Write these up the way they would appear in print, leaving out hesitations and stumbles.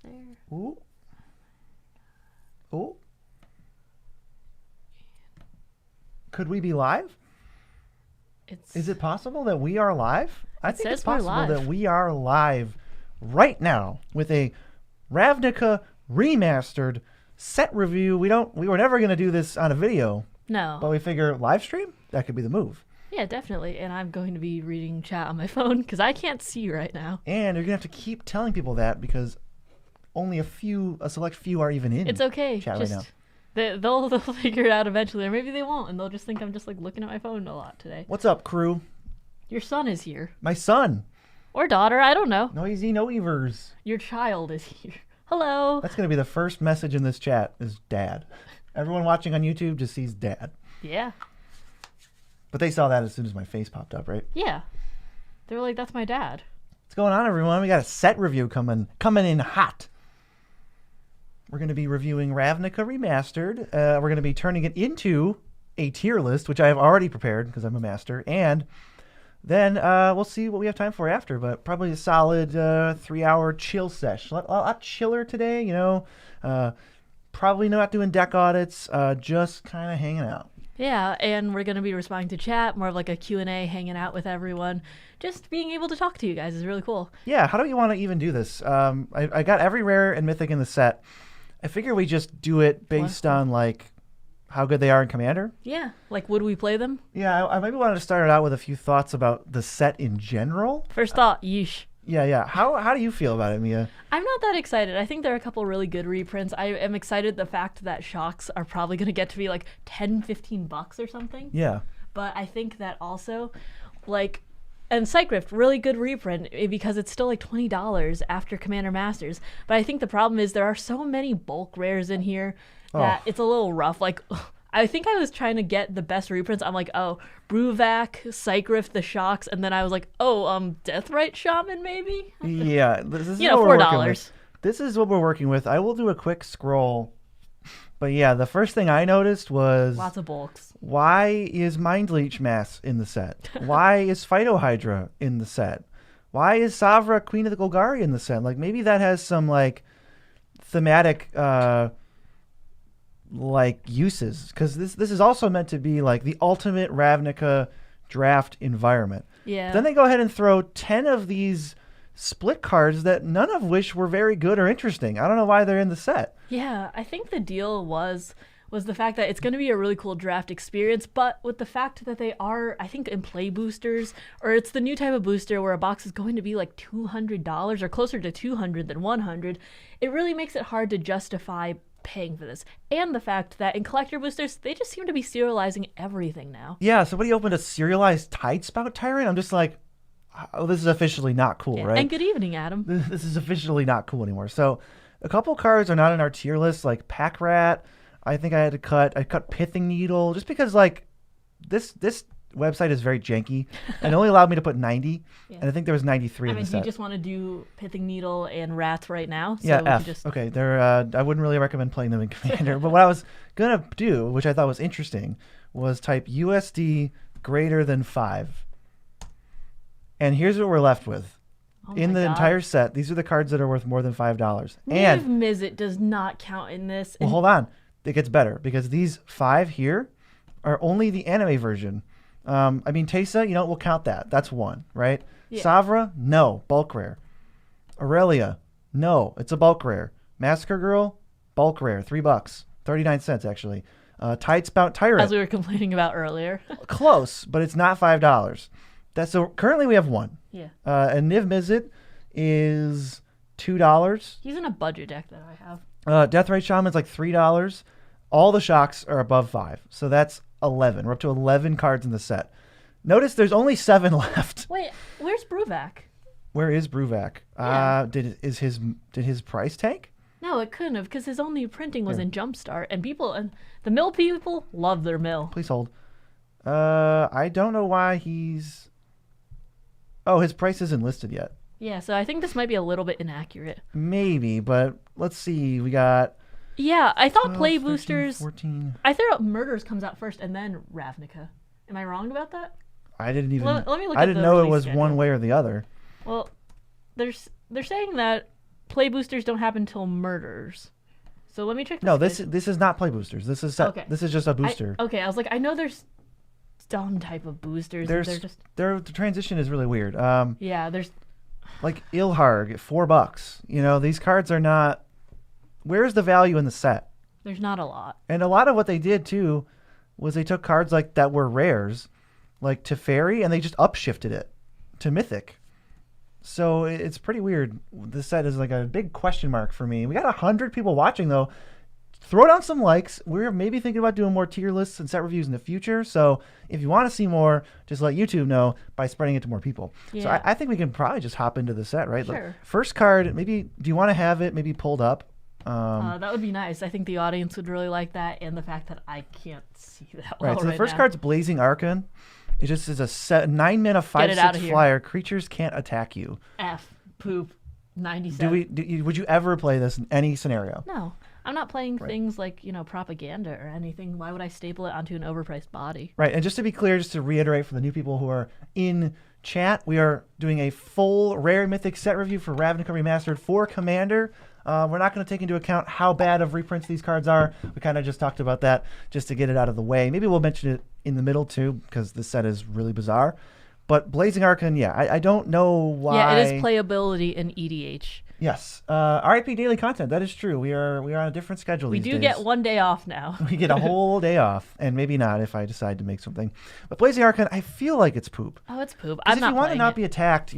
there. Ooh. Ooh. Could we be live? Is it possible that we are live? I think it's possible that we are live right now with a Ravnica Remastered set review. We were never going to do this on a video. No. But we figure live stream? That could be the move. Yeah, definitely. And I'm going to be reading chat on my phone because I can't see right now. And you're going to have to keep telling people that because only a select few are even in. It's okay. Chat right now. They'll figure it out eventually, or maybe they won't, and they'll just think I'm just like looking at my phone a lot today. What's up, crew? Your son is here. My son. Or daughter, I don't know. Noisy no-evers. Your child is here. Hello. That's going to be the first message in this chat is dad. Everyone watching on YouTube just sees dad. Yeah. But they saw that as soon as my face popped up, right? Yeah. They were like, that's my dad. What's going on, everyone? We got a set review coming in hot. We're going to be reviewing Ravnica Remastered. We're going to be turning it into a tier list, which I have already prepared because I'm a master. And then we'll see what we have time for after, but probably a solid 3-hour chill sesh. A lot chiller today, you know. Probably not doing deck audits, just kind of hanging out. Yeah, and we're going to be responding to chat, more of like a Q&A, hanging out with everyone. Just being able to talk to you guys is really cool. Yeah, how do you want to even do this? I got every rare and mythic in the set. I figure we just do it based on, like, how good they are in Commander. Yeah, like, would we play them? Yeah, I maybe wanted to start it out with a few thoughts about the set in general. First thought, yeesh. Yeah. How do you feel about it, Mia? I'm not that excited. I think there are a couple really good reprints. I am excited the fact that shocks are probably going to get to be, like, $10-15 or something. Yeah. But I think that also, like... And Psychrift, really good reprint because it's still like $20 after Commander Masters. But I think the problem is there are so many bulk rares in here that it's a little rough. Like, I think I was trying to get the best reprints. I'm like, oh, Bruvac, Psychrift, the Shocks, and then I was like, oh, Deathrite Shaman maybe? Yeah, this is $4. This is what we're working with. I will do a quick scroll. But yeah, the first thing I noticed was... Lots of bulks. Why is Mind Leech Mass in the set? Why is Phytohydra in the set? Why is Savra, Queen of the Golgari in the set? Like, maybe that has some, like, thematic, like, uses. Because this is also meant to be, like, the ultimate Ravnica draft environment. Yeah. Then they go ahead and throw 10 of these split cards that none of which were very good or interesting. I don't know why they're in the set. Yeah, I think the deal was the fact that it's going to be a really cool draft experience, but with the fact that they are, I think, in play boosters, or it's the new type of booster where a box is going to be like $200 or closer to $200 than $100, it really makes it hard to justify paying for this. And the fact that in collector boosters, they just seem to be serializing everything now. Yeah, somebody opened a serialized Tidespout Tyrant. I'm just like, oh, this is officially not cool, right? And good evening, Adam. This is officially not cool anymore. So a couple cards are not in our tier list, like Pack Rat. I think I cut Pithing Needle just because, like, this website is very janky and only allowed me to put 90, and I think there was 93 in the set. Do you just want to do Pithing Needle and Rats right now? So yeah, F. Okay, I wouldn't really recommend playing them in Commander, but what I was going to do, which I thought was interesting, was type USD greater than 5. And here's what we're left with. In the entire set, these are the cards that are worth more than $5. And Mizzet does not count in this. Well, hold on. It gets better because these 5 here are only the anime version. I mean, Teysa, we'll count that. That's 1, right? Yeah. Savra, no, bulk rare. Aurelia, no, it's a bulk rare. Massacre Girl, bulk rare, $3, 39 cents actually. Tidespout Tyrant, as we were complaining about earlier. Close, but it's not $5. So currently we have 1. Yeah. And Niv Mizzet is $2. He's in a budget deck that I have. Deathrite Shaman's like $3. All the shocks are above 5. So that's 11. We're up to 11 cards in the set. Notice there's only 7 left. Wait, where's Bruvac? Where is Bruvac? Yeah. Did his price tank? No, it couldn't have because his only printing was in Jumpstart, and the mill people love their mill. Please hold. I don't know why he's... Oh, his price isn't listed yet. Yeah, so I think this might be a little bit inaccurate. Maybe, but let's see. We got... Yeah, I thought 12, play 13, boosters... 14. I thought Murders comes out first and then Ravnica. Am I wrong about that? I didn't even... Let me look I at didn't the know it was schedule. one way or the other. Well, they're saying that play boosters don't happen till murders. So let me check. No, this is not play boosters. This is set. Okay. This is just a booster. I was like, I know there's some type of boosters. They're just the transition is really weird. yeah. There's like Ilharg at $4. You know, these cards are not. Where's the value in the set? There's not a lot. And a lot of what they did too was they took cards like that were rares, like Teferi, and they just upshifted it to Mythic. So it's pretty weird. This set is like a big question mark for me. We got 100 people watching though. Throw down some likes. We're maybe thinking about doing more tier lists and set reviews in the future. So if you want to see more, just let YouTube know by spreading it to more people. Yeah. So I think we can probably just hop into the set, right? Sure. Like, first card, maybe, do you want to have it maybe pulled up? That would be nice. I think the audience would really like that, and the fact that I can't see that well Right, so the first now. card's Blazing Archon. It just is a 9-mana 5/6 flyer. Creatures can't attack you. F. Poop. 97. Would you ever play this in any scenario? No. I'm not playing things like, propaganda or anything. Why would I staple it onto an overpriced body? Right, and just to be clear, just to reiterate for the new people who are in chat, we are doing a full Rare Mythic set review for Ravnica Remastered for Commander. We're not going to take into account how bad of reprints these cards are. We kind of just talked about that just to get it out of the way. Maybe we'll mention it in the middle too, because this set is really bizarre. But Blazing Archon, yeah, I don't know why. Yeah, it is playability in EDH. Yes. RIP daily content, that is true. We are on a different schedule We these do days. get one day off now. We get a whole day off, and maybe not if I decide to make something. But Blazing Archon, I feel like it's poop. Oh, it's poop. 'Cause I'm not if you want to playing not it. be attacked,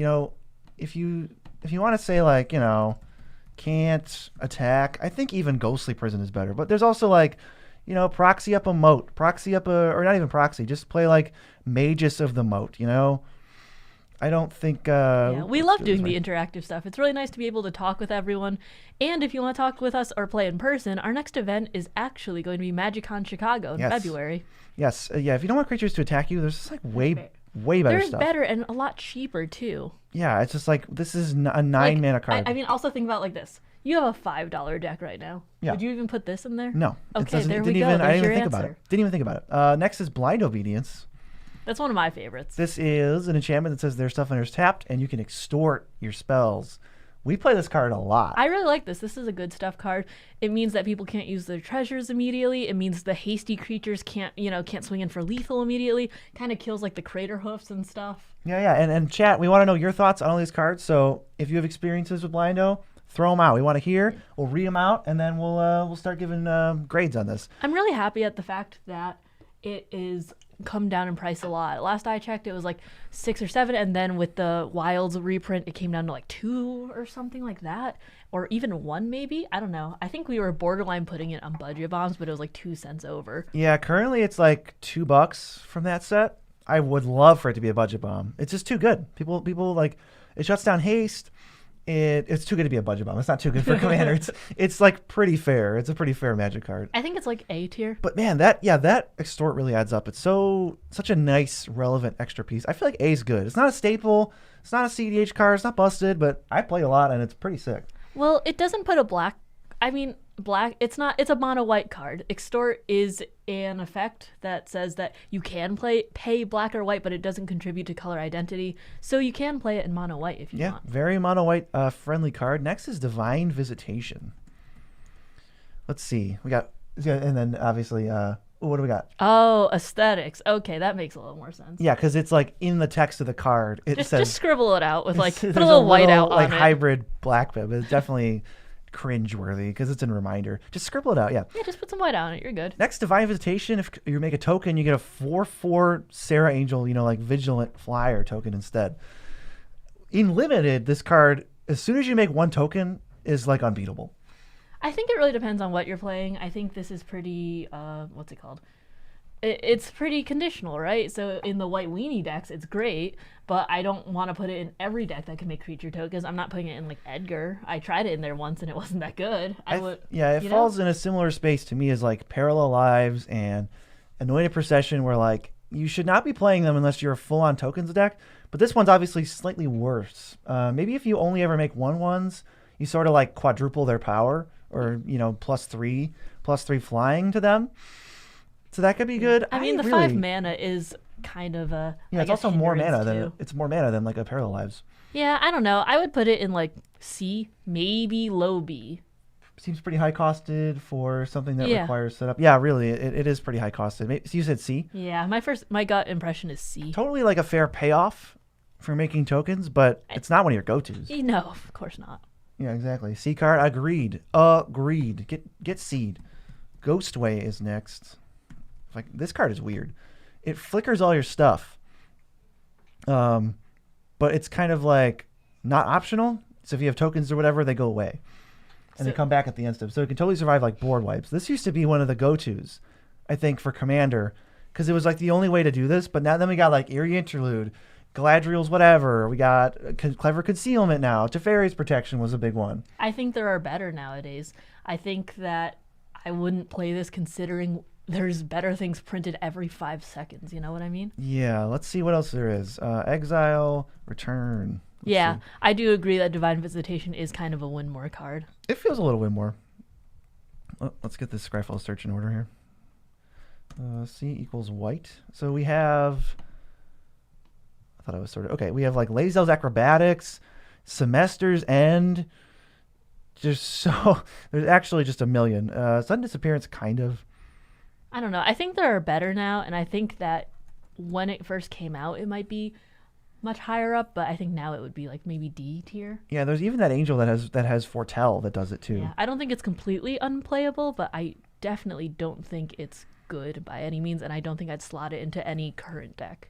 if you want to say like, can't attack, I think even Ghostly Prison is better. But there's also like, proxy up a moat, or not even proxy, just play like Magus of the Moat, I don't think... Yeah, we love doing the interactive stuff. It's really nice to be able to talk with everyone. And if you want to talk with us or play in person, our next event is actually going to be MagicCon Chicago in February. Yes. Yeah, if you don't want creatures to attack you, there's just like way better There's stuff. better and a lot cheaper, too. Yeah, it's just like, this is a 9-mana card. I mean, also think about it like this. You have a $5 deck right now. Yeah. Would you even put this in there? No. Okay, there we didn't go. Even, I There's didn't your even think about answer. it. Didn't even think about it. Next is Blind Obedience. That's one of my favorites. This is an enchantment that says their stuff under is tapped, and you can extort your spells. We play this card a lot. I really like this. This is a good stuff card. It means that people can't use their treasures immediately. It means the hasty creatures can't swing in for lethal immediately. Kind of kills like the crater hoofs and stuff. Yeah. And chat, we want to know your thoughts on all these cards. So if you have experiences with Blindo, throw them out. We want to hear. We'll read them out, and then we'll start giving grades on this. I'm really happy at the fact that it is come down in price a lot. Last I checked, it was like 6 or 7, and then with the Wilds reprint, it came down to like 2 or something like that, or even 1 maybe. I don't know. I think we were borderline putting it on budget bombs, but it was like 2 cents over. Yeah, currently it's like $2 from that set. I would love for it to be a budget bomb. It's just too good. People like it shuts down haste. It's too good to be a budget bomb. It's not too good for Commander. It's like pretty fair. It's a pretty fair Magic card. I think it's like A tier. But man, that extort really adds up. It's such a nice, relevant extra piece. I feel like A's good. It's not a staple. It's not a CDH card. It's not busted, but I play a lot and it's pretty sick. Well, it doesn't put a black. It's a mono white card. Extort is an effect that says that you can pay black or white, but it doesn't contribute to color identity. So you can play it in mono white if you want. Yeah, very mono white friendly card. Next is Divine Visitation. Let's see. And then obviously, what do we got? Oh, aesthetics. Okay, that makes a little more sense. Yeah, because it's like in the text of the card. It says just scribble it out with like put a there's little white out on like it. hybrid black bib. It's definitely cringeworthy because it's a reminder. Just scribble it out. Yeah. Yeah, just put some white on it. You're good. Next, Divine Visitation. If you make a token, you get a 4/4 Sarah Angel, like Vigilant Flyer token instead. In Limited, this card, as soon as you make one token, is like unbeatable. I think it really depends on what you're playing. I think this is pretty, what's it called? It's pretty conditional, right? So in the white weenie decks, it's great, but I don't want to put it in every deck that can make creature tokens. I'm not putting it in like Edgar. I tried it in there once and it wasn't that good. It falls in a similar space to me as like Parallel Lives and Anointed Procession, where like you should not be playing them unless you're a full-on tokens deck. But this one's obviously slightly worse. Maybe if you only ever make 1/1s, you sort of like quadruple their power, or +3 flying to them. So that could be good. I mean, the 5 mana is kind of a. Yeah, it's also more mana than like a Parallel Lives. Yeah, I don't know. I would put it in like C, maybe low B. Seems pretty high costed for something that Yeah. requires setup. Yeah, really, it is pretty high costed. So you said C? Yeah, my gut impression is C. Totally like a fair payoff for making tokens, but it's not one of your go-tos. No, of course not. Yeah, exactly. C card, agreed. Agreed. Get seed. Ghostway is next. Like, this card is weird. It flickers all your stuff. But it's kind of like not optional. So if you have tokens or whatever, they go away. And they come back at the end step. So it can totally survive like board wipes. This used to be one of the go-tos, I think, for Commander. Because it was like the only way to do this. But now then we got like Eerie Interlude, Galadriel's whatever. We got Clever Concealment now. Teferi's Protection was a big one. I think there are better nowadays. I think that I wouldn't play this considering there's better things printed every 5 seconds. You know what I mean? Yeah, let's see what else there is. Exile, Return. Yeah, I do agree that Divine Visitation is kind of a win more card. It feels a little bit more. Let's get this Scryfall search in order here. C equals white. So we have... I thought I was sorted. Okay, we have like Lae'zel's Acrobatics, Semester's End. There's actually just a million. Sudden Disappearance, kind of. I don't know. I think there are better now, and I think that when it first came out, it might be much higher up, but I think now it would be like maybe D tier. Yeah, there's even that angel that has Foretell that does it too. Yeah, I don't think it's completely unplayable, but I definitely don't think it's good by any means, and I don't think I'd slot it into any current deck.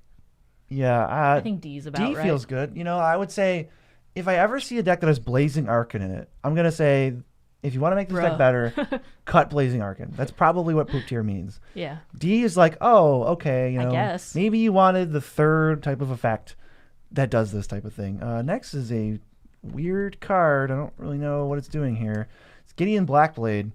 Yeah, I think D's about D right. feels good. You know, I would say if I ever see a deck that has Blazing Arcane in it, I'm gonna say if you want to make this deck better, cut Blazing Arcane. That's probably what poop tier means. Yeah. D is like, oh, okay, you know, I guess. maybe you wanted the third type of effect that does this type of thing. Next is a weird card. I don't really know what it's doing here. It's Gideon Blackblade.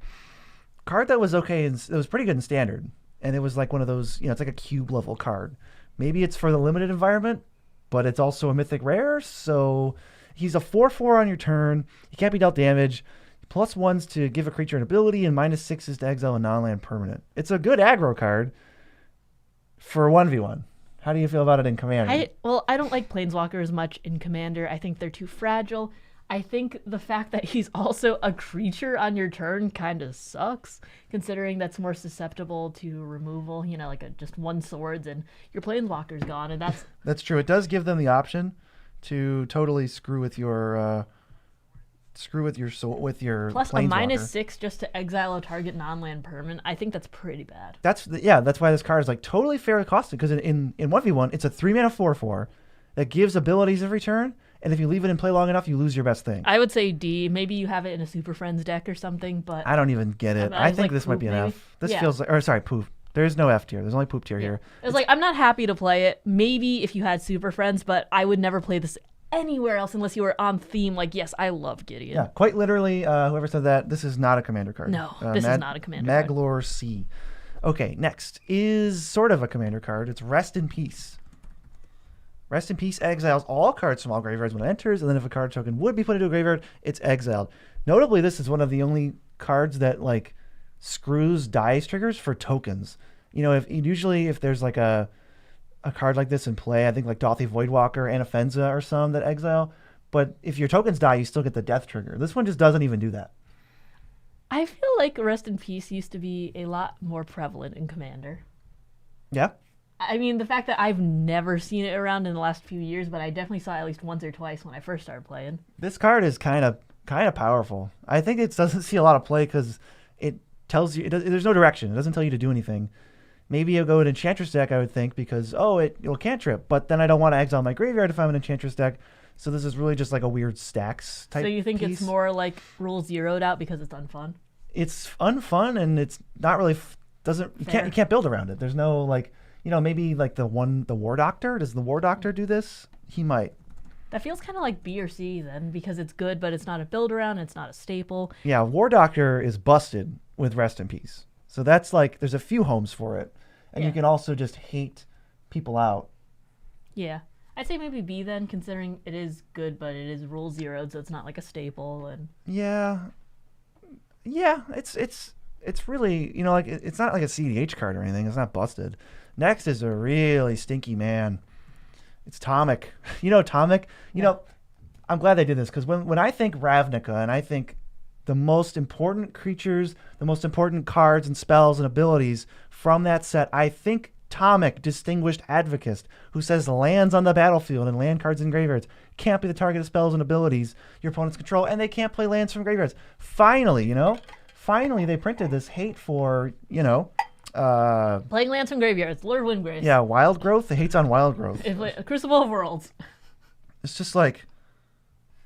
Card that was okay, it was pretty good in Standard. And it was like one of those, you know, it's like a cube level card. Maybe it's for the limited environment, but it's also a mythic rare. So he's a 4/4 on your turn. He can't be dealt damage. +1s to give a creature an ability and -6s to exile a non-land permanent. It's a good aggro card for 1v1. How do you feel about it in Commander? I don't like Planeswalkers much in Commander. I think they're too fragile. I think the fact that he's also a creature on your turn kind of sucks, considering that's more susceptible to removal. You know, like just 1 swords and your Planeswalker's gone, and that's true. It does give them the option to totally screw with your plus a Planeswalker. -6 just to exile a target non-land permanent. I think that's pretty bad. That's why this card is like totally fair costed, because in 1v1 it's a 3-mana 4/4 that gives abilities every turn, and if you leave it in play long enough, you lose your best thing. I would say D. Maybe you have it in a Super Friends deck or something, but I don't even get it. I think like this might be an poop, F. This feels like, or sorry, poop. There's no F tier. There's only poop tier here. It's like, I'm not happy to play it. Maybe if you had Super Friends, but I would never play this anywhere else unless you were on theme. Like, yes, I love Gideon. Yeah, quite literally, whoever said that, this is not a Commander card. No, this is not a Commander card. Maglor C. Okay, next is sort of a Commander card. It's Rest in Peace. Rest in Peace exiles all cards from all graveyards when it enters, and then if a card token would be put into a graveyard, it's exiled. Notably, this is one of the only cards that like screws dice triggers for tokens. You know, if there's like a card like this in play, I think like Dauthi Voidwalker and Offenza or some that exile, but if your tokens die, you still get the death trigger. This one just doesn't even do that. I feel like Rest in Peace used to be a lot more prevalent in Commander. Yeah? I mean, the fact that I've never seen it around in the last few years, but I definitely saw it at least once or twice when I first started playing. This card is kind of powerful. I think it doesn't see a lot of play because it tells you there's no direction. It doesn't tell you to do anything. Maybe you'll go an Enchantress deck, I would think, because it'll cantrip, but then I don't want to exile my graveyard if I'm an Enchantress deck. So this is really just like a weird stacks type. So you think piece. It's more like rule zeroed out because it's unfun? It's unfun and it's not really you can't build around it. There's no like. You know, maybe like the War Doctor. Does the War Doctor do this? He might. That feels kind of like B or C then, because it's good, but it's not a build around. It's not a staple. Yeah, War Doctor is busted with Rest in Peace. So that's like, there's a few homes for it. And you can also just hate people out. Yeah. I'd say maybe B then, considering it is good, but it is rule zeroed, so it's not like a staple. And yeah, it's really, you know, like it's not like a CDH card or anything. It's not busted. Next is a really stinky man. It's Tomic. You know Tomic? You know, I'm glad they did this because when I think Ravnica and I think the most important creatures, the most important cards and spells and abilities from that set, I think Tomic, Distinguished Advocate, who says lands on the battlefield and land cards in graveyards can't be the target of spells and abilities your opponents control, and they can't play lands from graveyards. Finally, finally they printed this hate for, playing lands from graveyards, Lord Windgrace. Yeah, Wild Growth. The hate's on Wild Growth. Crucible of Worlds. It's just like,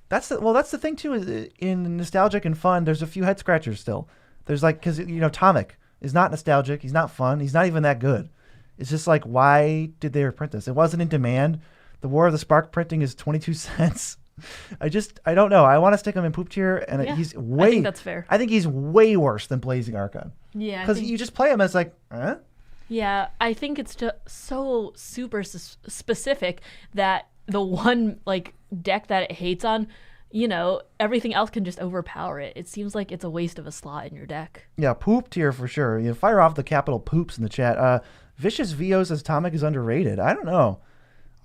that's the thing too. Is in Nostalgic and Fun, there's a few head scratchers still. There's like, because Tomic is not nostalgic. He's not fun. He's not even that good. It's just like, why did they reprint this? It wasn't in demand. The War of the Spark printing is 22 cents. I don't know. I want to stick him in poop tier, and I think that's fair. I think he's way worse than Blazing Archon. Yeah, because you just play him, and it's like, huh? Yeah, I think it's just so super specific that the one deck that it hates on, everything else can just overpower it. It seems like it's a waste of a slot in your deck. Yeah, poop tier for sure. Fire off the capital poops in the chat. Vicious Vio says Tomic is underrated. I don't know.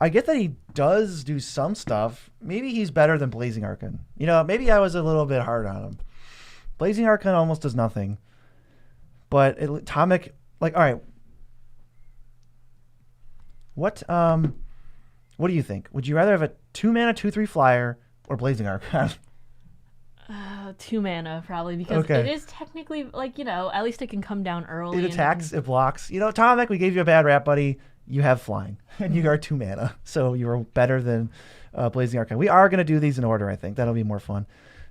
I get that he does do some stuff. Maybe he's better than Blazing Archon. Maybe I was a little bit hard on him. Blazing Archon almost does nothing. But Tomic, all right. What do you think? Would you rather have a 2-mana 2/3 flyer or Blazing Archon? 2 mana probably, because it is technically at least it can come down early. It attacks, it blocks. Tomic, we gave you a bad rap, buddy. You have flying, and you are 2 mana, so you are better than Blazing Archon. We are going to do these in order, I think. That'll be more fun.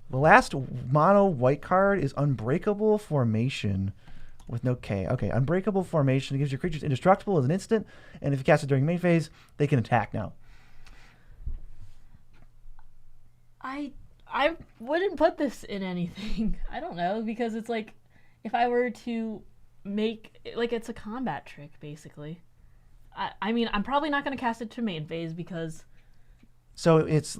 The last mono white card is Unbreakable Formation with no K. Okay, Unbreakable Formation. It gives your creatures indestructible as an instant, and if you cast it during main phase, they can attack now. I wouldn't put this in anything. I don't know, because it's like, if I were to make it's a combat trick basically. I mean, I'm probably not going to cast it to main phase because. So it's.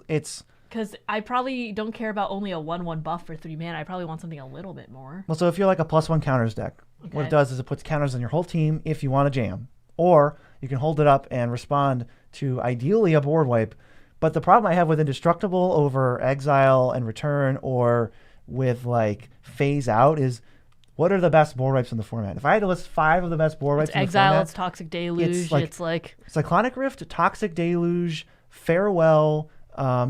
Because I probably don't care about only a 1/1 buff for 3 mana. I probably want something a little bit more. Well, so if you're like a +1 counters deck, what it does is it puts counters on your whole team if you want to jam, or you can hold it up and respond to ideally a board wipe. But the problem I have with Indestructible over Exile and Return, or with Phase Out, is what are the best board wipes in the format? If I had to list 5 of the best board wipes in the Exile, format, it's Toxic Deluge, it's Cyclonic Rift, Toxic Deluge, Farewell,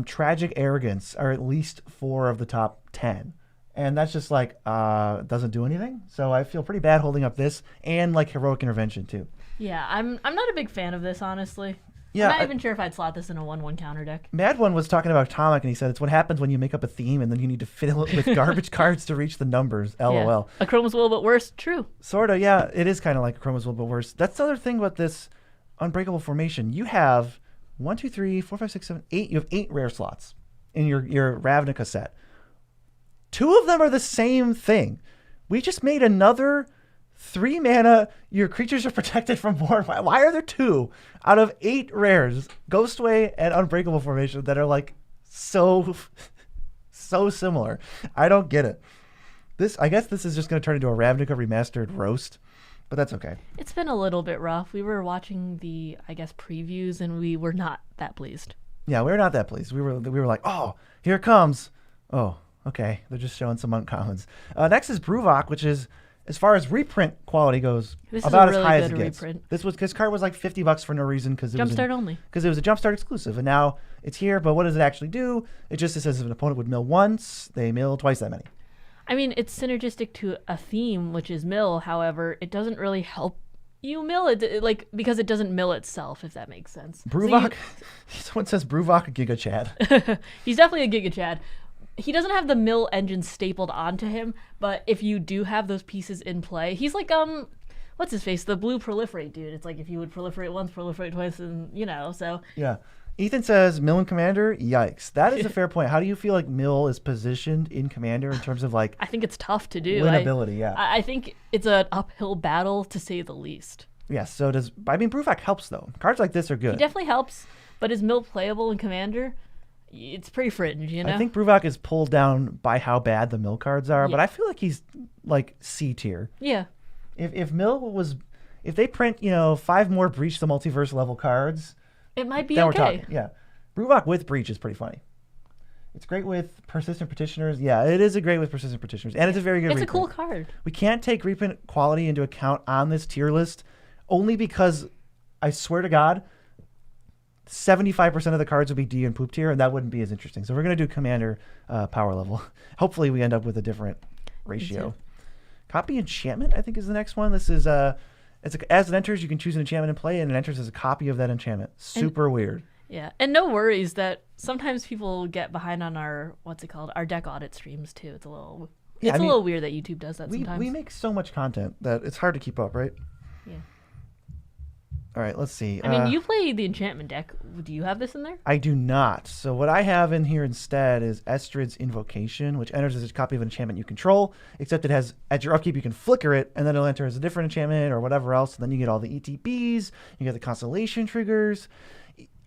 Tragic Arrogance are at least 4 of the top 10. And that's just doesn't do anything. So I feel pretty bad holding up this and Heroic Intervention too. Yeah, I'm not a big fan of this, honestly. Yeah, I'm not even sure if I'd slot this in a 1/1 counter deck. Mad One was talking about Tomic, and he said it's what happens when you make up a theme and then you need to fill it with garbage cards to reach the numbers. LOL. Yeah. A Chroma's Will, but worse. True. Sort of, yeah. It is kind of like a Chroma's Will, but worse. That's the other thing about this Unbreakable Formation. You have 1, 2, 3, 4, 5, 6, 7, 8. You have 8 rare slots in your Ravnica set. 2 of them are the same thing. We just made another 3 mana, your creatures are protected from board. Why are there 2 out of 8 rares, Ghostway and Unbreakable Formation, that are so similar? I don't get it. I guess this is just going to turn into a Ravnica Remastered roast, but that's okay. It's been a little bit rough. We were watching the, previews, and we were not that pleased. Yeah, we were not that pleased. We were like, oh, here it comes. Oh, okay. They're just showing some uncommons. Next is Bruvok, which is, as far as reprint quality goes, about as high as it gets. This card was $50 for no reason because it was a Jumpstart exclusive, and now it's here. But what does it actually do? It says if an opponent would mill once, they mill twice that many. I mean, it's synergistic to a theme, which is mill. However, it doesn't really help you mill it, because it doesn't mill itself, if that makes sense. Bruvok. Someone says Bruvok a Giga Chad. He's definitely a Giga Chad. He doesn't have the mill engine stapled onto him, but if you do have those pieces in play, he's what's his face? The blue proliferate dude. It's if you would proliferate once, proliferate twice, and so. Yeah. Ethan says Mill in Commander, yikes. That is a fair point. How do you feel like Mill is positioned in Commander in terms of I think it's tough to do. Winnability, yeah. I think it's an uphill battle, to say the least. Yes, so does. Bruvok helps though. Cards like this are good. He definitely helps, but is Mill playable in Commander? It's pretty fringe, I think Bruvok is pulled down by how bad the Mill cards are, but I feel like he's C tier. Yeah. If they print 5 more Breach the Multiverse level cards, it might be then okay. We're talking. Yeah. Bruvok with Breach is pretty funny. It's great with persistent petitioners. Yeah, it is great with persistent petitioners, and it's a very good. It's reprint. a cool card. We can't take reprint quality into account on this tier list, only because I swear to God, 75% of the cards would be D and poop tier, and that wouldn't be as interesting. So we're gonna do commander power level. Hopefully, we end up with a different ratio. Copy enchantment, I think, is the next one. This is as it enters, you can choose an enchantment in play, and it enters as a copy of that enchantment. Super weird. Yeah, and no worries that sometimes people get behind on our our deck audit streams too. It's a little a little weird that YouTube does that sometimes. We make so much content that it's hard to keep up, right? Yeah. All right, let's see. I mean, you play the enchantment deck. Do you have this in there? I do not. So what I have in here instead is Estrid's Invocation, which enters as a copy of an enchantment you control, except it has, at your upkeep, you can flicker it, and then it'll enter as a different enchantment or whatever else, and then you get all the ETBs, you get the constellation triggers.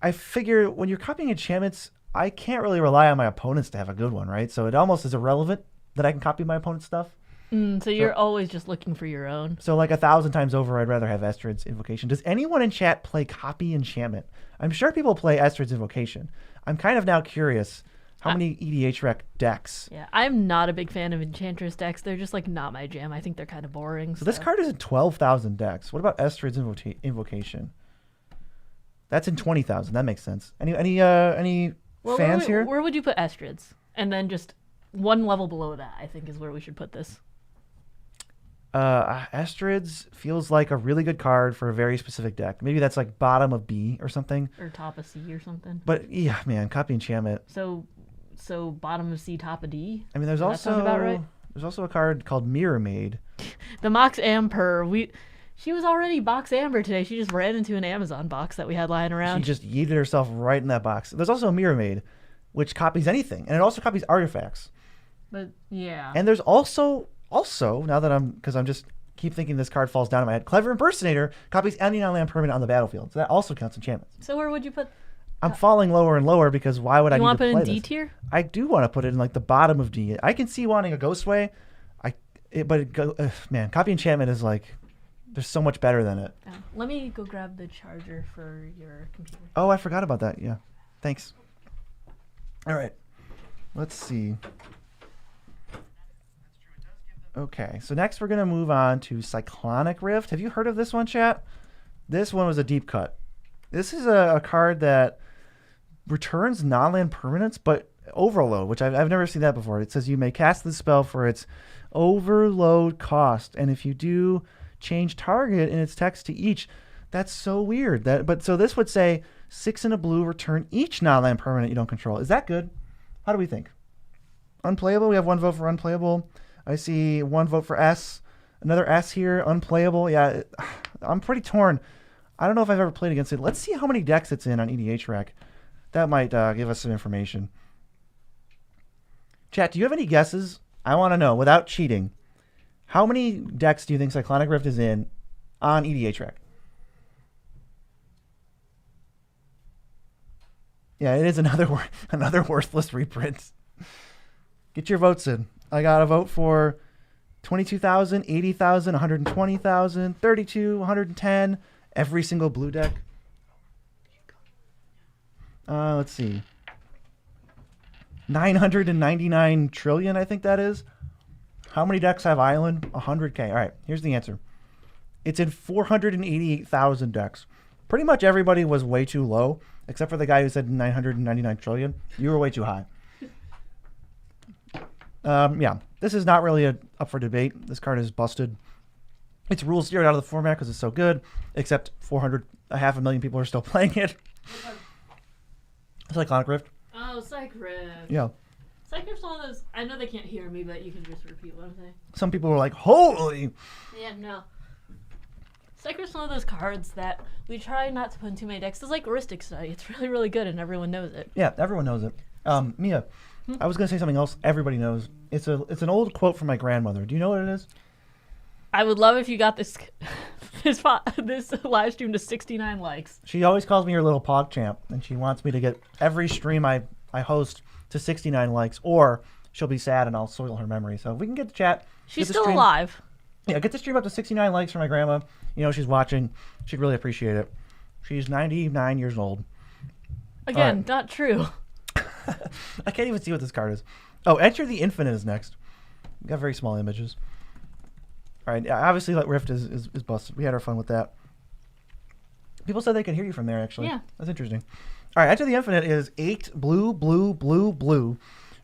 I figure when you're copying enchantments, I can't really rely on my opponents to have a good one, right? So it almost is irrelevant that I can copy my opponent's stuff. So you're always just looking for your own. So like 1,000 times over, I'd rather have Estrid's Invocation. Does anyone in chat play copy enchantment? I'm sure people play Estrid's Invocation. I'm kind of now curious how many EDH rec decks. Yeah, I'm not a big fan of Enchantress decks. They're just like not my jam. I think they're kind of boring. So this card is in 12,000 decks. What about Estrid's Invocation? That's in 20,000. That makes sense. Any fans here? Where would you put Estrid's? And then just one level below that, I think, is where we should put this. Estrid's feels like a really good card for a very specific deck. Maybe that's like bottom of B or something. Or top of C or something. But yeah, man, copy enchantment. So bottom of C, top of D. I mean, there's Does that sound about right? There's also a card called Mirror Maid. The Mox Amber. She was already Box Amber today. She just ran into an Amazon box that we had lying around. She just yeeted herself right in that box. There's also a Mirror Maid, which copies anything, and it also copies artifacts. But yeah. And there's also now that I'm just keep thinking this card falls down in my head. Clever Impersonator copies any non-land permanent on the battlefield, so that also counts enchantments. So where would you put? I'm falling lower and lower because why would I need to play this? You want to put it in D tier? I do want to put it in like the bottom of D. I can see wanting a Ghostway, man, copy enchantment is like there's so much better than it. Let me go grab the charger for your computer. Oh, I forgot about that. Yeah, thanks. All right, let's see. Okay, so next we're going to move on to Cyclonic Rift. Have you heard of this one, chat? This one was a deep cut. This is a card that returns non-land permanents, but overload, which I've never seen that before. It says you may cast the spell for its overload cost, and if you do, change target in its text to each. That's so weird. So this would say 6 and a blue, return each non-land permanent you don't control. Is that good? How do we think? Unplayable? We have 1 vote for unplayable. I see 1 vote for S. Another S here. Unplayable. Yeah, I'm pretty torn. I don't know if I've ever played against it. Let's see how many decks it's in on EDH Rec. That might give us some information. Chat, do you have any guesses? I want to know, without cheating, how many decks do you think Cyclonic Rift is in on EDH Rec? Yeah, it is another worthless reprint. Get your votes in. I got a vote for 22,000, 80,000, 120,000, 32, 110. Every single blue deck. Let's see. 999 trillion, I think that is. How many decks have Island? 100K. All right, here's the answer. It's in 488,000 decks. Pretty much everybody was way too low, except for the guy who said 999 trillion. You were way too high. Yeah, this is not really up for debate. This card is busted. It's rules zeroed out of the format because it's so good, except 500,000 people are still playing it. Cyclonic Rift. Oh, Cyc Rift. Yeah. Cyc Rift's one of those, I know they can't hear me, but you can just repeat what I'm saying. Some people were like, holy! Yeah, no. Cyc Rift's one of those cards that we try not to put in too many decks. It's like Aristic Study. It's really, really good, and everyone knows it. Yeah, everyone knows it. Mia, I was going to say something else everybody knows. It's an old quote from my grandmother. Do you know what it is? I would love if you got this live stream to 69 likes. She always calls me her little pog champ, and she wants me to get every stream I host to 69 likes, or she'll be sad and I'll soil her memory. So if we can get the chat. She's still alive. Yeah, get the stream up to 69 likes for my grandma. You know, she's watching. She'd really appreciate it. She's 99 years old. Again, not true. I can't even see what this card is. Oh, Enter the Infinite is next. We got very small images. All right, obviously, like Rift is busted. We had our fun with that. People said they could hear you from there, actually. Yeah. That's interesting. All right, Enter the Infinite is 8 blue, blue, blue, blue.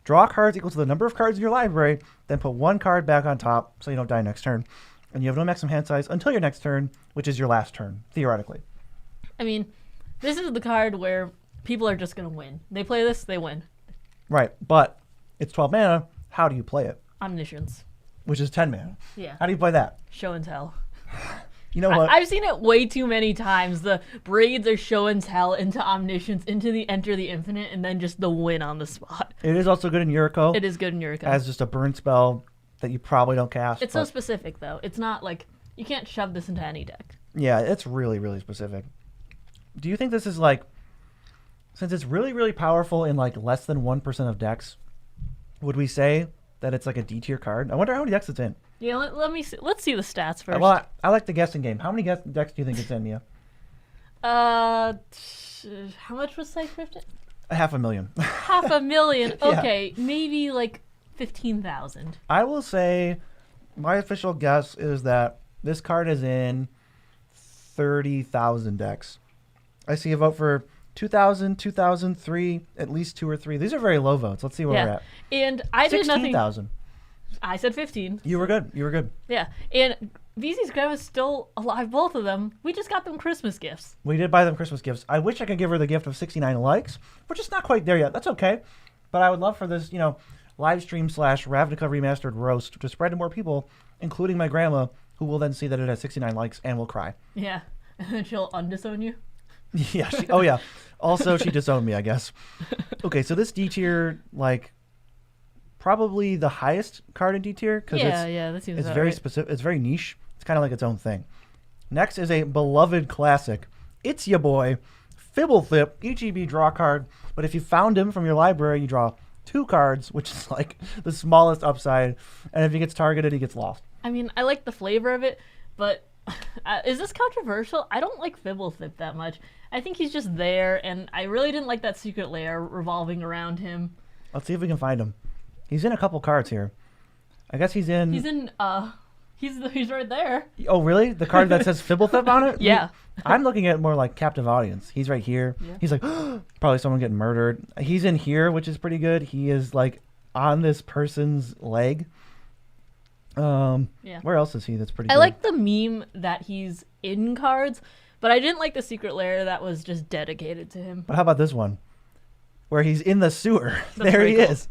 Draw cards equal to the number of cards in your library, then put 1 card back on top so you don't die next turn. And you have no maximum hand size until your next turn, which is your last turn, theoretically. I mean, this is the card where people are just going to win. They play this, they win. Right, but it's 12 mana. How do you play it? Omniscience. Which is 10 mana. Yeah. How do you play that? Show and tell. You know what? I've seen it way too many times. The braids are show and tell into Omniscience, into the Enter the Infinite, and then just the win on the spot. It is also good in Yuriko. It is good in Yuriko. As just a burn spell that you probably don't cast. It's so specific, though. It's not like, you can't shove this into any deck. Yeah, it's really, really specific. Do you think this is like, since it's really, really powerful in like less than 1% of decks, would we say that it's like a D tier card? I wonder how many decks it's in. Yeah, let me see. Let's see the stats first. Well, I like the guessing game. How many decks do you think it's in, Mia? How much was Cycrypt? 500,000. 500,000. Yeah. Okay, maybe like 15,000. I will say my official guess is that this card is in 30,000 decks. I see a vote for 2,000, 2,003, at least 2 or 3. These are very low votes. Let's see where we're at. And I did nothing. 16,000. I said 15. You were good. You were good. Yeah. And VZ's Grandma is still alive, both of them. We just got them Christmas gifts. We did buy them Christmas gifts. I wish I could give her the gift of 69 likes. We're just not quite there yet. That's okay. But I would love for this, live stream / Ravnica Remastered roast to spread to more people, including my grandma, who will then see that it has 69 likes and will cry. Yeah. And then she'll undisown you. Yeah. Oh, yeah. Also, she disowned me, I guess. Okay, so this D tier, probably the highest card in D tier because that seems it's about very right. specific. It's very niche. It's kind of like its own thing. Next is a beloved classic. It's your boy, Fibblethip, EGB draw card. But if you found him from your library, you draw 2 cards, which is like the smallest upside. And if he gets targeted, he gets lost. I mean, I like the flavor of it, but is this controversial? I don't like Fibblethip that much. I think he's just there, and I really didn't like that secret lair revolving around him. Let's see if we can find him. He's in a couple cards here. I guess he's in... He's right there. Oh, really? The card that says Fibblethip on it? Yeah. I'm looking at more like Captive Audience. He's right here. Yeah. He's like, probably someone getting murdered. He's in here, which is pretty good. He is like on this person's leg. Where else is he that's pretty good? I like the meme that he's in cards, but I didn't like the secret lair that was just dedicated to him. But how about this one? Where he's in the sewer. That's there he cool. is.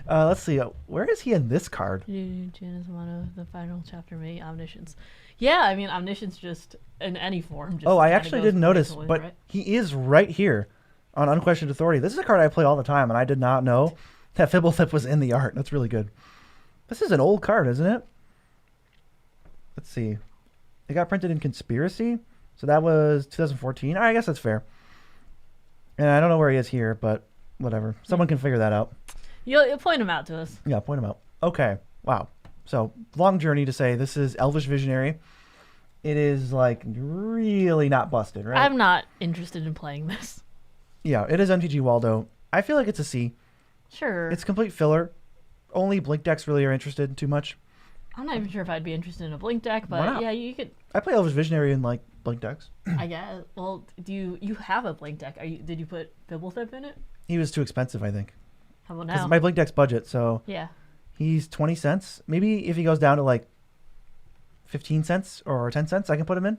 Let's see. Where is he in this card? Janus Mono, the final chapter may Omniscience. Yeah, I mean, Omniscience just in any form. Just I actually didn't notice, away, but right? he is right here on Unquestioned Authority. This is a card I play all the time, and I did not know that Fibblethip was in the art. That's really good. This is an old card, isn't it? Let's see. It got printed in Conspiracy, so that was 2014. I guess that's fair. And I don't know where he is here, but whatever. Someone can figure that out. You'll point him out to us. Yeah, point him out. Okay. Wow. So, long journey to say this is Elvish Visionary. It is, really not busted, right? I'm not interested in playing this. Yeah, it is MTG Waldo. I feel like it's a C. Sure. It's complete filler. Only Blink decks really are interested too much. I'm not even sure if I'd be interested in a Blink deck, Why but not? yeah, you could. I play Elvish Visionary in, Blink decks. I guess. Well, you have a Blink deck? Did you put Fibblethip in it? He was too expensive, I think. How about Because now? my Blink deck's budget, so Yeah. he's 20 cents. Maybe if he goes down to 15 cents or 10 cents, I can put him in.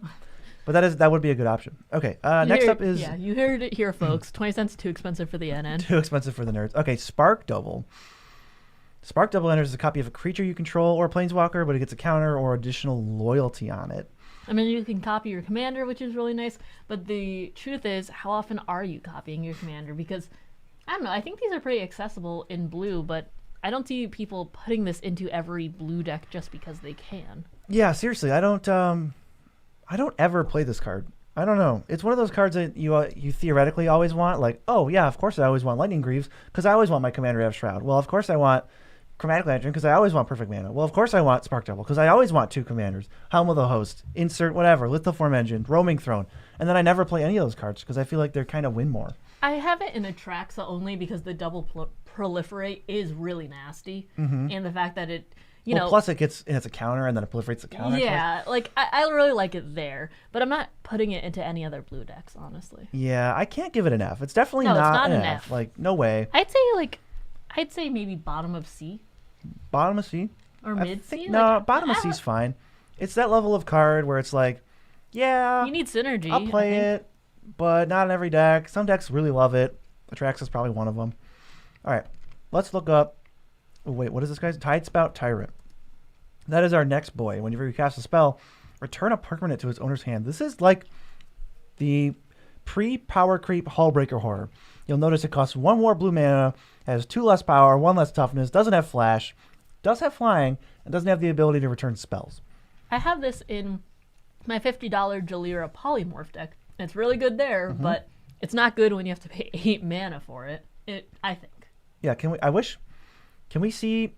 But that would be a good option. Okay, next up is... Yeah, you heard it here, folks. 20 cents too expensive for the NN. Too expensive for the nerds. Okay, Spark Double. Spark Double enters a copy of a creature you control or a planeswalker, but it gets a counter or additional loyalty on it. I mean, you can copy your commander, which is really nice, but the truth is, how often are you copying your commander? Because, I don't know, I think these are pretty accessible in blue, but I don't see people putting this into every blue deck just because they can. Yeah, seriously, I don't ever play this card. I don't know. It's one of those cards that you theoretically always want. Oh, yeah, of course I always want Lightning Greaves because I always want my commander to have Shroud. Well, of course I want Chromatic Lantern because I always want Perfect Mana. Well, of course I want Spark Double because I always want 2 commanders. Helm of the Host, insert whatever, Lithoform Engine, Roaming Throne. And then I never play any of those cards because I feel like they're kind of win more. I have it in Atraxa only because the double proliferate is really nasty, and the fact that it, you know, plus it has a counter and then it proliferates the counter. Yeah, like I really like it there, but I'm not putting it into any other blue decks, honestly. Yeah, I can't give it an F. It's definitely No, it's not, not an an F. F. Like, no way. I'd say maybe bottom of C Bottom of C? or mid C. No, bottom of C is fine. It's that level of card where it's like, yeah, You need synergy. I'll play it, but not in every deck. Some decks really love it. Atraxa is probably one of them. All right, let's look up. Oh, wait, what is this guy's? Tidespout Tyrant. That is our next boy. Whenever you cast a spell, return a permanent to its owner's hand. This is like the pre-power creep Hullbreaker horror. You'll notice it costs 1 more blue mana, has 2 less power, 1 less toughness, doesn't have flash, does have flying, and doesn't have the ability to return spells. I have this in my $50 Jalira Polymorph deck. It's really good there, but it's not good when you have to pay 8 mana for it. I think. Yeah, can we see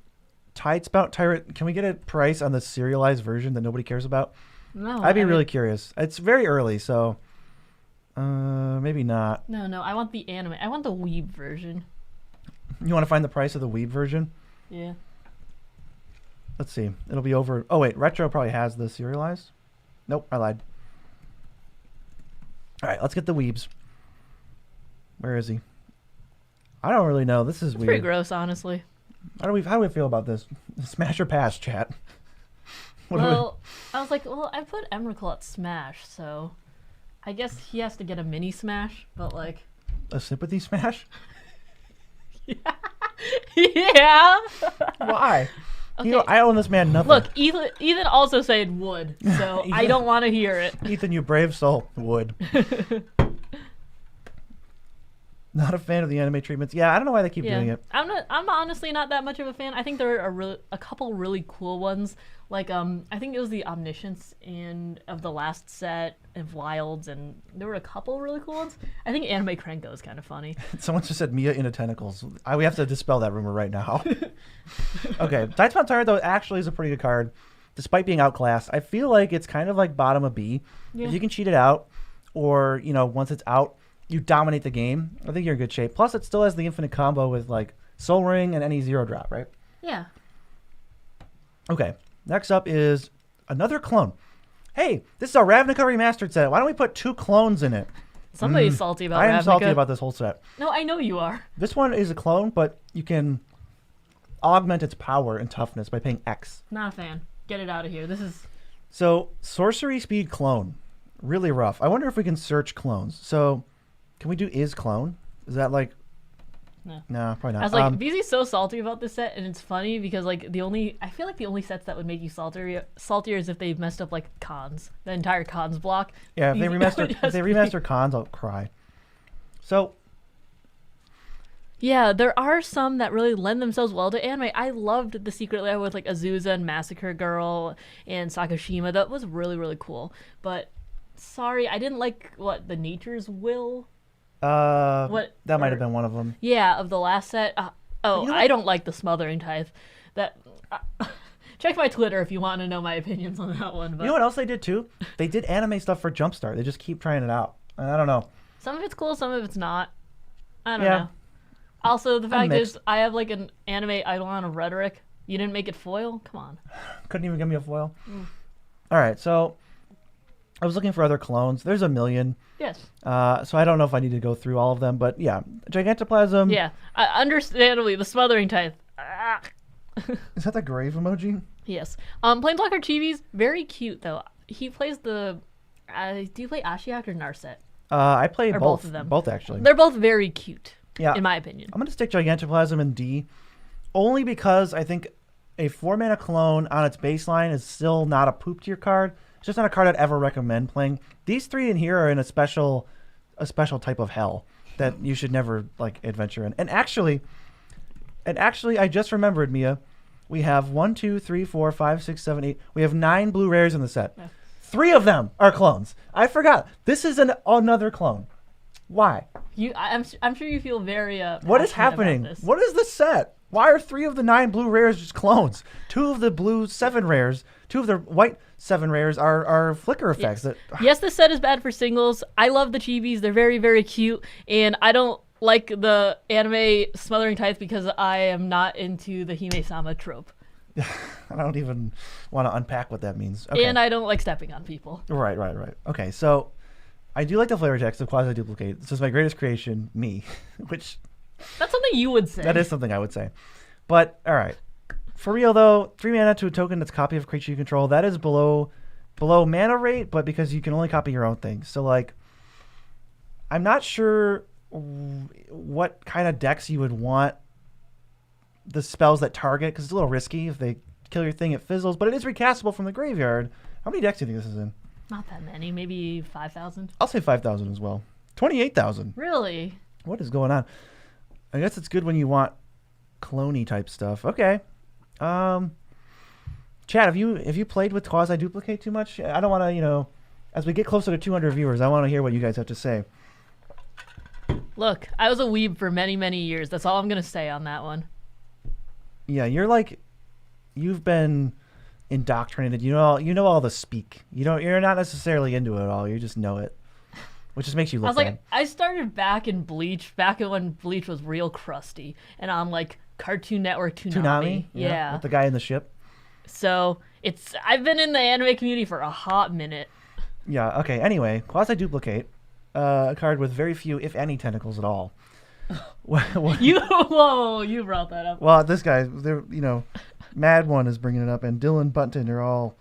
Tidespout Tyrant? Can we get a price on the serialized version that nobody cares about? No, I'd be really curious. It's very early, so maybe not. No, I want the anime. I want the Weeb version. You want to find the price of the Weeb version? Yeah. Let's see. It'll be over. Oh, wait. Retro probably has the serialized. Nope, I lied. All right, let's get the Weebs. Where is he? I don't really know. This is weird. Pretty gross, honestly. How do we feel about this? Smash or pass, chat? I was like, I put Emrakul at Smash, so I guess he has to get a mini Smash, but like... A sympathy smash? Yeah. Why? Okay. You know, I owe this man nothing. Look, Ethan also said would, so I don't want to hear it. Ethan, you brave soul, would. Not a fan of the anime treatments. Yeah, I don't know why they keep doing it. I'm honestly not that much of a fan. I think there are a couple really cool ones. Like I think it was the Omniscience and of the last set of Wilds, and there were a couple really cool ones. I think Anime Krenko is kind of funny. Someone just said Mia into tentacles. We have to dispel that rumor right now. Okay, Tidespout Tyrant though actually is a pretty good card, despite being outclassed. I feel like it's kind of like bottom of B. Yeah. If you can cheat it out, or once it's out, you dominate the game, I think you're in good shape. Plus, it still has the infinite combo with like Soul Ring and any 0-drop, right? Yeah. Okay, next up is another clone. Hey, this is a Ravnica Remastered set. Why don't we put 2 clones in it? Somebody's salty about Ravnica. I am salty about this whole set. No, I know you are. This one is a clone, but you can augment its power and toughness by paying X. Not a fan. Get it out of here. This is... So, sorcery speed clone. Really rough. I wonder if we can search clones. So... Can we do is clone? Is that like... No, probably not. I was like, BZ's so salty about this set, and it's funny because like I feel like the only sets that would make you saltier is if they messed up like cons, the entire cons block. Yeah, if they remaster cons, I'll cry. So... Yeah, there are some that really lend themselves well to anime. I loved the Secret Lair with like Azusa and Massacre Girl and Sakashima. That was really, really cool. But sorry, I didn't like the Nature's Will. That might have been one of them. Yeah, of the last set. I don't like the Smothering Tithe. Check my Twitter if you want to know my opinions on that one. But you know what else they did too? They did anime stuff for Jumpstart. They just keep trying it out. I don't know. Some of it's cool, some of it's not. I don't know. Also, the fact is, I have like an anime Eidolon of Rhetoric. You didn't make it foil? Come on. Couldn't even give me a foil? All right, so I was looking for other clones. There's a million. Yes. So I don't know if I need to go through all of them, but yeah. Gigantoplasm. Yeah. Understandably, the Smothering Tithe. Is that the grave emoji? Yes. Planeswalker Chibi's very cute, though. He plays the... do you play Ashiok or Narset? I play both of them. Both, actually. They're both very cute, in my opinion. I'm going to stick Gigantoplasm in D, only because I think a 4-mana clone on its baseline is still not a poop tier card. It's just not a card I'd ever recommend playing. These 3 in here are in a special type of hell that you should never like adventure in. And actually, I just remembered, Mia, we have 1, 2, 3, 4, 5, 6, 7, 8. We have 9 blue rares in the set. Yeah. 3 of them are clones. I forgot. This is another clone. Why? I'm sure you feel very What is passionate about happening? this. What is this set? Why are 3 of the 9 blue rares just clones? 2 of the blue 7 rares, 2 of the white 7 rares are flicker effects. Yes. That Yes, this set is bad for singles. I love the chibis. They're very, very cute. And I don't like the anime smothering types because I am not into the Hime-sama trope. I don't even want to unpack what that means. Okay. And I don't like stepping on people. Right. Okay, so I do like the flavor text of quasi duplicate. This is my greatest creation, me, which That's something you would say. that is something I would say. But all right, for real though, 3 mana to a token that's a copy of a creature you control. That is below mana rate, but because you can only copy your own things. So like, I'm not sure what kind of decks you would want the spells that target, because it's a little risky. If they kill your thing, it fizzles, but it is recastable from the graveyard. How many decks do you think this is in? Not that many. Maybe 5,000. I'll say 5,000 as well. 28,000. Really? What is going on? I guess it's good when you want clone-y type stuff. Okay. Chad, have you played with quasi duplicate too much? I don't want to, as we get closer to 200 viewers, I want to hear what you guys have to say. Look, I was a weeb for many, many years. That's all I'm going to say on that one. Yeah, you've been indoctrinated. You know all the speak. You're not necessarily into it all. You just know it, which just makes you look I was bad. like, I started back in Bleach, back when Bleach was real crusty, and on like Cartoon Network Toonami. Yeah. With the guy in the ship. So I've been in the anime community for a hot minute. Yeah. Okay. Anyway, quasi duplicate, a card with very few, if any, tentacles at all. You brought that up. Well, this guy, Mad One is bringing it up, and Dylan Bunton are all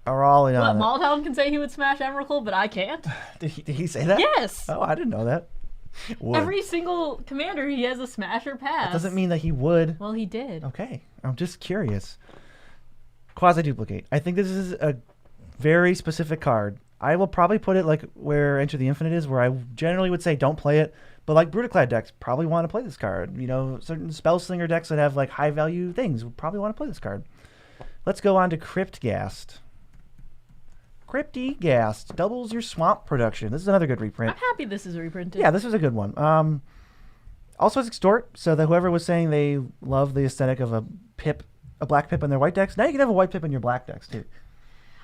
in on it. Moltown can say he would smash Emrakul, but I can't. Did he say that? Yes. Oh, I didn't know that. Would. Every single commander, he has a smash or pass. That doesn't mean that he would. Well, he did. Okay, I'm just curious. Quasi duplicate. I think this is a very specific card. I will probably put it like where Enter the Infinite is, where I generally would say don't play it. But like Brutaclad decks probably want to play this card. Certain Spellslinger decks that have like high value things would probably want to play this card. Let's go on to Cryptghast. Cryptghast doubles your swamp production. This is another good reprint. I'm happy this is reprinted. Yeah, this is a good one. Also has Extort, so that whoever was saying they love the aesthetic of a black pip in their white decks, now you can have a white pip in your black decks too.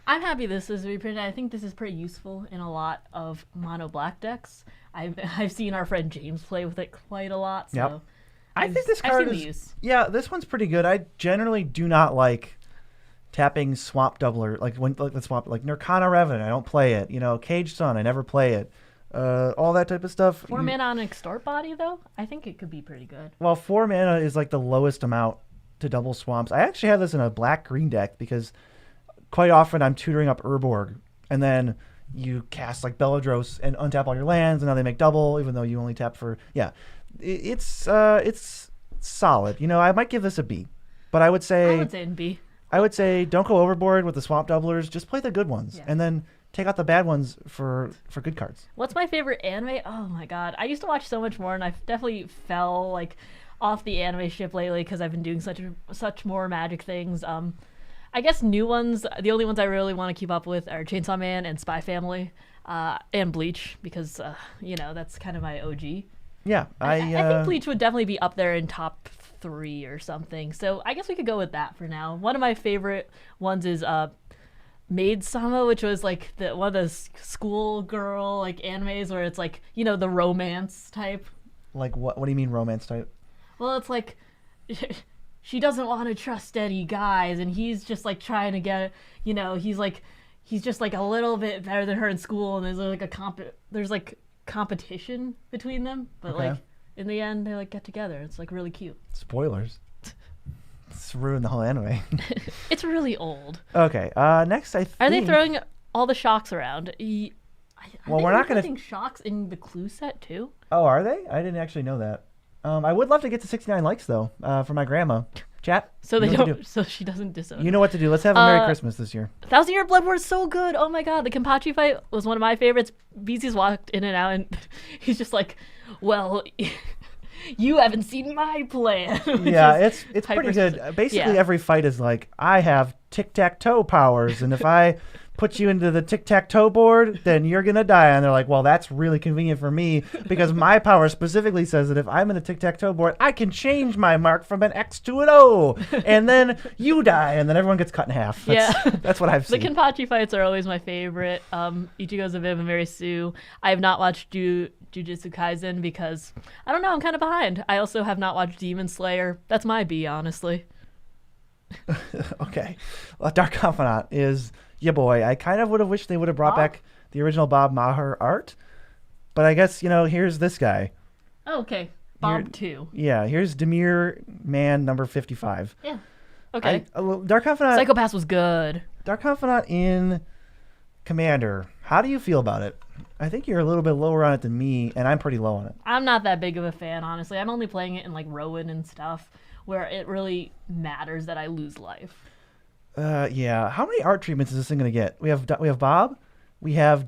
I'm happy this is reprinted. I think this is pretty useful in a lot of mono black decks. I've seen our friend James play with it quite a lot. So Yep. I think this card I've seen is the use. Yeah, this one's pretty good. I generally do not like tapping swamp doubler like the swamp like Nirkana Revenant. I don't play it. Cage Sun. I never play it. All that type of stuff. 4 mana on an Extort body though, I think it could be pretty good. Well, 4 mana is like the lowest amount to double swamps. I actually have this in a black-green deck because quite often I'm tutoring up Urborg, and then you cast like Beladros and untap all your lands, and now they make double, even though you only tap for It's solid. I might give this a B, but I would say in B. I would say don't go overboard with the swamp doublers. Just play the good ones, and then take out the bad ones for good cards. What's my favorite anime? Oh my god, I used to watch so much more, and I definitely fell like off the anime ship lately because I've been doing such more Magic things. I guess new ones, the only ones I really want to keep up with are Chainsaw Man and Spy Family, and Bleach, because, that's kind of my OG. Yeah, I think Bleach would definitely be up there in top 3 or something. So I guess we could go with that for now. One of my favorite ones is Maid-sama, which was like one of the schoolgirl like animes where it's like, the romance type. Like what do you mean romance type? Well, it's like she doesn't want to trust any guys, and he's just like trying to get, he's just like a little bit better than her in school, and there's like competition between them, but like in the end they like get together. It's like really cute. Spoilers. It's ruined the whole anime. It's really old. Okay. Next, I think. Are they throwing all the shocks around? Well, we're not going to shocks in the clue set too. Oh, are they? I didn't actually know that. I would love to get to 69 likes though, for my grandma. Chat. So they don't. So she doesn't disown. You know what to do. Let's have a Merry Christmas this year. 1,000-Year Blood War is so good. Oh my god, the Kenpachi fight was one of my favorites. BZ's walked in and out, and he's just like, "Well, you haven't seen my plan." Yeah, it's pretty good. Basically, every fight is like, I have tic-tac-toe powers, and if I put you into the tic-tac-toe board, then you're going to die. And they're like, well, that's really convenient for me because my power specifically says that if I'm in the tic-tac-toe board, I can change my mark from an X to an O, and then you die, and then everyone gets cut in half. That's what I've seen. The Kenpachi fights are always my favorite. Ichigo Zaviv and Mary Sue. I have not watched Jujutsu Kaisen because, I don't know, I'm kind of behind. I also have not watched Demon Slayer. That's my B, honestly. Okay. Well, Dark Confidant is... Yeah, boy, I kind of would have wished they would have brought back the original Bob Maher art. But I guess, here's this guy. Oh, okay. Bob 2. Yeah, here's Demir Man number 55. Yeah. Okay. Dark Confidant... Psycho-Pass was good. Dark Confidant in Commander. How do you feel about it? I think you're a little bit lower on it than me, and I'm pretty low on it. I'm not that big of a fan, honestly. I'm only playing it in, Rowan and stuff, where it really matters that I lose life. Yeah. How many art treatments is this thing gonna get? We have Bob. We have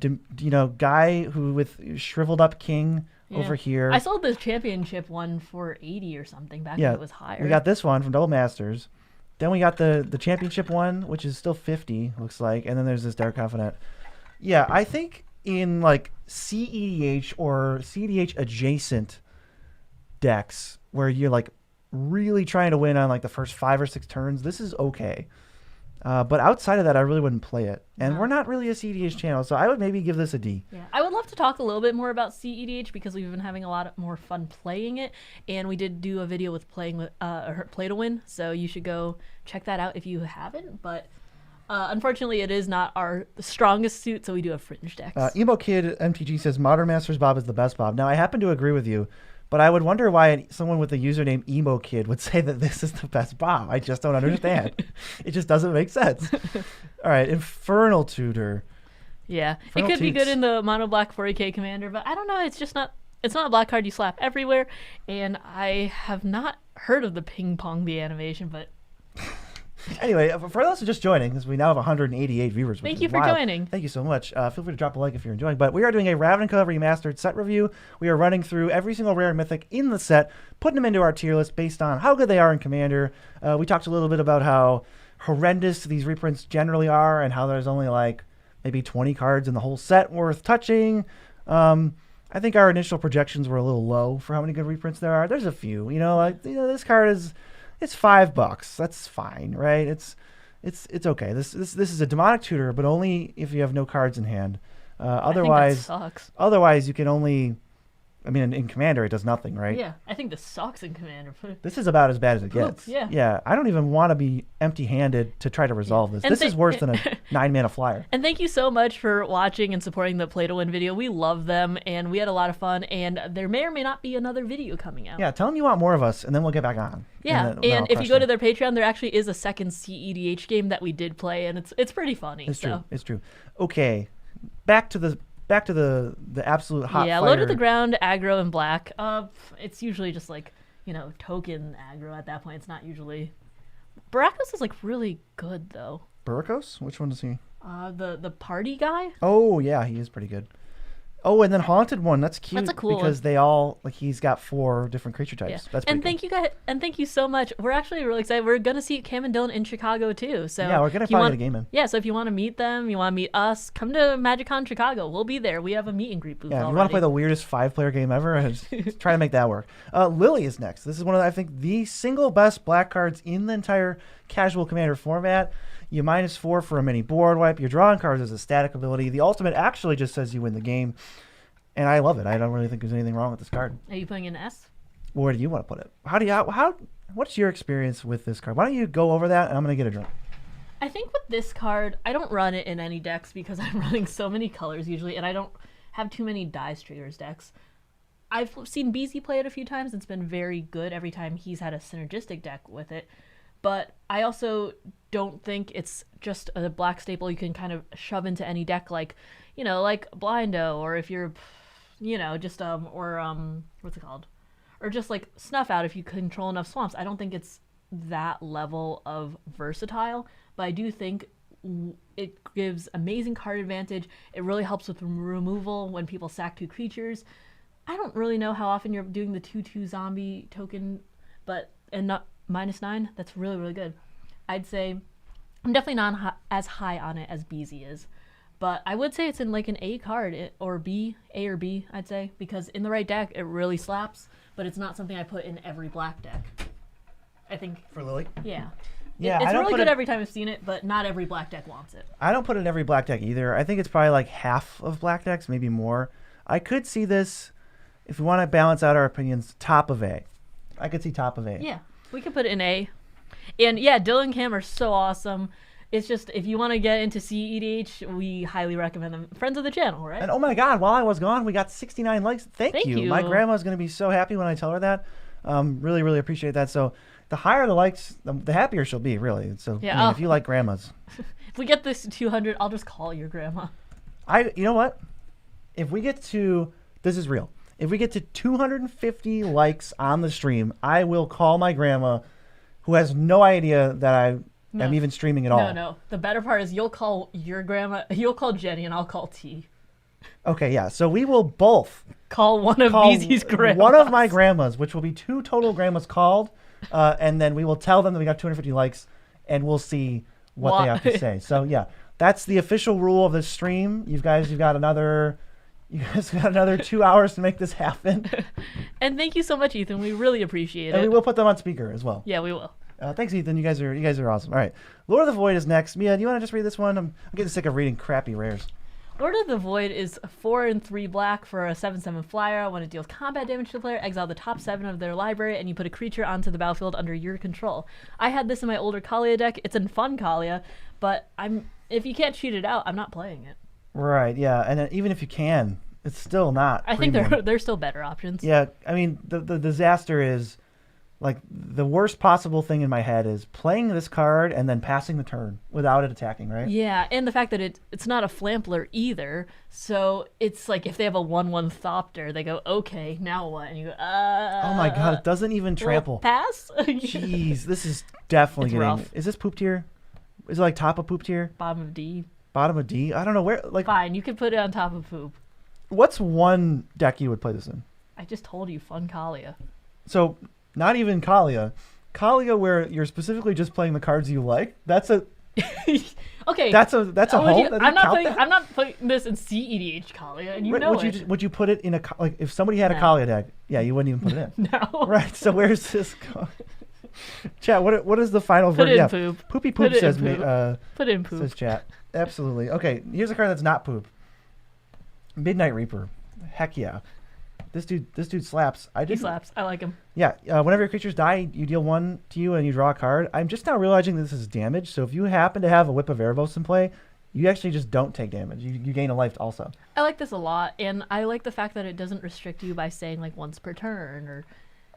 guy who with shriveled up king over here. I sold this championship one for 80 or something back when it was higher. We got this one from Double Masters. Then we got the championship one, which is still 50, looks like. And then there's this Dark Confidant. Yeah, I think in CEDH or CEDH adjacent decks where you're really trying to win on the first 5 or 6 turns, this is okay. But outside of that, I really wouldn't play it. And we're not really a CEDH channel, so I would maybe give this a D. Yeah, I would love to talk a little bit more about CEDH because we've been having a lot more fun playing it. And we did do a video with playing with Play to Win, so you should go check that out if you haven't. But unfortunately, it is not our strongest suit, so we do have fringe decks. Emo Kid MTG says Modern Masters Bob is the best Bob. Now, I happen to agree with you. But I would wonder why someone with the username Emo Kid would say that this is the best Bob. I just don't understand. It just doesn't make sense. All right, Infernal Tutor. Yeah, it could be good in the mono black 40k commander, but I don't know. It's just not. It's not a black card you slap everywhere, and I have not heard of the ping pong the animation, but. Anyway, for those who are just joining, because we now have 188 viewers. Thank you for joining. Thank you so much. Feel free to drop a like if you're enjoying. But we are doing a Ravnica Remastered set review. We are running through every single rare mythic in the set, putting them into our tier list based on how good they are in Commander. We talked a little bit about how horrendous these reprints generally are and how there's only maybe 20 cards in the whole set worth touching. I think our initial projections were a little low for how many good reprints there are. There's a few. This card is... It's $5. That's fine, right? It's okay. This is a demonic tutor, but only if you have no cards in hand. Otherwise, I think that sucks. Otherwise, you can only. I mean, in Commander, it does nothing, right? Yeah, I think this sucks in Commander. This is about as bad as it gets. Yeah. Yeah, I don't even want to be empty-handed to try to resolve this. This is worse than a 9-mana flyer. And thank you so much for watching and supporting the Play to Win video. We love them, and we had a lot of fun, and there may or may not be another video coming out. Yeah, tell them you want more of us, and then we'll get back on. Yeah, and if you go to their Patreon, there actually is a second CEDH game that we did play, and it's pretty funny. It's true. It's true. Okay, back to the absolute hot fire. Low to the ground, aggro, and black. It's usually just token aggro at that point. It's not usually. Barakos is really good though. Barakos? Which one is he? The party guy. Oh yeah, he is pretty good. Oh, and then Haunted one. That's cute. That's a cool because one. They all he's got 4 different creature types. Yeah. That's and cool. Thank you guys, and thank you so much. We're actually really excited. We're gonna see Cam and Dylan in Chicago too. So yeah, we're gonna probably get a game in. Yeah, so if you want to meet them, you want to meet us, come to MagicCon Chicago. We'll be there. We have a meet and greet booth. Yeah, if already. you want to play the weirdest 5-player game ever, just try to make that work. Lily is next. This is one of I think the single best black cards in the entire casual Commander format. You -4 for a mini board wipe. You're drawing cards as a static ability. The ultimate actually just says you win the game. And I love it. I don't really think there's anything wrong with this card. Are you putting an S? Where do you want to put it? What's your experience with this card? Why don't you go over that, and I'm going to get a drink. I think with this card, I don't run it in any decks because I'm running so many colors usually, and I don't have too many Dice Traders decks. I've seen BZ play it a few times. It's been very good every time he's had a synergistic deck with it. But I also don't think it's just a black staple you can kind of shove into any deck like Blindo, or if you're... what's it called? Or just Snuff Out if you control enough swamps. I don't think it's that level of versatile, but I do think it gives amazing card advantage. It really helps with removal when people sack 2 creatures. I don't really know how often you're doing the 2/2 zombie token, and not -9. That's really, really good. I'd say I'm definitely not as high on it as BZ is. But I would say it's in like an A card or B, A or B, I'd say, because in the right deck it really slaps, but it's not something I put in every black deck. I think For Lily? yeah. Yeah, It's I don't really put good it, every time I've seen it, but not every black deck wants it. I don't put it in every black deck either. I think it's probably like half of black decks, maybe more. I could see this, if we want to balance out our opinions, top of A. I could see top of A. Yeah, we could put it in A. And yeah, Dylan and Cam are so awesome. It's just, if you want to get into CEDH, we highly recommend them. Friends of the channel, right? And oh my God, while I was gone, we got 69 likes. Thank you. you. My grandma's going to be so happy when I tell her that. Really, really appreciate that. So the higher the likes, the happier she'll be, really. So Yeah, I mean, if you like grandmas. If we get this to 200, I'll just call your grandma. You know what? If we get to, this is real. If we get to 250 likes on the stream, I will call my grandma, who has no idea that I am even streaming at all. No. The better part is you'll call your grandma, you'll call Jenny, and I'll call T. Okay, yeah. So we will both Call one of BZ's grandmas. one of my grandmas, which will be 2 total grandmas called, and then we will tell them that we got 250 likes, and we'll see what they have to say. So yeah, that's the official rule of this stream. You guys got another 2 hours to make this happen. And thank you so much, Ethan. We really appreciate it. And we will put them on speaker as well. Yeah, we will. Thanks, Ethan. You guys are awesome. All right, Lord of the Void is next. Mia, do you want to just read this one? I'm getting sick of reading crappy rares. Lord of the Void is 4 and 3 black for a 7/7 flyer. When it deals combat damage to the player, exile the top 7 of their library, and you put a creature onto the battlefield under your control. I had this in my older Kalia deck. It's a fun Kalia, but if you can't cheat it out, I'm not playing it. Right. Yeah. And even if you can, it's still not. I think there's still better options. Yeah. I mean, the disaster is, like, the worst possible thing in my head is playing this card and then passing the turn without it attacking, right? Yeah, and the fact that it's not a Flampler either, so it's like if they have a 1/1 Thopter, they go, okay, now what? And you go, Oh my God, it doesn't even trample. Pass? Jeez, this is definitely It's getting. rough. Is this poop tier? Is it like top of poop tier? Bottom of D. Bottom of D? I don't know where. Like, Fine, you could put it on top of Poop. what's one deck you would play this in? I just told you, Fun Kalia. So, not even Kalia. Kalia, where you're specifically just playing the cards you like. That's a Okay. that's a home. I'm not putting this in CEDH Kalia, and you know it. Would you put it in like if somebody had a No. Kalia deck? Yeah, you wouldn't even put it in. No. Right. So where's this going? Chat. What is the final Put version? it in Yeah, Poop. Poopy Put Poop it in says Poop. Put it in Poop. says chat. Absolutely. Okay. Here's a card that's not poop. Midnight Reaper. Heck yeah. This dude slaps. He slaps. I like him. Yeah, whenever your creatures die, you deal 1 to you and you draw a card. I'm just now realizing this is damage, so if you happen to have a Whip of Erebos in play, you actually just don't take damage. You gain a life also. I like this a lot, and I like the fact that it doesn't restrict you by saying like once per turn, or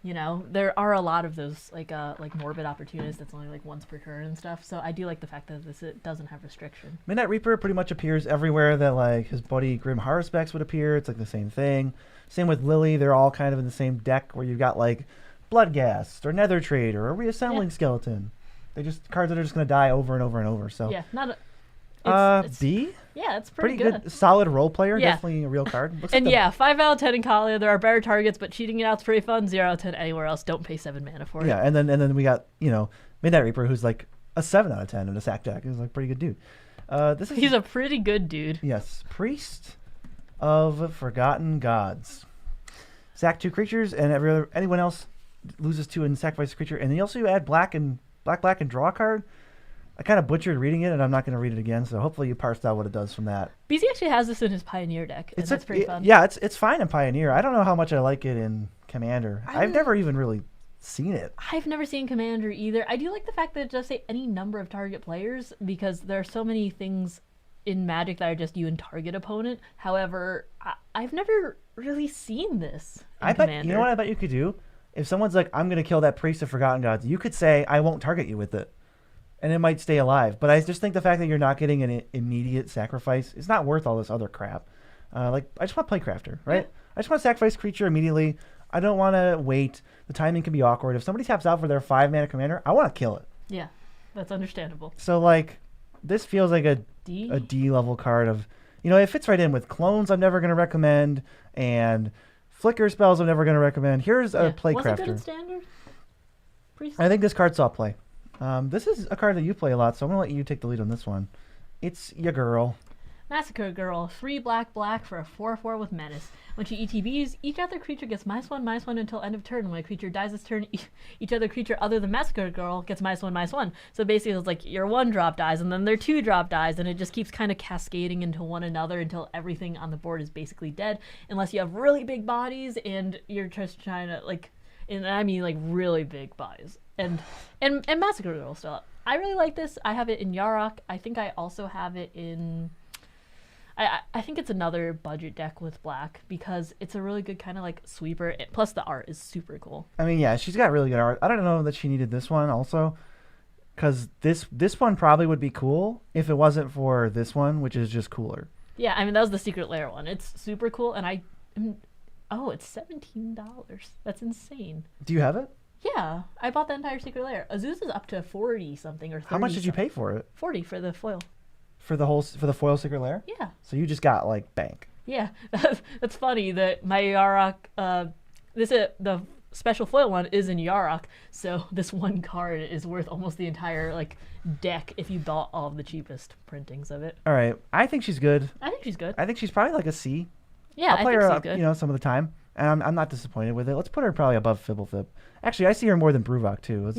there are a lot of those like Morbid Opportunist that's only like once per turn and stuff. So I do like the fact that it doesn't have restriction. Midnight Reaper pretty much appears everywhere that like his buddy Grim Haruspex would appear. It's like the same thing. Same with Lily. They're all kind of in the same deck where you've got like Bloodghast or Nether Trade or a Reassembling Skeleton. They're just cards that are just going to die over and over and over. So Yeah, not it's, B? Yeah, it's pretty good. Solid role player. Yeah. Definitely a real card. Looks And like yeah, 5 out of 10 in Kalia. There are better targets, but cheating it out's pretty fun. 0 out of 10 anywhere else. Don't pay 7 mana for it. Yeah, and then we got Midnight Reaper, who's like a 7 out of 10 in a sack deck. He's like a pretty good dude. He's a pretty good dude. Yes, Priest of Forgotten Gods. Sack 2 creatures, and anyone else loses 2 and sacrifice a creature. And then also you add black and draw a card. I kind of butchered reading it, and I'm not going to read it again. So hopefully you parsed out what it does from that. BZ actually has this in his Pioneer deck, and that's pretty fun. Yeah, it's fine in Pioneer. I don't know how much I like it in Commander. I've never even really seen it. I've never seen Commander either. I do like the fact that it does say any number of target players, because there are so many things in Magic that are just you and target opponent. However, I've never really seen this in Commander. You know what I bet you could do? If someone's like, I'm going to kill that Priest of Forgotten Gods, you could say, I won't target you with it. And it might stay alive. But I just think the fact that you're not getting an immediate sacrifice is not worth all this other crap. I just want to play Crafter, right? Yeah. I just want to sacrifice creature immediately. I don't want to wait. The timing can be awkward. If somebody taps out for their 5-mana commander, I want to kill it. Yeah, that's understandable. So, like, this feels like a D level card of, it fits right in with clones I'm never going to recommend, and flicker spells I'm never going to recommend. Here's a play Crafter. Was it good in Standard? I think this card saw play. This is a card that you play a lot, so I'm going to let you take the lead on this one. It's your girl. Massacre Girl, 3 black for a 4/4 with Menace. When she ETBs, each other creature gets -1/-1 until end of turn. When a creature dies this turn, each other creature other than Massacre Girl gets -1/-1. So basically it's like your 1-drop dies, and then their 2-drop dies, and it just keeps kind of cascading into one another until everything on the board is basically dead, unless you have really big bodies and you're just trying to, like, and I mean like really big bodies. And Massacre Girl still. I really like this. I have it in Yarok. I think I also have it in... I think it's another budget deck with black because it's a really good kind of like sweeper. Plus the art is super cool. I mean, yeah, she's got really good art. I don't know that she needed this one also, because this one probably would be cool if it wasn't for this one, which is just cooler. Yeah, I mean, that was the Secret Lair one. It's super cool, and it's $17. That's insane. Do you have it? Yeah, I bought the entire Secret Lair. Azuz is up to 40 something or 30. How much did you pay for it? 40 for the foil. For the foil Secret Lair? Yeah. So you just got like bank. Yeah, that's funny that my Yarok, the special foil one is in Yarok, so this one card is worth almost the entire like deck if you bought all of the cheapest printings of it. All right, I think she's good. I think she's good. I think she's probably like a C. Yeah, I'll play I think her she's good. You know, some of the time, and I'm not disappointed with it. Let's put her probably above Fibblethip. Actually, I see her more than Bruvok too. Let's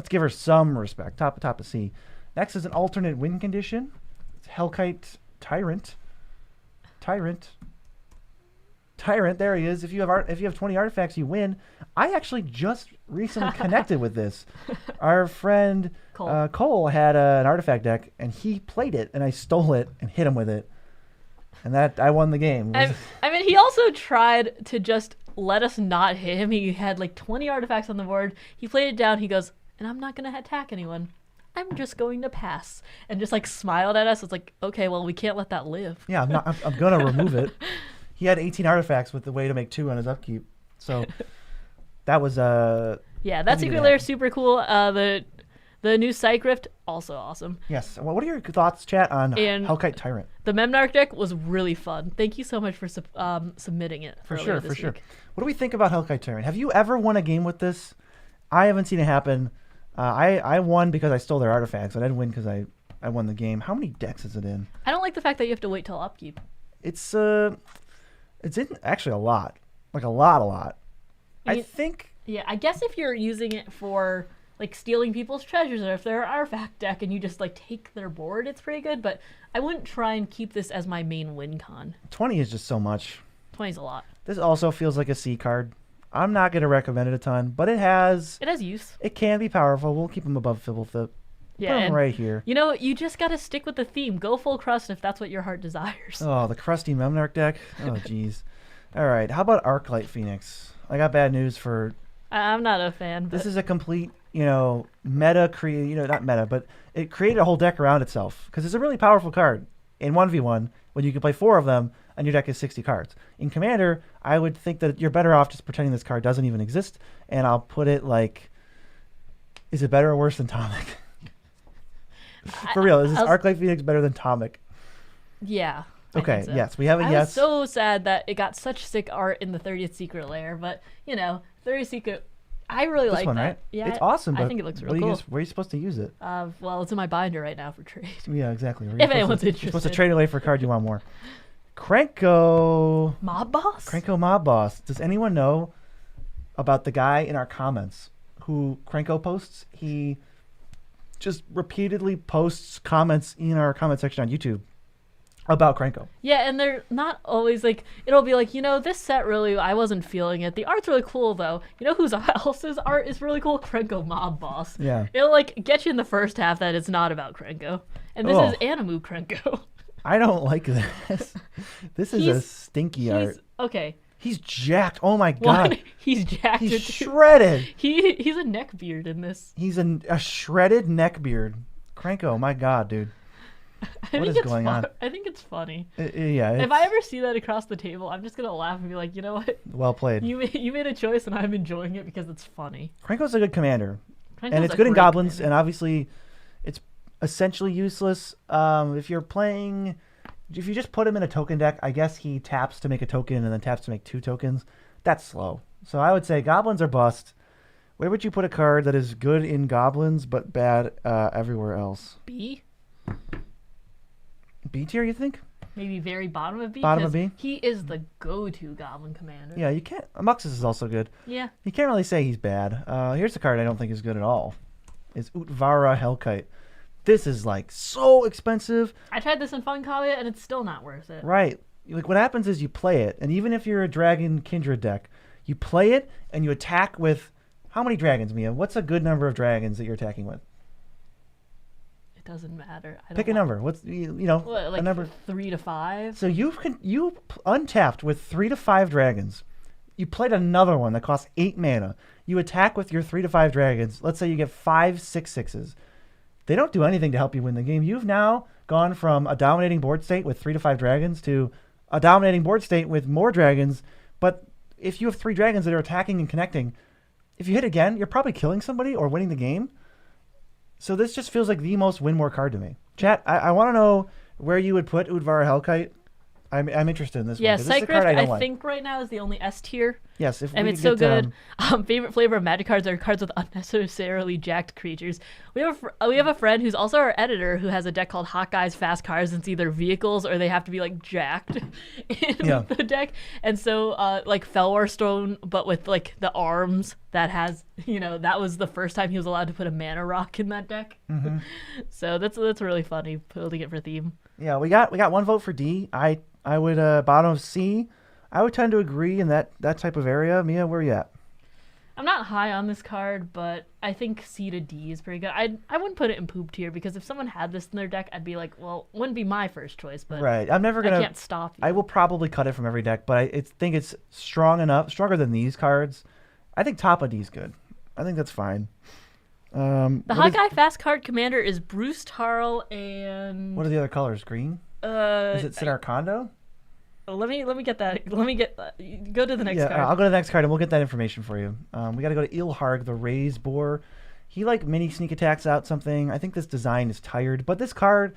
give her some respect. Top of C. Next is an alternate win condition. It's Hellkite Tyrant. There he is. If you have 20 artifacts, you win. I actually just recently connected with this. Our friend Cole had an artifact deck, and he played it, and I stole it and hit him with it, and that I won the game. I mean, he also tried to just let us not hit him. He had like 20 artifacts on the board. He played it down. He goes, and I'm not gonna attack anyone. I'm just going to pass, and just like smiled at us. It's like, okay, well, we can't let that live. Yeah, I'm gonna remove it. He had 18 artifacts with the way to make 2 on his upkeep, so that was yeah, that Secret Lair is super cool. The new Psych Rift also awesome. Yes. Well, what are your thoughts, chat, on Hellkite Tyrant? The Memnarch deck was really fun. Thank you so much for submitting it. For sure. What do we think about Hellkite Tyrant? Have you ever won a game with this? I haven't seen it happen. I won because I stole their artifacts. I didn't win because I won the game. How many decks is it in? I don't like the fact that you have to wait till upkeep. It's in actually a lot. Like a lot. I think... Yeah, I guess if you're using it for like stealing people's treasures, or if they're an artifact deck and you just like take their board, it's pretty good. But I wouldn't try and keep this as my main win con. 20 is just so much. 20 is a lot. This also feels like a C card. I'm not going to recommend it a ton, but it has use. It can be powerful. We'll keep them above Fibblethip. Yeah, put them right here. You know, you just got to stick with the theme. Go full crust if that's what your heart desires. Oh, the crusty Memnarch deck. Oh, jeez. All right. How about Arclight Phoenix? I got bad news for... I'm not a fan. But... This is a complete, meta not meta, but it created a whole deck around itself because it's a really powerful card in 1v1 when you can play 4 of them and your deck is 60 cards. In Commander, I would think that you're better off just pretending this card doesn't even exist, and I'll put it like, is it better or worse than Tomic? For real, is this Arclight Phoenix better than Tomic? Yeah. Okay, so. Yes, we have a yes. I was so sad that it got such sick art in the 30th Secret Lair, but, 30th Secret, I really like one, that. Right? Yeah, it's awesome, but I think it looks really cool. Where are you supposed to use it? Well, it's in my binder right now for trade. Yeah, exactly. If anyone's interested. You're supposed to trade away for a card you want more. Krenko Mob Boss? Krenko Mob Boss. Does anyone know about the guy in our comments who Krenko posts? He just repeatedly posts comments in our comment section on YouTube about Krenko. Yeah, and they're not always like, it'll be like, this set really, I wasn't feeling it. The art's really cool though. You know whose else's art is really cool? Krenko Mob Boss. Yeah. It'll like get you in the first half that it's not about Krenko. And this is Animu Krenko. I don't like this. This is a stinky art. Okay. He's jacked. Oh my god. He's jacked. He's shredded. He's a neckbeard in this. He's a shredded neckbeard. Krenko, my god, dude. What is going on? I think it's funny. Yeah. If I ever see that across the table, I'm just gonna laugh and be like, you know what? Well played. You made a choice, and I'm enjoying it because it's funny. Krenko's a good commander, and it's good in goblins, commander. And obviously, it's essentially useless. If you just put him in a token deck, I guess he taps to make a token and then taps to make 2 tokens. That's slow. So I would say goblins are bust. Where would you put a card that is good in goblins but bad everywhere else? B? B tier, you think? Maybe very bottom of B? Bottom of 'cause B? He is the go-to goblin commander. Yeah, you can't. Muxus is also good. Yeah. You can't really say he's bad. Here's a card I don't think is good at all. It's Utvara Hellkite. This is like so expensive. I tried this in Funkalia and it's still not worth it. Right. Like what happens is you play it, and even if you're a Dragon Kindred deck, you play it and you attack with how many dragons, Mia? What's a good number of dragons that you're attacking with? It doesn't matter. Pick a number. What's What, like a number 3 to 5? So you untapped with 3 to 5 dragons. You played another one that costs 8 mana. You attack with your 3 to 5 dragons. Let's say you get 5 6/6s. They don't do anything to help you win the game. You've now gone from a dominating board state with 3 to 5 dragons to a dominating board state with more dragons. But if you have 3 dragons that are attacking and connecting, if you hit again, you're probably killing somebody or winning the game. So this just feels like the most win more card to me. Chat, I want to know where you would put Utvara Hellkite. I'm interested in this Yeah, one. 'Cause this is a Cycrift, card I I don't like. think right now is the only S tier. Yes, if And we it's could so get, good. Favorite flavor of Magic cards are cards with unnecessarily jacked creatures. We have a friend who's also our editor who has a deck called Hot Guys Fast Cards. And it's either vehicles or they have to be like jacked in Yeah. the deck. And so like Felwar Stone, but with like the arms that has, that was the first time he was allowed to put a mana rock in that deck. Mm-hmm. So that's really funny building it for theme. Yeah, we got one vote for D. I would bottom of C. I would tend to agree in that type of area. Mia, where are you at? I'm not high on this card, but I think C to D is pretty good. I wouldn't put it in poop tier because if someone had this in their deck, I'd be like, well, wouldn't be my first choice, but Right. I'm never gonna. I can't stop you. I will probably cut it from every deck, but I think it's stronger than these cards. I think top of D is good. I think that's fine. The Hawkeye Fast Card Commander is Bruce Tarl and What are the other colors? Green? Is it Sinar Kondo? let me get that. Let me get go to the next card. I'll go to the next card and we'll get that information for you. We got to go to Ilharg, the Raised Boar. He mini sneak attacks out something. I think this design is tired, but this card,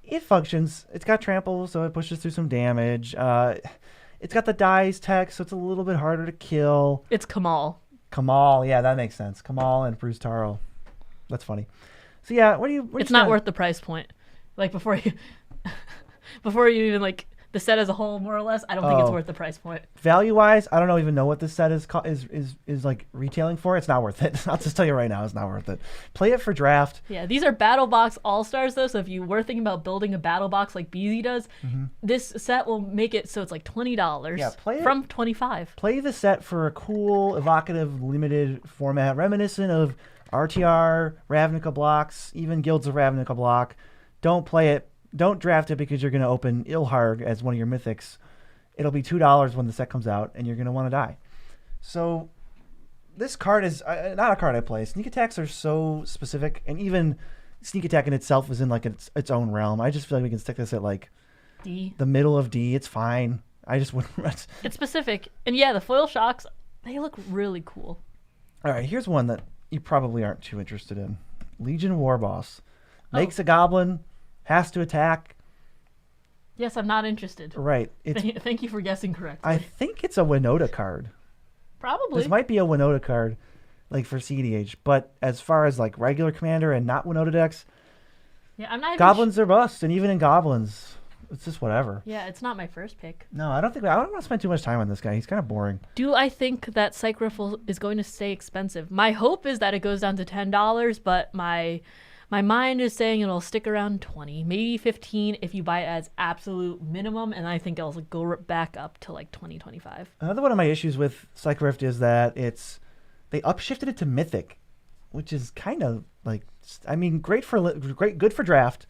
it functions. It's got trample, so it pushes through some damage. It's got the dice text, so it's a little bit harder to kill. It's Kamal. Kamal, yeah, that makes sense. Kamal and Bruce Taro. That's funny. So yeah, what do you? It's not worth the price point. Like before you even like the set as a whole, more or less, I don't think it's worth the price point. Value wise, I don't even know what this set is like retailing for. It's not worth it. I'll just tell you right now, it's not worth it. Play it for draft. Yeah, these are Battle Box All Stars though, so if you were thinking about building a Battle Box like BZ does, this set will make it so it's like $20 from $25. Play the set for a cool, evocative, limited format, reminiscent of RTR, Ravnica blocks, even Guilds of Ravnica block. Don't play it. Don't draft it because you're going to open Ilharg as one of your mythics. It'll be $2 when the set comes out, and you're going to want to die. So this card is not a card I play. Sneak attacks are so specific, and even sneak attack in itself is in like its own realm. I just feel like we can stick this at like D. The middle of D. It's fine. I just wouldn't. It's specific, and yeah, the foil shocks, they look really cool. All right, here's one that you probably aren't too interested in. Legion Warboss makes a goblin. Has to attack. Yes, I'm not interested. Right. Thank you for guessing correctly. I think it's a Winota card. Probably. This might be a Winota card, like for CDH. But as far as like regular commander and not Winota decks, yeah, I'm not. Goblins are bust, and even in goblins, it's just whatever. Yeah, it's not my first pick. No, I don't want to spend too much time on this guy. He's kind of boring. Do I think that Cycriff is going to stay expensive? My hope is that it goes down to $10, but my mind is saying it'll stick around 20, maybe 15 if you buy it as absolute minimum, and I think it'll go back up to like 20, 25. Another one of my issues with Cycrift is that they upshifted it to Mythic, which is kind of like, I mean, good for draft,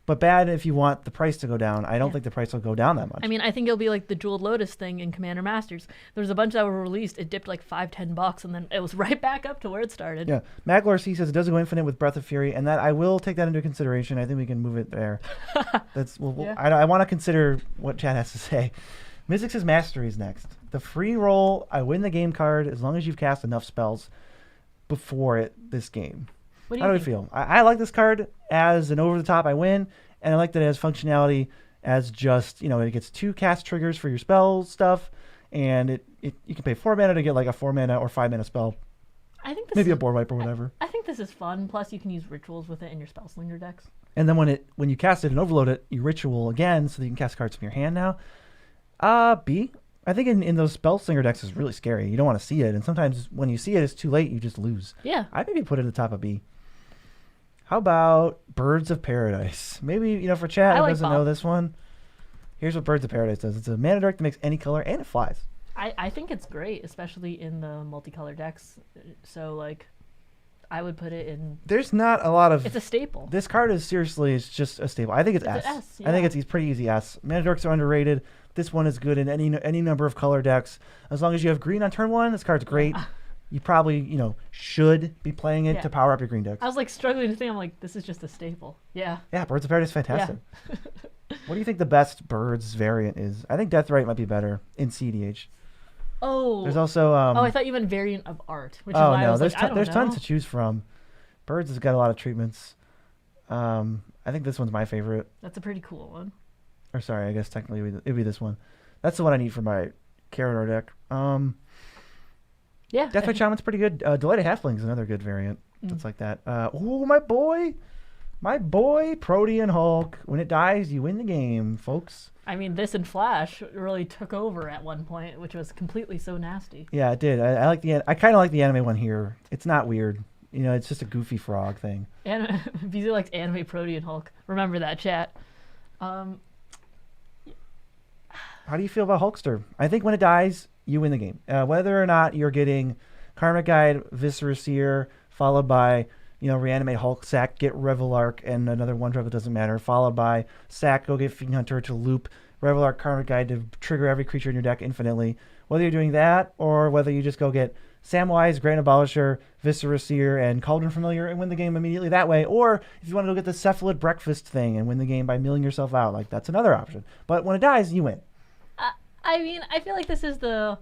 but bad if you want the price to go down. I don't think the price will go down that much. I mean, I think it'll be like the Jeweled Lotus thing in Commander Masters. There was a bunch that were released. It dipped like $5-10, and then it was right back up to where it started. Yeah. Maglor C says it does go infinite with Breath of Fury, and that I will take that into consideration. I think we can move it there. I want to consider what Chad has to say. Mystics' says Mastery is next. The free roll, I win the game card as long as you've cast enough spells before this game. How do we feel? I like this card as an over-the-top I win, and I like that it has functionality as just, it gets 2 cast triggers for your spell stuff, and you can pay 4 mana to get like a 4 mana or 5 mana spell. I think this Maybe is, a board wipe or whatever. I think this is fun. Plus, you can use rituals with it in your Spellslinger decks. And then when you cast it and overload it, you ritual again so that you can cast cards from your hand now. B. I think in those Spellslinger decks is really scary. You don't want to see it, and sometimes when you see it, it's too late. You just lose. Yeah. I maybe put it at the top of B. How about Birds of Paradise? Maybe, for chat who doesn't know this one. Here's what Birds of Paradise does. It's a mana dark that makes any color, and it flies. I think it's great, especially in the multicolor decks. So, like, I would put it in... There's not a lot of... It's a staple. This card is just a staple. I think it's S. An S, I think it's pretty easy S. Mana darks are underrated. This one is good in any number of color decks. As long as you have green on turn 1, this card's great. You probably, should be playing it to power up your green decks. I was, like, struggling to think. I'm like, this is just a staple. Yeah. Yeah, Birds of Paradise is fantastic. Yeah. What do you think the best Birds variant is? I think Deathrite might be better in CDH. Oh. There's also... I thought you meant variant of art. Which is why I was there's like, I don't there's know. tons to choose from. Birds has got a lot of treatments. I think this one's my favorite. That's a pretty cool one. Or sorry, I guess technically it'd be this one. That's the one I need for my Karador deck. Yeah. Deathrite Shaman's pretty good. Delighted Halfling's another good variant. That's like that. My boy, Protean Hulk. When it dies, you win the game, folks. I mean, this and Flash really took over at one point, which was completely so nasty. Yeah, it did. I kind of like the anime one here. It's not weird. It's just a goofy frog thing. And BZ likes anime Protean Hulk. Remember that, chat. How do you feel about Hulkster? I think when it dies, you win the game. Whether or not you're getting Karmic Guide, Viscera Seer, followed by, reanimate Hulk, sack, get Revelark, and another one drop that doesn't matter, followed by sack, go get Fiend Hunter to loop Revelark, Karmic Guide to trigger every creature in your deck infinitely. Whether you're doing that or whether you just go get Samwise, Grand Abolisher, Viscera Seer, and Cauldron Familiar and win the game immediately that way. Or if you want to go get the Cephalid Breakfast thing and win the game by milling yourself out, that's another option. But when it dies, you win. I mean, I feel like this is the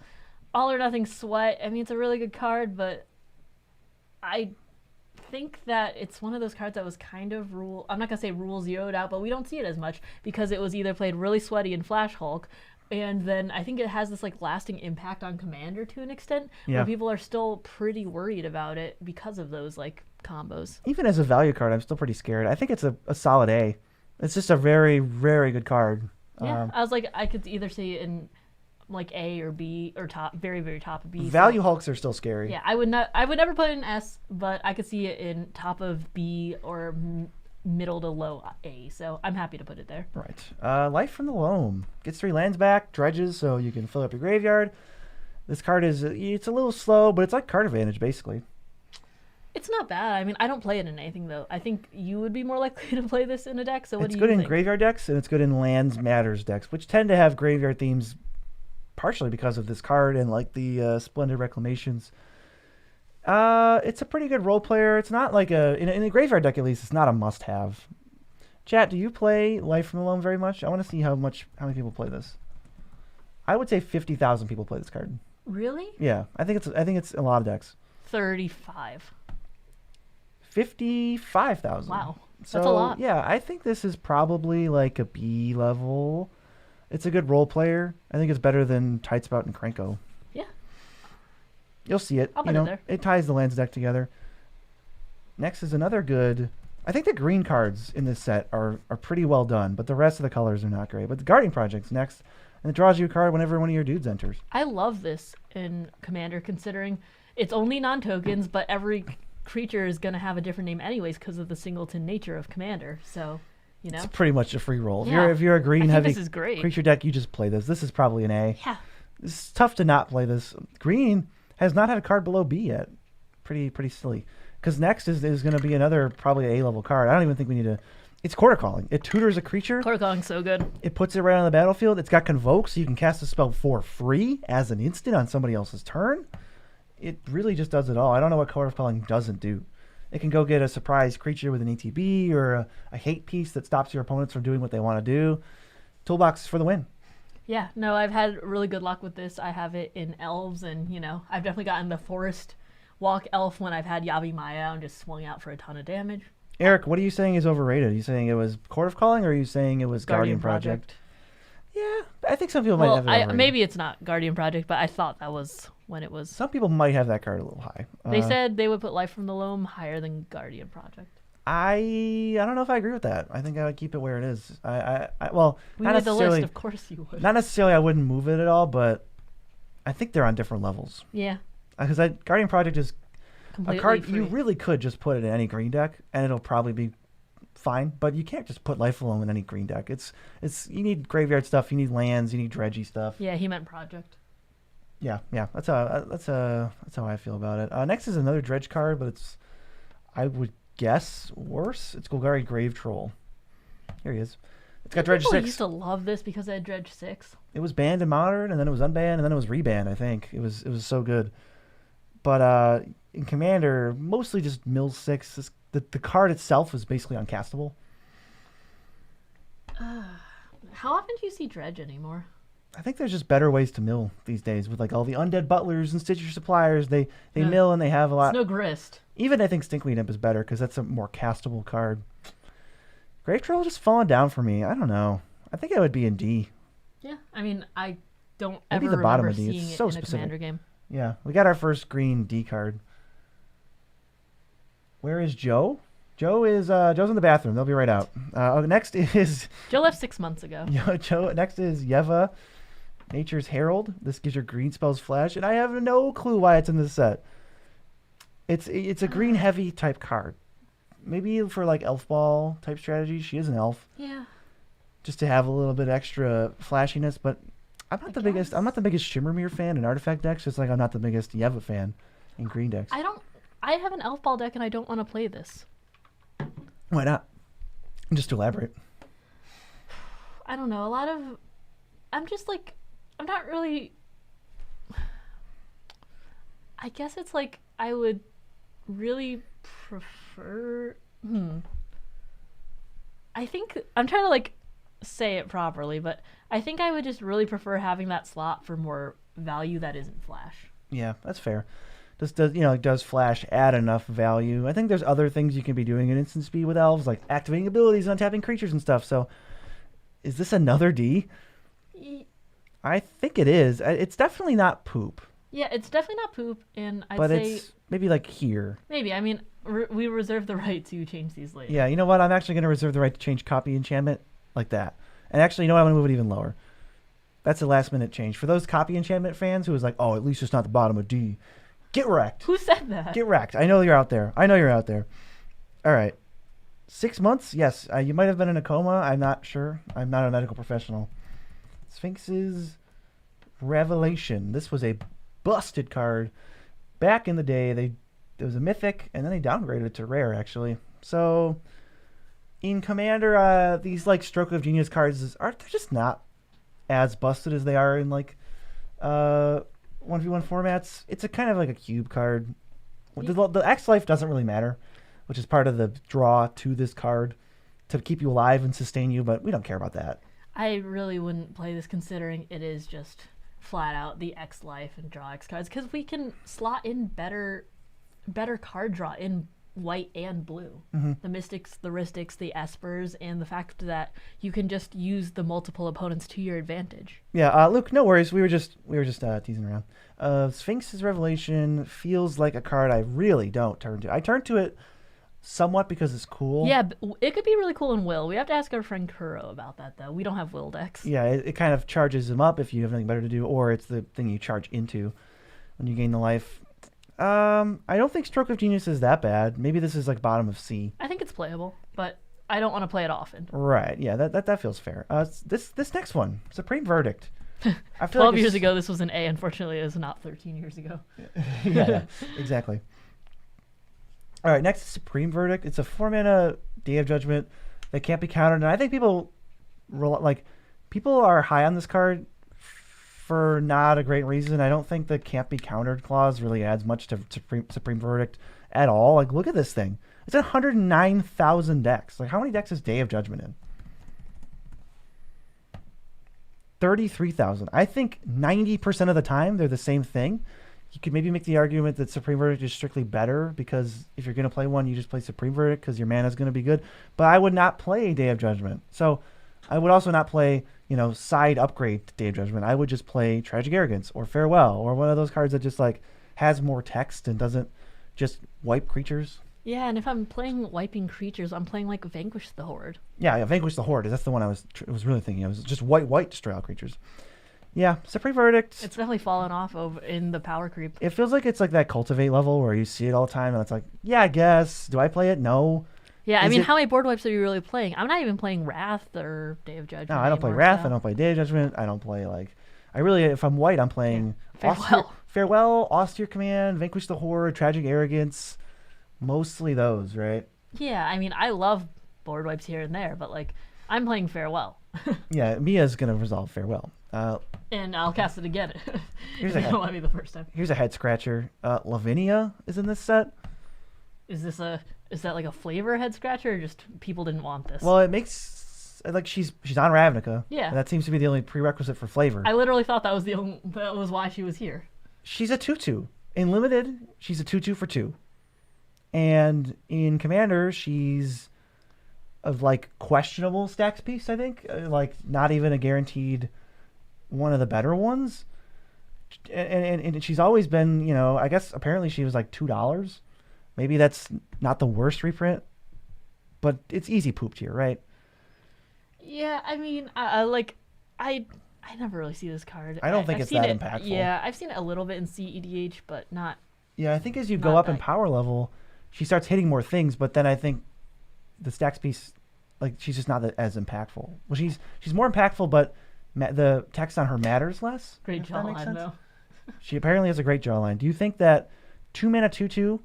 all or nothing sweat. I mean, it's a really good card, but I think that it's one of those cards that was kind of I'm not going to say rule zeroed out, but we don't see it as much because it was either played really sweaty in Flash Hulk, and then I think it has this lasting impact on Commander to an extent, where people are still pretty worried about it because of those combos. Even as a value card, I'm still pretty scared. I think it's a solid A. It's just a very, very good card. Yeah, I was like, I could either see it in A or B or top, very, very top of B. Value Hulks are still scary. Yeah, I would never put it in S, but I could see it in top of B or middle to low A. So I'm happy to put it there. Right. Life from the Loam gets 3 lands back, dredges, so you can fill up your graveyard. This card it's a little slow, but it's like card advantage basically. It's not bad. I mean, I don't play it in anything, though. I think you would be more likely to play this in a deck, so what do you think? It's good in graveyard decks, and it's good in Lands Matters decks, which tend to have graveyard themes partially because of this card and, the Splendid Reclamations. It's a pretty good role player. It's not in a graveyard deck, at least, it's not a must-have. Chat, do you play Life from the Loam very much? I want to see how many people play this. I would say 50,000 people play this card. Really? Yeah, I think it's a lot of decks. 35. 55,000. Wow, that's a lot. Yeah, I think this is probably a B level. It's a good role player. I think it's better than Tightspout and Krenko. Yeah. You'll see it. I'll put it there. It ties the lands deck together. Next is another good... I think the green cards in this set are pretty well done, but the rest of the colors are not great. But the Guardian Project's next, and it draws you a card whenever one of your dudes enters. I love this in Commander, considering it's only non-tokens, but every creature is going to have a different name anyways because of the singleton nature of Commander. So, it's pretty much a free roll. Yeah. If you're a green heavy this is great. creature deck, you just play this. This is probably an A. Yeah. It's tough to not play this. Green has not had a card below B yet. Pretty silly. Because next is going to be another probably A level card. I don't even think we need to. It's Quarter Calling. It tutors a creature. Quarter Calling's so good. It puts it right on the battlefield. It's got Convoke, so you can cast a spell for free as an instant on somebody else's turn. It really just does it all. I don't know what Quarter Calling doesn't do. It can go get a surprise creature with an ETB or a hate piece that stops your opponents from doing what they want to do. Toolbox for the win. Yeah, no, I've had really good luck with this. I have it in elves, and I've definitely gotten the forest walk elf when I've had Yavi Maya and just swung out for a ton of damage. Eric, what are you saying is overrated? Are you saying it was Court of Calling, or are you saying it was Guardian Project? Yeah, I think some people might have it overrated. Maybe it's not Guardian Project, but I thought that was when it was. Some people might have that card a little high. They said they would put Life from the Loam higher than Guardian Project. I don't know if I agree with that. I think I would keep it where it is. Well, We not made the necessarily. list, of course you would. Not necessarily. I wouldn't move it at all, but I think they're on different levels. Yeah, Because Guardian Project is completely a card free. you really could just put it in any green deck, and it'll probably be fine. But you can't just put Life Alone in any green deck. It's you need graveyard stuff, you need lands, you need dredgy stuff. Yeah, he meant Project. Yeah. That's how I feel about it. Next is another dredge card, but it's, I would guess, worse. It's Golgari Grave Troll. Here he is. It's got Dredge People 6. used to love this because it had Dredge 6. It was banned in Modern, and then it was unbanned, and then it was rebanned, I think. It was so good. But in Commander, mostly just mills 6. The card itself is basically uncastable. How often do you see Dredge anymore? I think there's just better ways to mill these days with like all the undead butlers and Stitcher suppliers. They Yeah. mill and they have a lot. It's no grist. Even I think Stinkweed Imp is better because that's a more castable card. Grave Troll just falling down for me. I don't know. I think I would be in D. Yeah, I mean, I don't Maybe ever the bottom remember of D. seeing It's it so in a specific. Commander game. Yeah, we got our first green D card. Where is Joe? Joe's in the bathroom. They'll be right out. Next is Joe left 6 months ago. Joe. Next is Yeva, Nature's Herald. This gives your green spells flash, and I have no clue why it's in this set. It's a green heavy type card. Maybe for like elf ball type strategy. She is an elf, Yeah. just to have a little bit extra flashiness. But I'm not the biggest. I'm not the biggest Shimmermere fan in artifact decks. Just like I'm not the biggest Yeva fan in green decks. I have an elf ball deck and I don't want to play this. Why not? Just to elaborate. I don't know. I'm just like, I'm not really. I guess it's like I would really prefer. I think I'm trying to like say it properly, but I think I would just really prefer having that slot for more value that isn't flash. Yeah, that's fair. Does Flash add enough value? I think there's other things you can be doing in instant speed with elves, like activating abilities and untapping creatures and stuff. So, is this another D? I think it is. It's definitely not poop, Yeah, it's definitely not poop, and I'd but say it's maybe like here. maybe. I mean, we reserve the right to change these later. Yeah, you know what? I'm actually going to reserve the right to change copy enchantment like that. And actually, you know what? I'm going to move it even lower. That's a last minute change. For those copy enchantment fans who was like, oh, at least it's not the bottom of D. Get wrecked. Who said that? Get wrecked. I know you're out there. All right. 6 months? Yes. You might have been in a coma. I'm not sure. I'm not a medical professional. Sphinx's Revelation. This was a busted card. Back in the day, it was a mythic, and then they downgraded it to rare, actually. So, in Commander, these like Stroke of Genius cards they're just not as busted as they are in like 1v1 formats. It's a kind of like a cube card. Yeah. The X life doesn't really matter, which is part of the draw to this card to keep you alive and sustain you, but we don't care about that. I really wouldn't play this considering it is just flat out the X life and draw X cards because we can slot in better card draw in white and blue. Mm-hmm. The Mystics, the Ristics, the Espers, and the fact that you can just use the multiple opponents to your advantage. Yeah, Luke, no worries. We were just teasing around. Sphinx's Revelation feels like a card I really don't turn to. I turn to it somewhat because it's cool. Yeah, it could be really cool in Will. We have to ask our friend Kuro about that, though. We don't have Will decks. Yeah, it kind of charges him up if you have nothing better to do, or it's the thing you charge into when you gain the life. I don't think Stroke of Genius is that bad. Maybe this is like bottom of C. I think it's playable, but I don't want to play it often. Right. Yeah, that feels fair. This next one, Supreme Verdict. I feel 12 like years ago, this was an A. Unfortunately, it was not 13 years ago. yeah, exactly. All right, next is Supreme Verdict. It's a 4-mana Day of Judgment that can't be countered, and I think people are high on this card for not a great reason. I don't think the can't be countered clause really adds much to Supreme Verdict at all. Like, look at this thing. It's 109,000 decks. Like, how many decks is Day of Judgment in? 33,000. I think 90% of the time they're the same thing. You could maybe make the argument that Supreme Verdict is strictly better because if you're going to play one, you just play Supreme Verdict because your mana is going to be good. But I would not play Day of Judgment. So I would also not play side upgrade to Day of Judgment, I would just play Tragic Arrogance or Farewell or one of those cards that just like has more text and doesn't just wipe creatures. Yeah, and if I'm playing wiping creatures, I'm playing like Vanquish the Horde. Yeah, Vanquish the Horde. That's the one I was really thinking. I was just white destroy all creatures. Yeah, Supreme Verdict. It's definitely fallen off over in the power creep. It feels like it's like that Cultivate level where you see it all the time and it's like, yeah, I guess. Do I play it? No. Yeah, how many board wipes are you really playing? I'm not even playing Wrath or Day of Judgment. No, I don't play Wrath. I don't play Day of Judgment. I don't play if I'm white, I'm playing Farewell, Austere Command, Vanquish the Horde, Tragic Arrogance. Mostly those, right? Yeah, I love board wipes here and there, but like I'm playing Farewell. Yeah, Mia's gonna resolve Farewell. And I'll cast it again. Here's don't let me the first time. Here's a head scratcher. Lavinia is in this set. Is that like a flavor head scratcher, or just people didn't want this? Well, it makes like she's on Ravnica. Yeah, and that seems to be the only prerequisite for flavor. I literally thought that was why she was here. She's a 2/2 in limited. She's a 2/2 for 2, and in Commander she's of like questionable stacks piece. I think like not even a guaranteed one of the better ones. And she's always been, I guess apparently she was like $2. Maybe that's not the worst reprint, but it's easy pooped here, right? Yeah, I never really see this card. I don't think it's that impactful. Yeah, I've seen it a little bit in CEDH, but not. Yeah, I think as you go up in power level, she starts hitting more things, but then I think the stacks piece, like she's just not as impactful. Well, she's more impactful, but the text on her matters less. Great jawline, though. She apparently has a great jawline. Do you think that 2-mana 2/2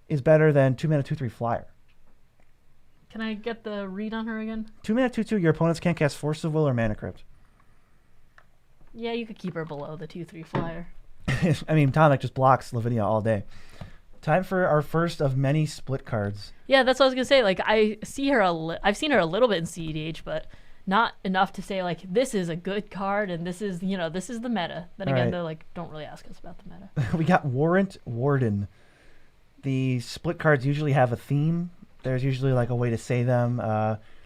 is better than 2-mana 2/3 flyer? Can I get the read on her again? 2-mana 2/2, your opponents can't cast Force of Will or Mana Crypt. Yeah, you could keep her below the 2/3 flyer. Tomic just blocks Lavinia all day. Time for our first of many split cards. Yeah, that's what I was gonna say. Like I've seen her a little bit in CEDH, but not enough to say like this is a good card and this is the meta. Then again, they're like, don't really ask us about the meta. We got Warrant Warden. The split cards usually have a theme. There's usually like a way to say them,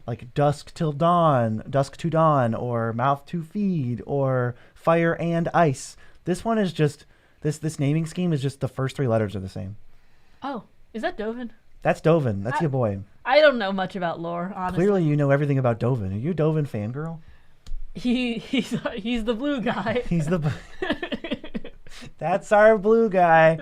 like dusk till dawn, dusk to dawn, or mouth to feed, or fire and ice. This one is just this naming scheme is just the first 3 letters are the same. Oh, is that Dovin? That's Dovin. That's your boy. I don't know much about lore, honestly. Clearly, you know everything about Dovin. Are you a Dovin fangirl? He's the blue guy. He's the. That's our blue guy.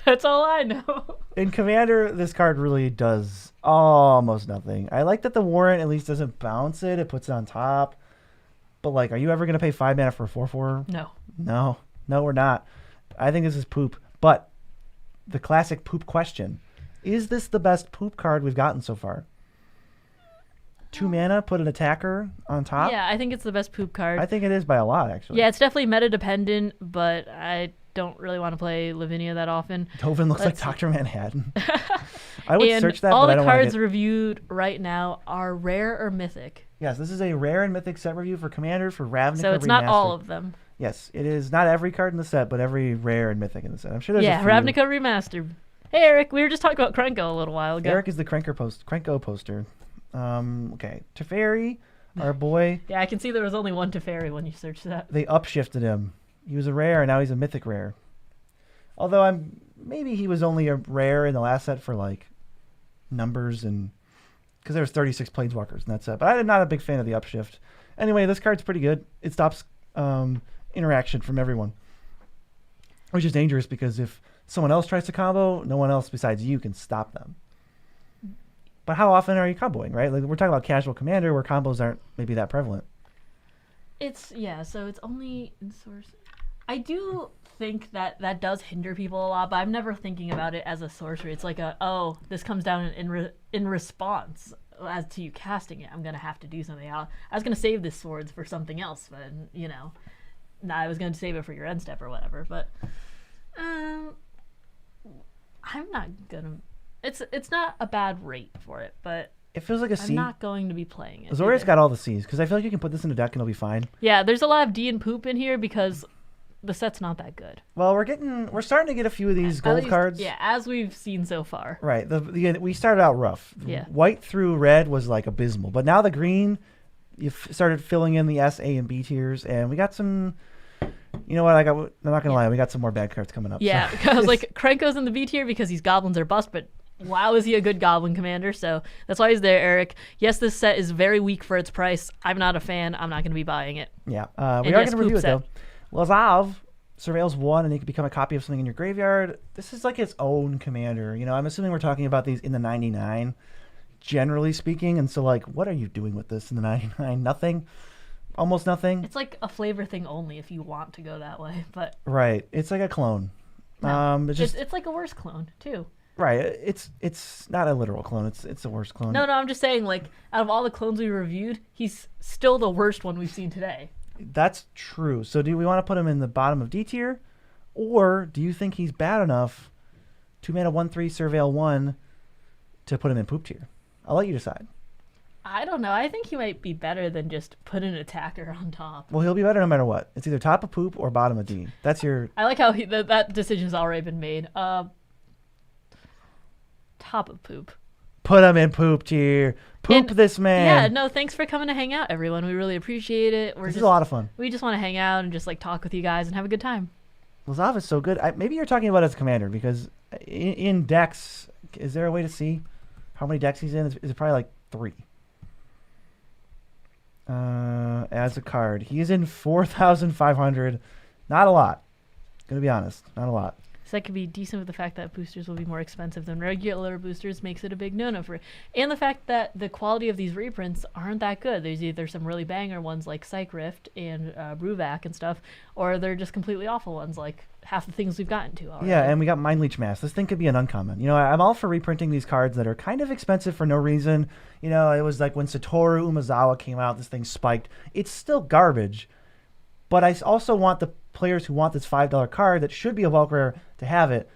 That's all I know. In Commander, this card really does almost nothing. I like that the Warrant at least doesn't bounce it. It puts it on top. But, like, are you ever going to pay 5 mana for a 4/4? No. No, we're not. I think this is poop. But the classic poop question. Is this the best poop card we've gotten so far? 2 mana, put an attacker on top? Yeah, I think it's the best poop card. I think it is by a lot, actually. Yeah, it's definitely meta-dependent, but I don't really want to play Lavinia that often. Dovin looks like Dr. Manhattan. I would search that, but I don't want to. All the cards reviewed right now are rare or mythic. Yes, this is a rare and mythic set review for Commander for Ravnica So it's Remastered. not all of them. Yes, it is not every card in the set, but every rare and mythic in the set. I'm sure there's a few. Ravnica Remastered. Hey, Eric, we were just talking about Krenko a little while ago. Eric is the Krenko poster. Okay, Teferi, our boy. Yeah, I can see there was only one Teferi when you searched that. They upshifted him. He was a rare, and now he's a mythic rare. Although maybe he was only a rare in the last set for like numbers and because there was 36 Planeswalkers in that set. But I'm not a big fan of the upshift. Anyway, this card's pretty good. It stops interaction from everyone, which is dangerous because if someone else tries to combo, no one else besides you can stop them. But how often are you comboing, right? Like we're talking about casual Commander where combos aren't maybe that prevalent. So it's only in source. I do think that does hinder people a lot, but I'm never thinking about it as a sorcery. It's like this comes down in response as to you casting it. I'm gonna have to do something. I was gonna save this swords for something else, but I was gonna save it for your end step or whatever. But I'm not gonna. It's not a bad rate for it, but it feels like a C. I'm not going to be playing it. Azorius got all the C's because I feel like you can put this in a deck and it'll be fine. Yeah, there's a lot of D and poop in here because the set's not that good. Well, we're starting to get a few of these gold cards. Yeah, as we've seen so far. Right. We started out rough. Yeah. White through red was like abysmal, but now the green, started filling in the S, A, and B tiers, and we got some. You know what? I'm not gonna lie. We got some more bad cards coming up. Yeah, so. because like Krenko's in the B tier because he's goblins are bust, but wow, is he a good goblin commander? So that's why he's there, Eric. Yes, this set is very weak for its price. I'm not a fan. I'm not going to be buying it. Yeah, we are going to review it though. Lazav surveils 1, and it can become a copy of something in your graveyard. This is like its own commander. You know, I'm assuming we're talking about these in the 99, generally speaking. And so, like, what are you doing with this in the 99? Nothing. Almost nothing. It's like a flavor thing only if you want to go that way, but right. It's like a clone. No, it's like a worse clone too. Right. It's not a literal clone. It's a worse clone. No, I'm just saying, like, out of all the clones we reviewed, he's still the worst one we've seen today. That's true. So do we want to put him in the bottom of D tier, or do you think he's bad enough, 2-mana 1/3 surveil 1, to put him in poop tier? I'll let you decide. I don't know. I think he might be better than just put an attacker on top. Well, he'll be better no matter what. It's either top of poop or bottom of D. That's your. I like how that decision's already been made. Top of poop. Put him in poop tier. This man. Yeah, no, thanks for coming to hang out, everyone. We really appreciate it. This is a lot of fun. We just want to hang out and just like talk with you guys and have a good time. Lazav is so good. Maybe you're talking about as a commander, because in decks, is there a way to see how many decks he's in? Is it probably like 3? As a card, he is in 4,500. Not a lot. Gonna be honest, not a lot. So that could be decent with the fact that boosters will be more expensive than regular boosters makes it a big no-no for it. And the fact that the quality of these reprints aren't that good. There's either some really banger ones like Psych Rift and Bruvac and stuff, or they're just completely awful ones like half the things we've gotten to already. Yeah, and we got Mind Leech Mask. This thing could be an uncommon. You know, I'm all for reprinting these cards that are kind of expensive for no reason. You know, it was like when Satoru Umezawa came out, this thing spiked. It's still garbage, but I also want the players who want this $5 card that should be a bulk rare to have it.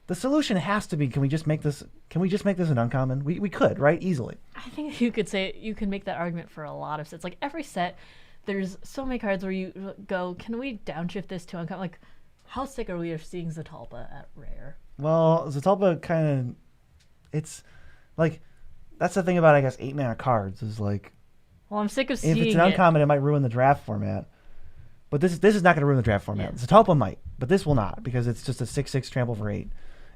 The solution has to be, can we just make this an uncommon? We could, right? Easily. I think you can make that argument for a lot of sets. Like every set, there's so many cards where you go, can we downshift this to uncommon? Like, how sick are we of seeing Zatalpa at rare? Well, Zatalpa kind of, it's like, that's the thing about, I guess, 8-mana cards is like, well, I'm sick of seeing if it's an uncommon, it might ruin the draft format. But this is not going to ruin the draft format. Yeah. Zatalpa might, but this will not, because it's just a 6/6 trample for 8.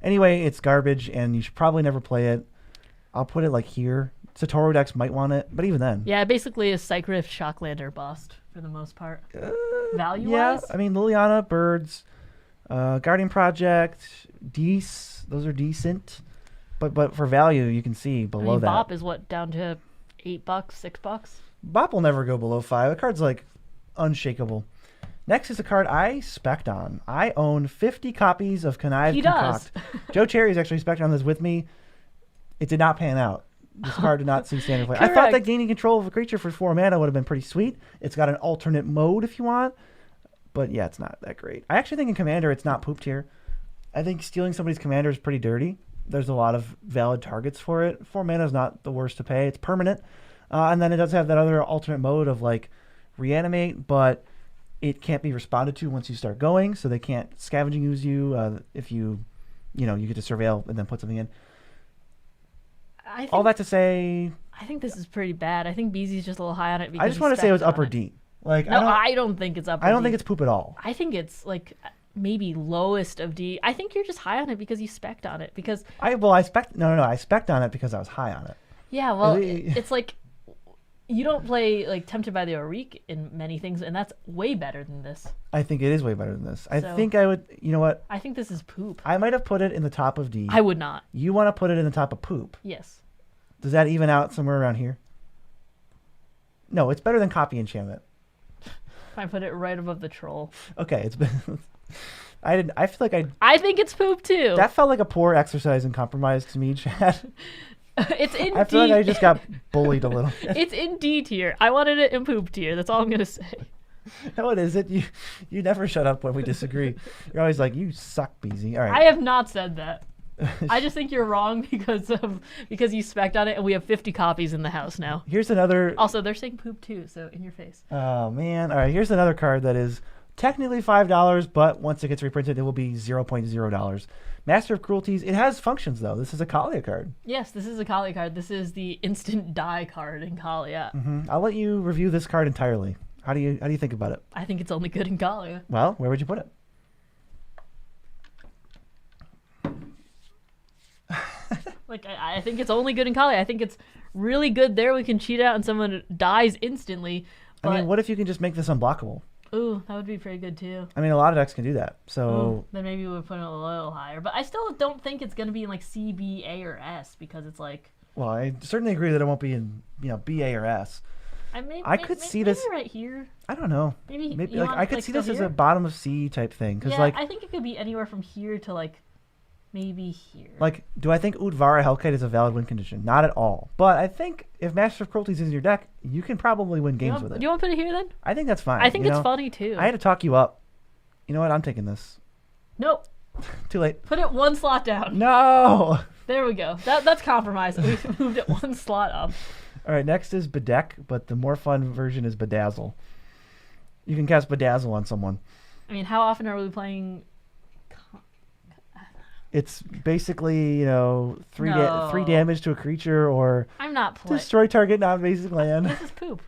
Anyway, it's garbage, and you should probably never play it. I'll put it like here. Satoru decks might want it, but even then. Yeah, basically a Psych Rift Shocklander bust for the most part. Value-wise? Yeah, I mean, Liliana, Birds, Guardian Project, Deece, those are decent. But for value, you can see below that. Bop is what, down to $8, $6? Bop will never go below 5. The card's like unshakable. Next is a card I spec'd on. I own 50 copies of Connived Concoct. Joe Cherry's actually spec'd on this with me. It did not pan out. This card did not see standard play. I thought that gaining control of a creature for 4 mana would have been pretty sweet. It's got an alternate mode if you want. But yeah, it's not that great. I actually think in Commander it's not poop tier. I think stealing somebody's Commander is pretty dirty. There's a lot of valid targets for it. 4 mana is not the worst to pay. It's permanent. And then it does have that other alternate mode of like reanimate, but it can't be responded to once you start going, so they can't scavenging use you if you get to surveil and then put something in. All that to say, I think this is pretty bad. I think BZ's just a little high on it. Because I just want to say it was upper D. Like, no, I don't think it's upper D. I don't think it's poop at all. I think it's like maybe lowest of D. I think you're just high on it because you spec'd on it. Because I spec'd on it because I was high on it. Yeah, well, it's like you don't play like Tempted by the Auric in many things, and that's way better than this. I think it is way better than this. I think I would, you know what? I think this is poop. I might have put it in the top of D. I would not. You want to put it in the top of poop? Yes. Does that even out somewhere around here? No, it's better than Copy Enchantment. I put it right above the Troll. Okay, it's been. I feel like I think it's poop too. That felt like a poor exercise in compromise to me, Chad. It's in D. I feel like I just got bullied a little. It's in D tier. I wanted it in poop tier. That's all I'm gonna say. No, it isn't. You never shut up when we disagree. You're always like, you suck, BZ. All right. I have not said that. I just think you're wrong because you spec'd on it, and we have 50 copies in the house now. Here's another. Also, they're saying poop too, so in your face. Oh man! All right, here's another card that is technically $5, but once it gets reprinted, it will be $0.0. Master of Cruelties. It has functions though. This is a Kalia card. Yes, this is a Kalia card. This is the instant die card in Kalia. I'll let you review this card entirely. How do you think about it? I think it's only good in Kalia. Well, where would you put it? Like, I think it's only good in Kalia. I think it's really good there. We can cheat out and someone dies instantly. But, I mean, what if you can just make this unblockable? Ooh, that would be pretty good too. I mean, a lot of decks can do that. So then maybe we would put it a little higher. But I still don't think it's going to be in like C, B, A, or S because it's like... Well, I certainly agree that it won't be in, B, A, or S. I could see this right here. I don't know. Maybe like I could see this as a bottom of C type thing. Cause I think it could be anywhere from here to like maybe here. Like, do I think Udvara Hellkite is a valid win condition? Not at all. But I think if Master of Cruelties is in your deck, you can probably win games with it. Do you want to put it here then? I think that's fine. I think it's funny too. I had to talk you up. You know what? I'm taking this. Nope. Too late. Put it one slot down. No. There we go. That's compromise. We moved it one slot up. All right, next is Bedeck, but the more fun version is Bedazzle. You can cast Bedazzle on someone. I mean, how often are we playing? It's basically, three damage to a creature or I'm not playing. Destroy target non-basic land. This is poop.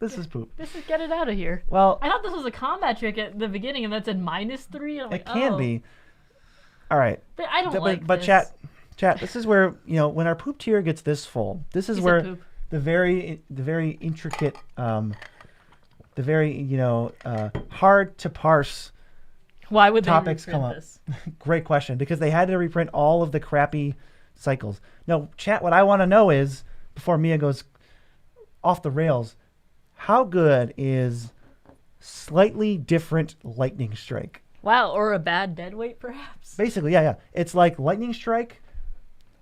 This is poop. This is get it out of here. Well, I thought this was a combat trick at the beginning, and that said -3. And I'm like, it can be. All right. But I don't like But this. chat. This is where when our poop tier gets this full. This is where poop. the very intricate, the very hard to parse. Why would topics they come up? this? Great question, because they had to reprint all of the crappy cycles. No, chat, what I want to know is, before Mia goes off the rails, how good is slightly different Lightning Strike? Wow, or a bad deadweight, perhaps? Basically, yeah. It's like Lightning Strike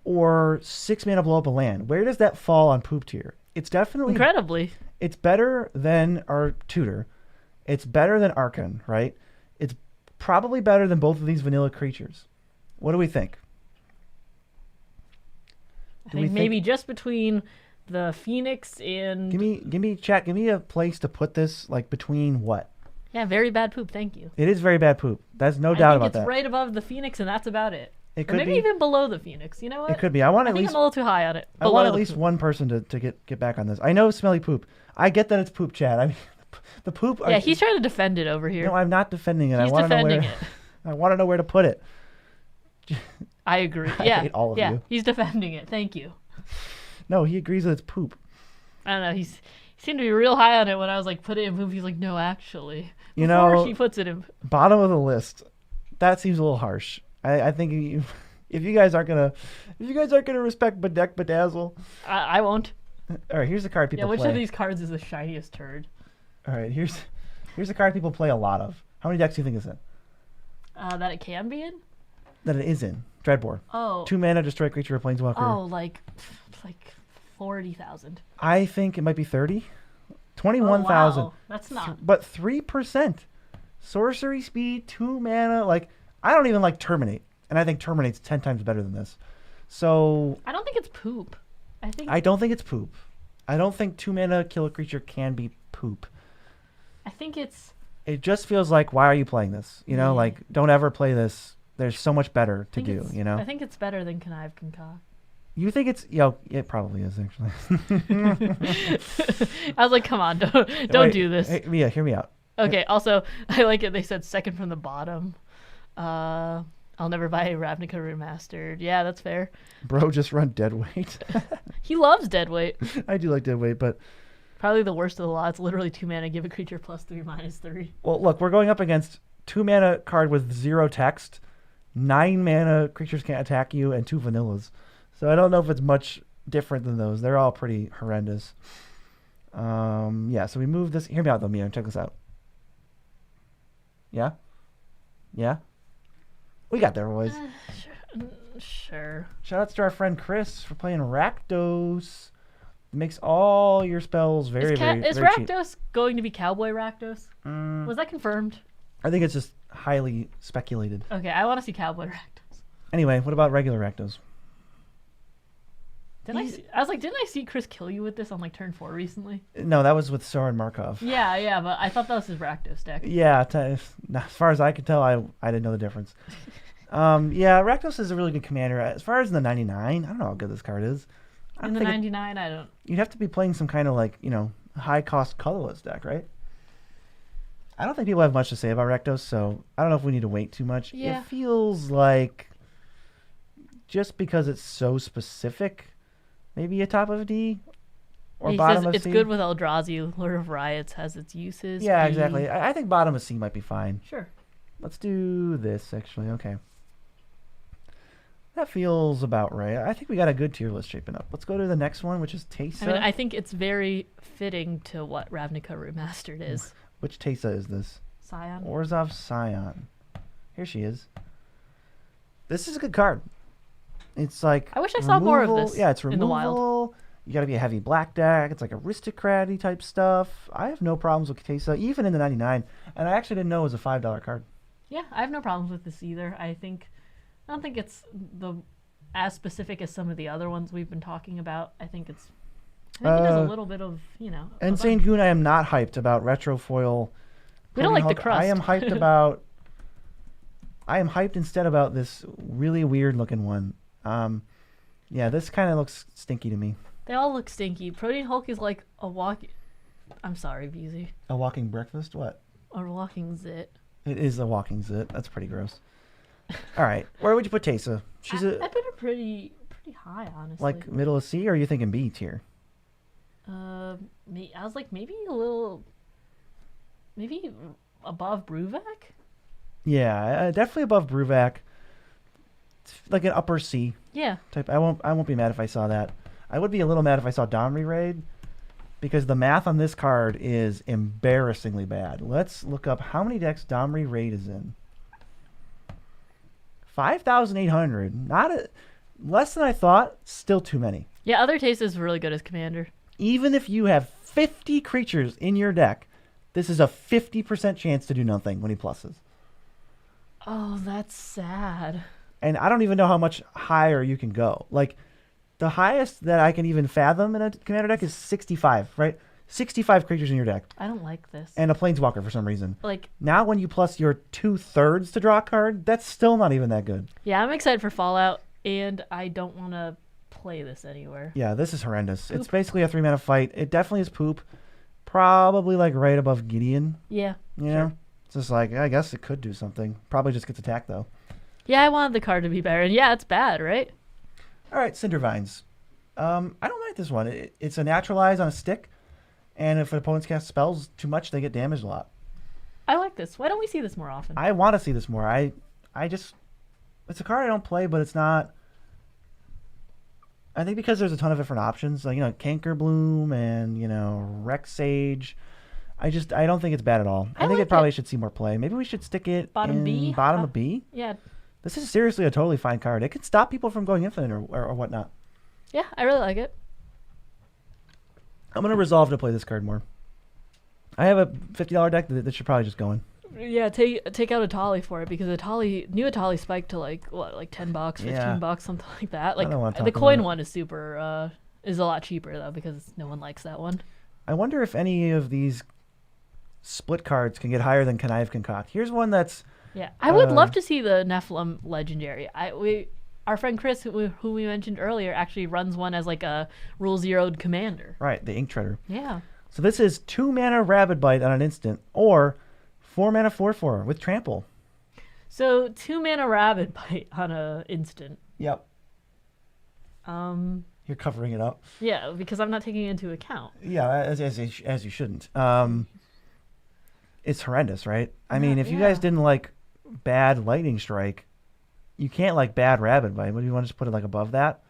or 6 mana blow up a land. Where does that fall on poop tier? It's definitely... Incredibly. It's better than our tutor. It's better than Archon, right? It's probably better than both of these vanilla creatures. What do we think? I think maybe just between the Phoenix and... Give me chat. Give me a place to put this, like between what? Yeah, very bad poop. Thank you. It is very bad poop. That's no doubt about that. I think it's right above the Phoenix, and that's about it. It could or maybe be even below the Phoenix. You know what? It could be. I think I'm a little too high on it. I want at least one person to get back on this. I know smelly poop. I get that it's poop, chat. I mean, the poop. Yeah, he's trying to defend it over here. No, I'm not defending it. He's defending it. I want to know where to put it. I agree. I Yeah, hate all of you. He's defending it. Thank you. No, he agrees that it's poop. I don't know. He seemed to be real high on it when I was like, put it in poop. He's like, no, actually. Before he puts it in. Bottom of the list. That seems a little harsh. I think if you guys aren't gonna respect Bedeck Bedazzle, I won't. All right, here's the card people play. Yeah, which of these cards is the shiniest turd? All right, here's the card people play a lot of. How many decks do you think it's in? That it can be in? That it is in. Dreadbore. Oh. 2 mana, destroy creature or planeswalker. Oh, like 40,000. I think it might be 30. 21,000. Wow. That's not. But 3%. Sorcery speed, 2 mana. Like, I don't even like Terminate. And I think Terminate's 10 times better than this. So. I don't think it's poop. I don't think it's poop. I don't think 2 mana kill a creature can be poop. I think it's. It just feels like, why are you playing this? Like, don't ever play this. There's so much better to do, I think it's better than Connive Concoct. You think it's... it probably is, actually. I was like, come on, don't do this. Hey, Mia, hear me out. Okay, also, I like it. They said second from the bottom. I'll never buy a Ravnica Remastered. Yeah, that's fair. Bro, just run Deadweight. He loves Deadweight. I do like Deadweight, but... Probably the worst of the lot. It's literally 2 mana, give a creature +3, -3. Well, look, we're going up against 2 mana card with 0 text, 9 mana creatures can't attack you, and 2 vanillas. So I don't know if it's much different than those. They're all pretty horrendous. Yeah, so we move this. Hear me out, though, Mia. Check this out. Yeah? Yeah? We got there, boys. Sure. Shout outs to our friend Chris for playing Rakdos. It makes all your spells very cheap. Is Rakdos going to be Cowboy Rakdos? Was that confirmed? I think it's just highly speculated. Okay, I want to see Cowboy Rakdos. Anyway, what about regular Rakdos? I was like, didn't I see Chris kill you with this on like turn 4 recently? No, that was with Soren Markov. Yeah, but I thought that was his Rakdos deck. Yeah, as far as I could tell, I didn't know the difference. Yeah, Rakdos is a really good commander. As far as the 99, I don't know how good this card is. In the 99, I don't. You'd have to be playing some kind of like, high cost colorless deck, right? I don't think people have much to say about Rakdos, so I don't know if we need to wait too much. Yeah. It feels like just because it's so specific, maybe a top of D or bottom of C. It's good with Eldrazi. Lord of Riots has its uses. Yeah, B. exactly. I think bottom of C might be fine. Sure. Let's do this, actually. Okay. That feels about right. I think we got a good tier list shaping up. Let's go to the next one, which is Teysa. I mean, I think it's very fitting to what Ravnica Remastered is. Which Teysa is this? Scion. Orzhov Scion. Here she is. This is a good card. It's like I wish I saw more of this. Yeah, it's removal. In the wild. You got to be a heavy black deck. It's like aristocrat-y type stuff. I have no problems with Teysa, even in the 99. And I actually didn't know it was a $5 card. Yeah, I have no problems with this either. I don't think it's as specific as some of the other ones we've been talking about. I think it does a little bit of, Insane Goon, I am not hyped about Retrofoil. We don't like the crust. I am hyped about. I am hyped instead about this really weird looking one. Yeah, this kind of looks stinky to me. They all look stinky. Protein Hulk is like a I'm sorry, Beezy. A walking breakfast? What? A walking zit. It is a walking zit. That's pretty gross. All right, where would you put Teysa? I put her pretty high, honestly. Like middle of C, or are you thinking B tier? I was like maybe above Bruvak. Yeah, definitely above Bruvak. It's like an upper C. Yeah. Type. I won't be mad if I saw that. I would be a little mad if I saw Domri Raid, because the math on this card is embarrassingly bad. Let's look up how many decks Domri Raid is in. 5,800. Less than I thought. Still too many. Yeah, other Taste is really good as commander. Even if you have 50 creatures in your deck, this is a 50% chance to do nothing when he pluses. Oh, that's sad. And I don't even know how much higher you can go. Like, the highest that I can even fathom in a commander deck is 65, right? 65 creatures in your deck. I don't like this. And a planeswalker for some reason. Like, now when you plus your 2/3 to draw a card, that's still not even that good. Yeah, I'm excited for Fallout, and I don't want to play this anywhere. Yeah, this is horrendous. Poop. It's basically a 3-mana fight. It definitely is poop. Probably like right above Gideon. Yeah. You know? It's just like, I guess it could do something. Probably just gets attacked though. Yeah, I wanted the card to be better. And yeah, it's bad, right? All right, Cindervines. I don't like this one. It's a naturalize on a stick, and if an opponent's cast spells too much, they get damaged a lot. I like this. Why don't we see this more often? I want to see this more. I just, it's a card I don't play, but it's not. I think because there's a ton of different options, like Canker Bloom and Rex Sage. I don't think it's bad at all. I think like it probably should see more play. Maybe we should stick it Bottom in B? bottom of B. Yeah. This is seriously a totally fine card. It could stop people from going infinite or whatnot. Yeah, I really like it. I'm going to resolve to play this card more. I have a $50 deck that should probably just go in. Yeah, take out Atali for it, because new Atali spiked to like $10, $15, something like that. Like the coin one is super is a lot cheaper though, because no one likes that one. I wonder if any of these split cards can get higher than Connive Concoct. Here's one that's I would love to see the Nephilim Legendary. Our friend Chris, who we mentioned earlier, actually runs one as like a rule zeroed commander. Right, the Ink Treader. Yeah. So this is 2-mana Rabid Bite on an instant, or 4-mana 4/4 with Trample. So 2-mana Rabid Bite on an instant. Yep. You're covering it up. Yeah, because I'm not taking it into account. Yeah, as you shouldn't. It's horrendous, right? I mean, if you guys didn't like bad Lightning Strike, you can't like bad Rabid Bite. What do you want to just put it like above that?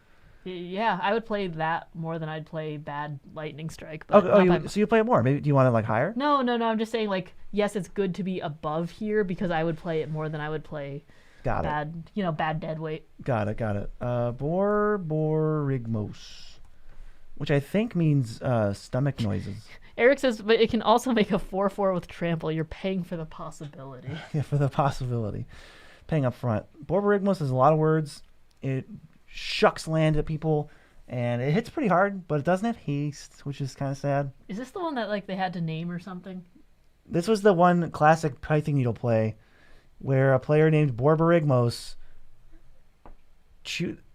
Yeah, I would play that more than I'd play bad Lightning Strike. But so you play it more. Maybe do you want it like higher? No. I'm just saying, like, yes, it's good to be above here, because I would play it more than I would play bad Deadweight. Got it. Borborygmos, which I think means stomach noises. Eric says, but it can also make a 4/4 with Trample. You're paying for the possibility. Yeah, for the possibility. Paying up front. Borborygmos is a lot of words. It shucks land at people, And it hits pretty hard, but it doesn't have haste, which is kind of sad. Is this the one that like they had to name or something? This was the one classic Pithing Needle play where a player named Borborygmos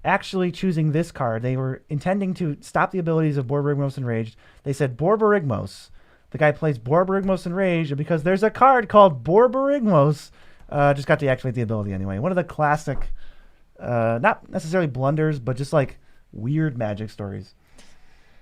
actually choosing this card. They were intending to stop the abilities of Borborygmos Enraged. They said Borborygmos. The guy plays Borborygmos Enraged, and because there's a card called Borborygmos, just got to activate the ability anyway. One of the classic, not necessarily blunders, but just like weird Magic stories.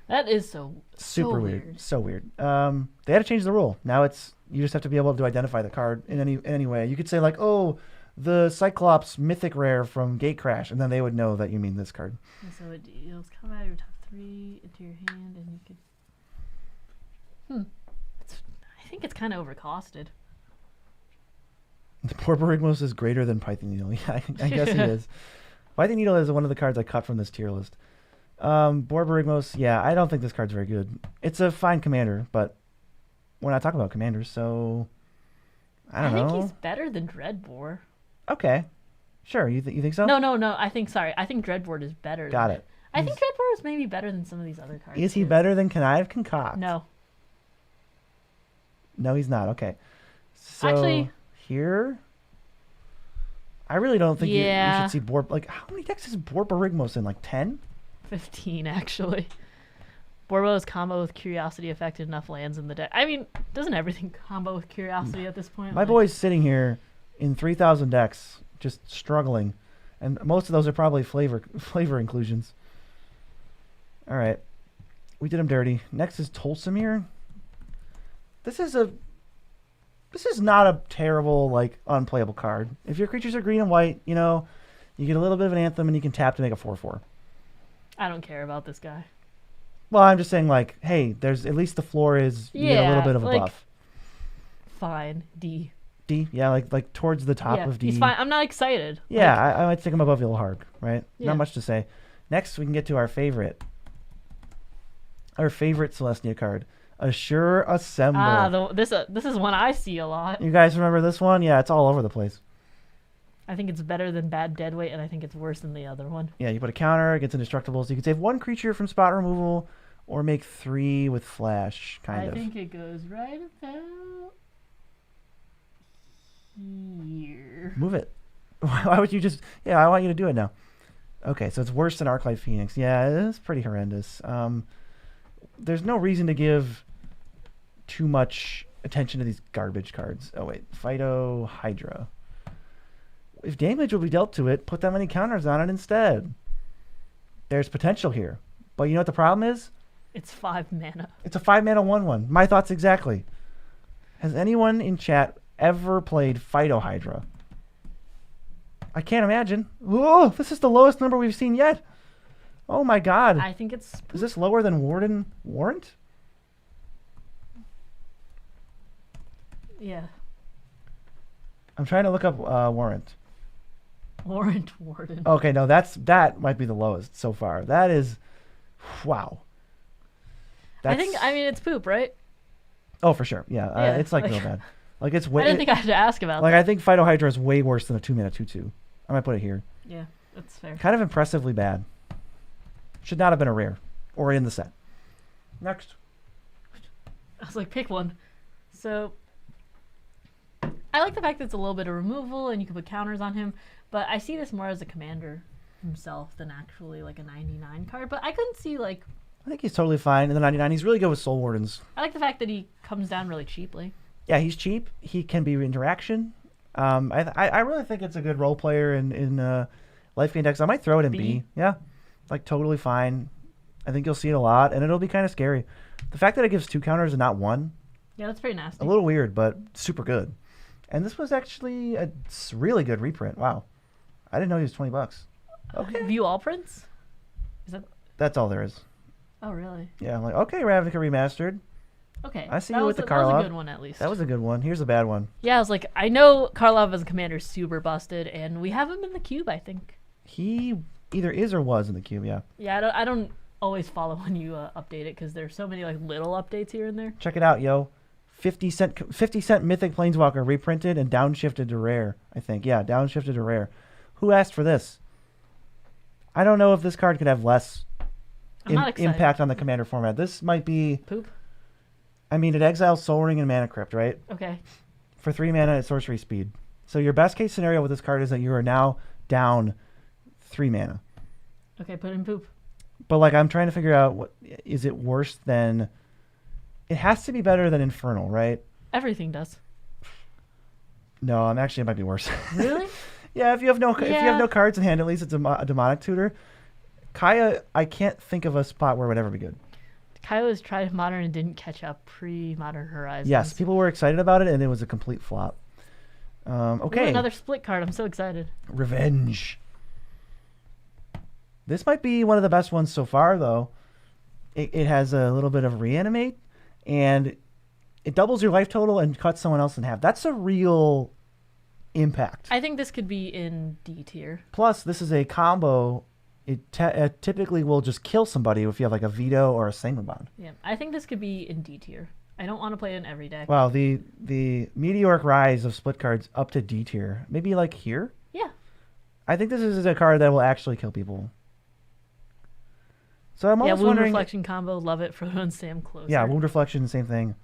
That is so Super weird. So weird. They had to change the rule. Now you just have to be able to identify the card in any way. You could say like, oh, the Cyclops Mythic Rare from Gatecrash, and then they would know that you mean this card. And so it deals come out of your top 3 into your hand, and you could. I think it's kind of overcosted. The Borborygmos is greater than Pithing Needle. Yeah, I guess he is. Pithing Needle is one of the cards I cut from this tier list. Borborygmos, yeah, I don't think this card's very good. It's a fine commander, but we're not talking about commanders, so I don't know. I think he's better than Dreadbore. Okay, sure. You think so? No. I think Dreadbore is better. Got it. I think Dreadbore is maybe better than some of these other cards. Is he better than Connive Concoct? No. No, he's not. Okay. So actually, here, I really don't think you yeah. should see Like, how many decks is Borborygmos in? Like 10? 15 actually. Borbo's combo with Curiosity affected enough lands in the deck. I mean, doesn't everything combo with Curiosity at this point? My boy's sitting here in 3,000 decks, just struggling, and most of those are probably flavor inclusions. All right, we did him dirty. Next is Tolsimir. This is not a terrible, like, unplayable card. If your creatures are green and white, you get a little bit of an Anthem and you can tap to make a 4/4. I don't care about this guy. Well, I'm just saying, like, hey, there's at least the floor is you get a little bit of a buff. Fine, D. D, yeah, like towards the top of D. He's fine. I'm not excited. Yeah, I might take him above Ilharg, right? Yeah. Not much to say. Next, we can get to our favorite Celestia card. Assure Assemble. This is one I see a lot. You guys remember this one? Yeah, it's all over the place. I think it's better than Bad Deadweight, and I think it's worse than the other one. Yeah, you put a counter against indestructible, so you can save 1 creature from spot removal, or make 3 with flash, kind of. I think it goes right about here. Move it. Why would you just... Yeah, I want you to do it now. Okay, so it's worse than Arclight Phoenix. Yeah, it is pretty horrendous. There's no reason to give too much attention to these garbage cards. Oh, wait. Phyto Hydra. If damage will be dealt to it, put that many counters on it instead. There's potential here. But you know what the problem is? It's 5 mana. It's a 5 mana 1/1. My thoughts exactly. Has anyone in chat ever played Phyto Hydra? I can't imagine. Oh, this is the lowest number we've seen yet. Oh my god. I think it's... Is this lower than Warrant? Yeah. I'm trying to look up Warrant. Warrant. Okay, no, that might be the lowest so far. That is... Wow. I mean, it's poop, right? Oh, for sure. Yeah, it's like real bad. Like it's way. I didn't think I had to ask about like that. I think Phyto Hydra is way worse than a 2 mana 2/2. I might put it here. Yeah, that's fair. Kind of impressively bad. Should not have been a rare or in the set. Next. I was like, pick one. So I like the fact that it's a little bit of removal and you can put counters on him, but I see this more as a commander himself than actually like a 99 card. But I couldn't see like... I think he's totally fine in the 99. He's really good with Soul Wardens. I like the fact that he comes down really cheaply. Yeah, he's cheap. He can be interaction. I really think it's a good role player in life gain decks. I might throw it in B. Yeah, like totally fine. I think you'll see it a lot, and it'll be kind of scary. The fact that it gives 2 counters and not 1. Yeah, that's pretty nasty. A little weird, but super good. And this was actually a really good reprint. Wow, I didn't know he was $20. Okay. View all prints? Is that? That's all there is. Oh really? Yeah, I'm like, okay, Ravnica Remastered. Okay. I see you with the Karlov. That was a good one, at least. That was a good one. Here's a bad one. Yeah, I was like, I know Karlov as a commander is super busted, and we have him in the cube, I think. He either is or was in the cube, yeah. Yeah, I don't always follow when you update it, because there's so many like little updates here and there. Check it out, yo. 50 cent Mythic Planeswalker reprinted and downshifted to rare, I think. Yeah, downshifted to rare. Who asked for this? I don't know if this card could have less I'm not excited. impact on the commander format. This might be... Poop. I mean, it exiles Soul Ring and Mana Crypt, right? Okay. For 3 mana at sorcery speed. So your best case scenario with this card is that you are now down 3 mana. Okay, put in poop. But like, I'm trying to figure out, what is it worse than... It has to be better than Infernal, right? Everything does. No, actually, it might be worse. Really? Yeah, if you have no cards in hand, at least it's a demonic tutor. Kaya, I can't think of a spot where it would ever be good. Kaya was tried Modern and didn't catch up pre-Modern Horizons. Yes, people were excited about it, and it was a complete flop. Okay. Ooh, another split card. I'm so excited. Revenge. This might be one of the best ones so far, though. It has a little bit of reanimate, and it doubles your life total and cuts someone else in half. That's a real impact. I think this could be in D tier. Plus, this is a combo. It typically will just kill somebody if you have like a veto or a Sailor Bond. Yeah, I think this could be in D tier. I don't want to play it in every deck. Wow, the meteoric rise of split cards up to D tier. Maybe like here? Yeah. I think this is a card that will actually kill people. So I'm almost Wound wondering... Reflection combo, love it. Frodo and Sam closer. Yeah, Wound Reflection, same thing.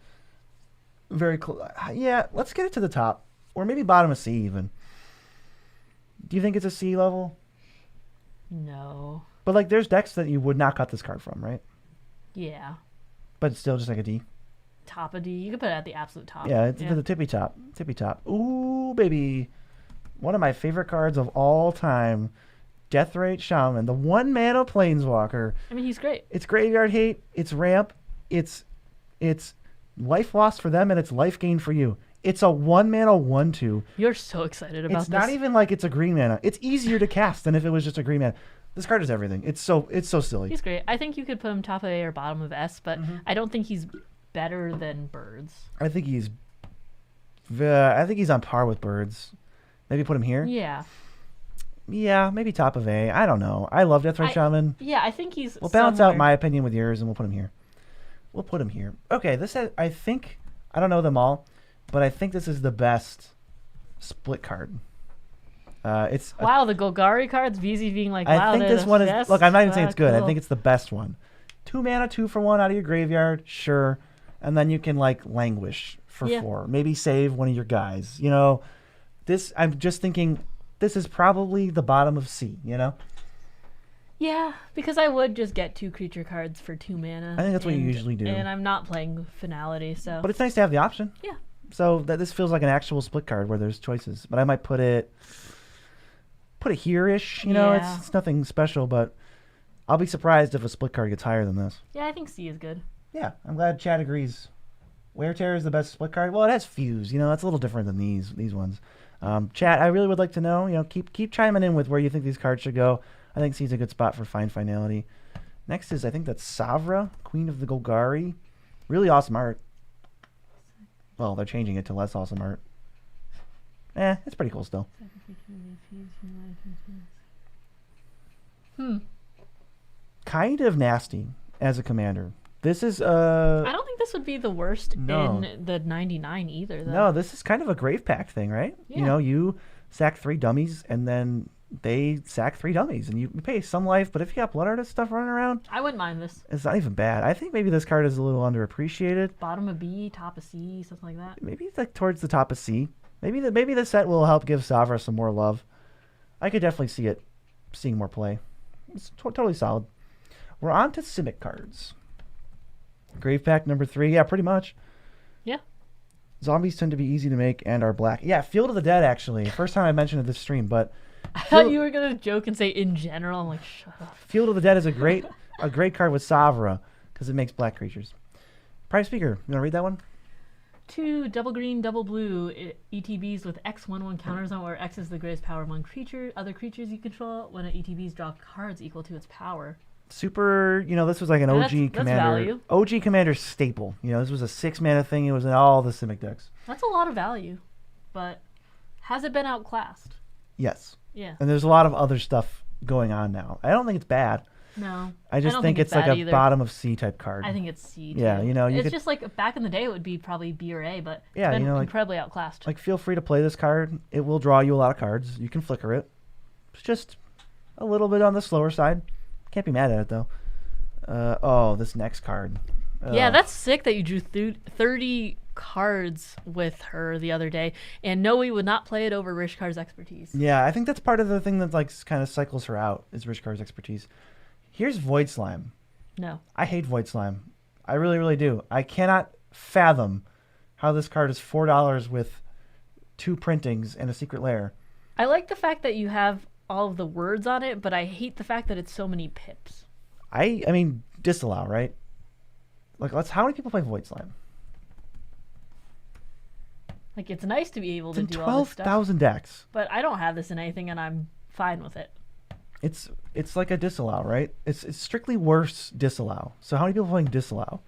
Very close. Yeah, let's get it to the top. Or maybe bottom of C even. Do you think it's a C level? No. But like, there's decks that you would not cut this card from, right? Yeah. But it's still just like a D. Top of D. You could put it at the absolute top. Yeah, it's the tippy top. Tippy top. Ooh, baby. One of my favorite cards of all time. Deathrite Shaman, the 1 mana planeswalker. I mean, he's great. It's graveyard hate. It's ramp. It's life loss for them, and it's life gain for you. It's a 1 mana 1/2. You're so excited about this. It's not even like it's a green mana. It's easier to cast than if it was just a green mana. This card is everything. It's so silly. He's great. I think you could put him top of A or bottom of S, but I don't think he's better than Birds. I think he's on par with Birds. Maybe put him here. Yeah. Yeah, maybe top of A. I don't know. I love Deathrite Shaman. Yeah, I think he's We'll balance out my opinion with yours, and we'll put him here. We'll put him here. Okay, this has, I think, I don't know them all, but I think this is the best split card. It's wow, the Golgari cards, VZ being like, I wow, think this one is, best. look, I'm not even saying it's good. Cool. I think it's the best one. 2 mana, 2 for 1 out of your graveyard, sure. And then you can like languish for 4. Maybe save one of your guys. You know, this, I'm just thinking, this is probably the bottom of C, you know? Yeah, because I would just get 2 creature cards for 2 mana. I think that's what you usually do. And I'm not playing Finality, so. But it's nice to have the option. Yeah. So that this feels like an actual split card where there's choices. But I might put it here-ish, you know? Yeah. It's nothing special, but I'll be surprised if a split card gets higher than this. Yeah, I think C is good. Yeah, I'm glad Chad agrees. Wear Terror is the best split card. Well, it has Fuse. You know, that's a little different than these ones. Chat, I really would like to know. You know, keep chiming in with where you think these cards should go. I think C's a good spot for fine finality. Next is, I think that's Savra, Queen of the Golgari. Really awesome art. Well, they're changing it to less awesome art. It's pretty cool still. Kind of nasty as a commander. This is I don't think this would be the worst in the 99 either, though. No, this is kind of a Grave Pact thing, right? Yeah. You know, you sack 3 dummies, and then they sack 3 dummies, and you pay some life, but if you got Blood Artist stuff running around, I wouldn't mind this. it's not even bad. I think maybe this card is a little underappreciated. Bottom of B, top of C, something like that. Maybe it's like towards the top of C. Maybe the set will help give Savra some more love. I could definitely see it seeing more play. It's totally solid. We're on to Simic cards. Grave Pact number 3. Yeah, pretty much. Yeah. Zombies tend to be easy to make and are black. Yeah, Field of the Dead, actually. First time I mentioned it this stream, but... I thought you were going to joke and say in general. I'm like, shut up. Field of the Dead is a great card with Savra, because it makes black creatures. Prime Speaker, you want to read that one? 2 double green, double blue ETBs with X/1/1 counters on where X is the greatest power among other creatures you control. When an ETBs draw cards equal to its power. Super, you know, this was like an OG commander. Value. OG commander staple. You know, this was a 6 mana thing. It was in all the Simic decks. That's a lot of value, but has it been outclassed? Yes. Yeah. And there's a lot of other stuff going on now. I don't think it's bad. No. I just don't think it's like a either. bottom of C type card. I think it's C too. Yeah, you know, it's just like back in the day it would be probably B or A, but yeah, it's been you know, incredibly outclassed. Like, feel free to play this card. It will draw you a lot of cards. You can flicker it. It's just a little bit on the slower side. Can't be mad at it though. Oh, this next card. Yeah, that's sick that you drew 30 cards with her the other day, and no, we would not play it over Rishkar's expertise. Yeah, I think that's part of the thing that like kind of cycles her out is Rishkar's expertise. Here's Void Slime. No. I hate Void Slime. I really, really do. I cannot fathom how this card is $4 with 2 printings and a secret lair. I like the fact that you have all of the words on it, but I hate the fact that it's so many pips. I mean, disallow, right? Like, how many people play Void Slime? Like, it's nice to be able to do all this stuff. 12,000 decks. But I don't have this in anything, and I'm fine with it. It's like a disallow, right? It's strictly worse disallow. So how many people are playing disallow?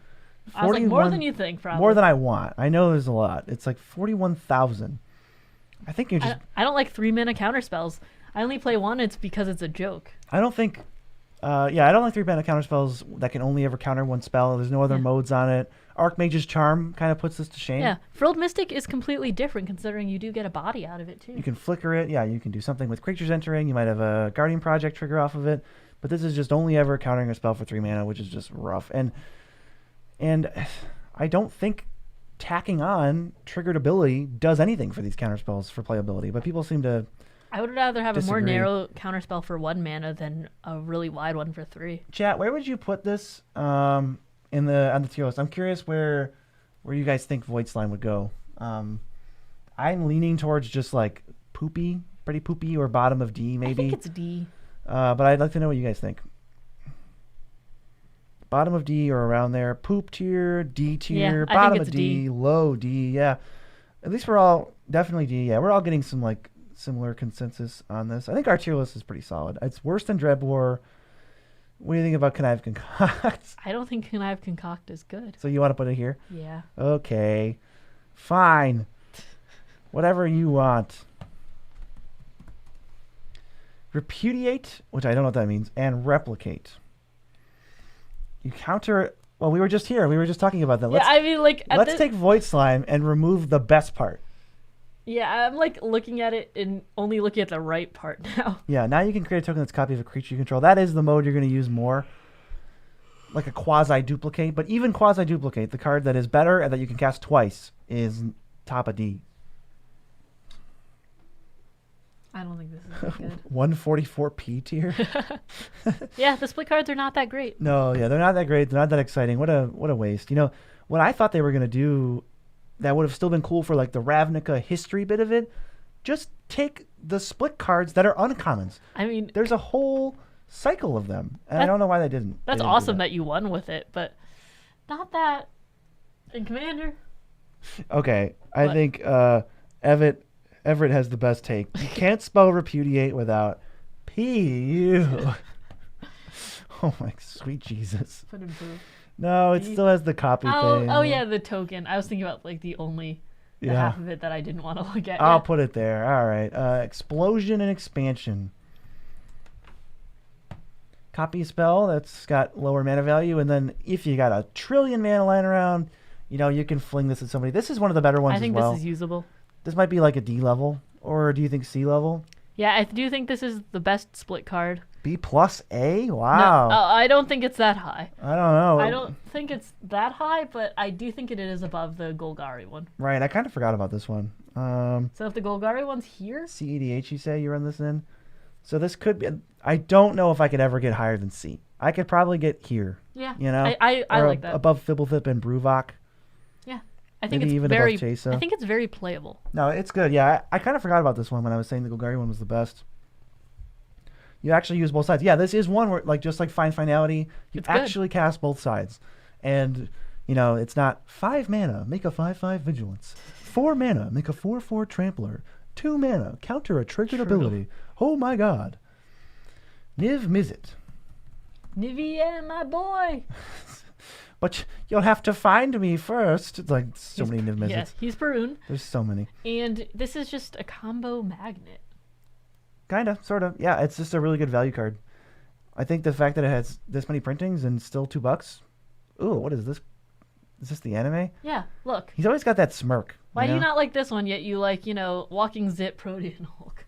I was like, more than you think, probably. More than I want. I know there's a lot. It's like 41,000. I think you're just... I don't like 3-mana counterspells. I only play one. It's because it's a joke. I don't think... I don't like 3-mana counterspells that can only ever counter one spell. There's no other modes on it. Archmage's Charm kind of puts this to shame. Yeah, Frilled Mystic is completely different considering you do get a body out of it too. You can flicker it. Yeah, you can do something with creatures entering. You might have a Guardian Project trigger off of it. But this is just only ever countering a spell for 3 mana, which is just rough. And I don't think tacking on triggered ability does anything for these counterspells for playability. But people seem to... I would rather have disagree. a more narrow counterspell for 1 mana than a really wide one for 3. Chat, where would you put this on the tier list? I'm curious where you guys think Void Slime would go. I'm leaning towards just like pretty poopy, or bottom of D maybe. I think it's D. But I'd like to know what you guys think. Bottom of D or around there. Poop tier, D tier, yeah, bottom of D, low D. Yeah, at least we're all definitely D. Yeah, we're all getting some like similar consensus on this. I think our tier list is pretty solid. It's worse than Dread War. What do you think about Connive Concoct? I don't think Connive Concoct is good. So you want to put it here? Yeah. Okay. Fine. Whatever you want. Repudiate, which I don't know what that means, and replicate. You counter... Well, we were just here. We were just talking about that. Yeah, I mean, like... Let's take Void Slime and remove the best part. Yeah, I'm like looking at it and only looking at the right part now. Yeah, now you can create a token that's a copy of a creature you control. That is the mode you're going to use more. Like a quasi-duplicate. But even quasi-duplicate, the card that is better and that you can cast twice, is top of D. I don't think this is that good. 144p tier? Yeah, the split cards are not that great. No, yeah, they're not that great. They're not that exciting. What a waste. You know, what I thought they were going to do that would have still been cool for like the Ravnica history bit of it, just take the split cards that are uncommons. I mean, there's a whole cycle of them, and I don't know why they didn't. That's awesome that you won with it, but not that in Commander. Okay, I think Everett has the best take. You can't spell repudiate without P. Oh my sweet Jesus. Put in proof. No, it still has the copy thing. Oh yeah, the token. I was thinking about like the half of it that I didn't want to look at. I'll put it there. All right. Explosion and expansion. Copy a spell that's got lower mana value, and then if you got a trillion mana lying around, you can fling this at somebody. This is one of the better ones as well. I think this is usable. This might be like a D level, or do you think C level? Yeah, I do think this is the best split card. B plus A? Wow. No, I don't think it's that high. I don't know. I don't think it's that high, but I do think it is above the Golgari one. Right, I kind of forgot about this one. So if the Golgari one's here? CEDH, you say you run this in? So this could be... I don't know if I could ever get higher than C. I could probably get here. Yeah. I like that. Above Fibblethip and Bruvok. Yeah. I think Maybe it's even very... above Chesa. I think it's very playable. No, it's good. Yeah, I kind of forgot about this one when I was saying the Golgari one was the best. You actually use both sides. Yeah, this is one where, just like Find Finality, you actually cast both sides. And, it's not 5 mana, make a 5/5 Vigilance. 4 mana, make a 4/4 Trampler. 2 mana, counter a triggered ability. Oh my god. Niv Mizzet. Nivea, my boy. But you'll have to find me first. It's like so many Niv Mizzets. Yes, he's Barun. There's so many. And this is just a combo magnet. Kinda, sorta. Yeah, it's just a really good value card. I think the fact that it has this many printings and still $2. Ooh, what is this? Is this the anime? Yeah, look. He's always got that smirk. Why do you not like this one, yet you like, Walking Zip, Protean Hulk?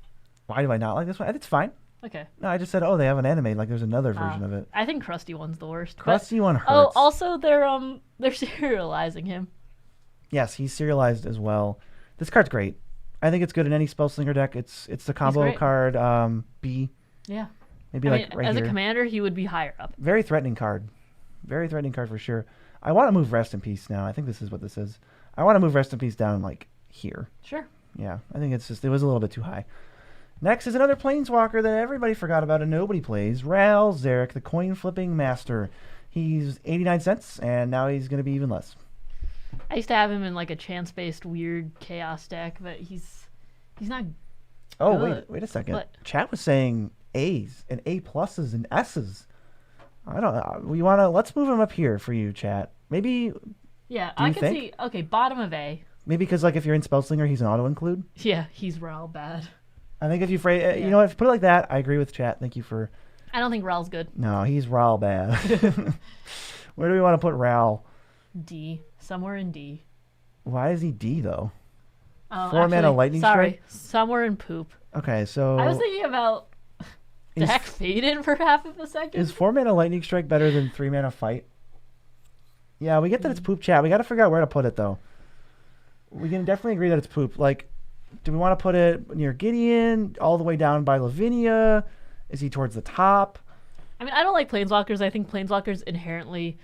Why do I not like this one? It's fine. Okay. No, I just said, oh, they have an anime. Like there's another version of it. I think Krusty one's the worst. Krusty one hurts. Oh, also they're serializing him. Yes, he's serialized as well. This card's great. I think it's good in any Spellslinger deck. It's the combo card B. Yeah. Maybe I mean, right as here. a commander, he would be higher up. Very threatening card. Very threatening card for sure. I want to move Rest in Peace now. I think this is what this is. I want to move Rest in Peace down like here. Sure. Yeah, I think it's just, it was a little bit too high. Next is another Planeswalker that everybody forgot about and nobody plays. Ral Zarek, the coin flipping master. He's 89 cents, and now he's going to be even less. I used to have him in like a chance-based weird chaos deck, but he's not. Oh, good. wait a second. What? Chat was saying A's and A pluses and S's. I don't know. Let's move him up here for you, chat. Maybe. Yeah, I can see. Okay, bottom of A. Maybe because like if you're in Spellslinger, he's an auto include. Yeah, he's real bad. I think if you phrase, you know what, if you put it like that, I agree with chat. Thank you for. I don't think Ral's good. No, he's Ral bad. Where do we want to put Ral? D, somewhere in D. Why is he D though? Oh, 4 mana lightning strike. Somewhere in poop. Okay, so I was thinking about Deck Faded for half of a second. Is 4 mana lightning strike better than 3 mana fight? Yeah, we get that it's poop, chat. We got to figure out where to put it though. We can definitely agree that it's poop. Like, do we want to put it near Gideon, all the way down by Lavinia? Is he towards the top? I mean, I don't like Planeswalkers. I think Planeswalkers inherently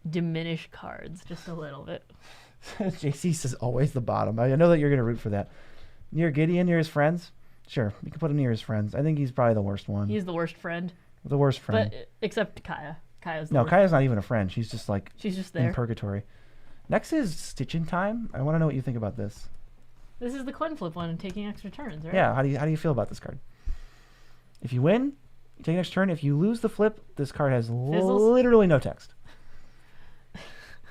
diminish cards just a little bit. JC says always the bottom. I know that you're going to root for that. Near Gideon, near his friends? Sure, you can put him near his friends. I think he's probably the worst one. He's the worst friend. The worst friend. But except Kaya. Kaya's not even a friend. She's just like she's just there in purgatory. Next is Stitch in Time. I want to know what you think about this. This is the coin flip one and taking extra turns, right? Yeah. How do you feel about this card? If you win, you take an extra turn. If you lose the flip, this card has literally no text.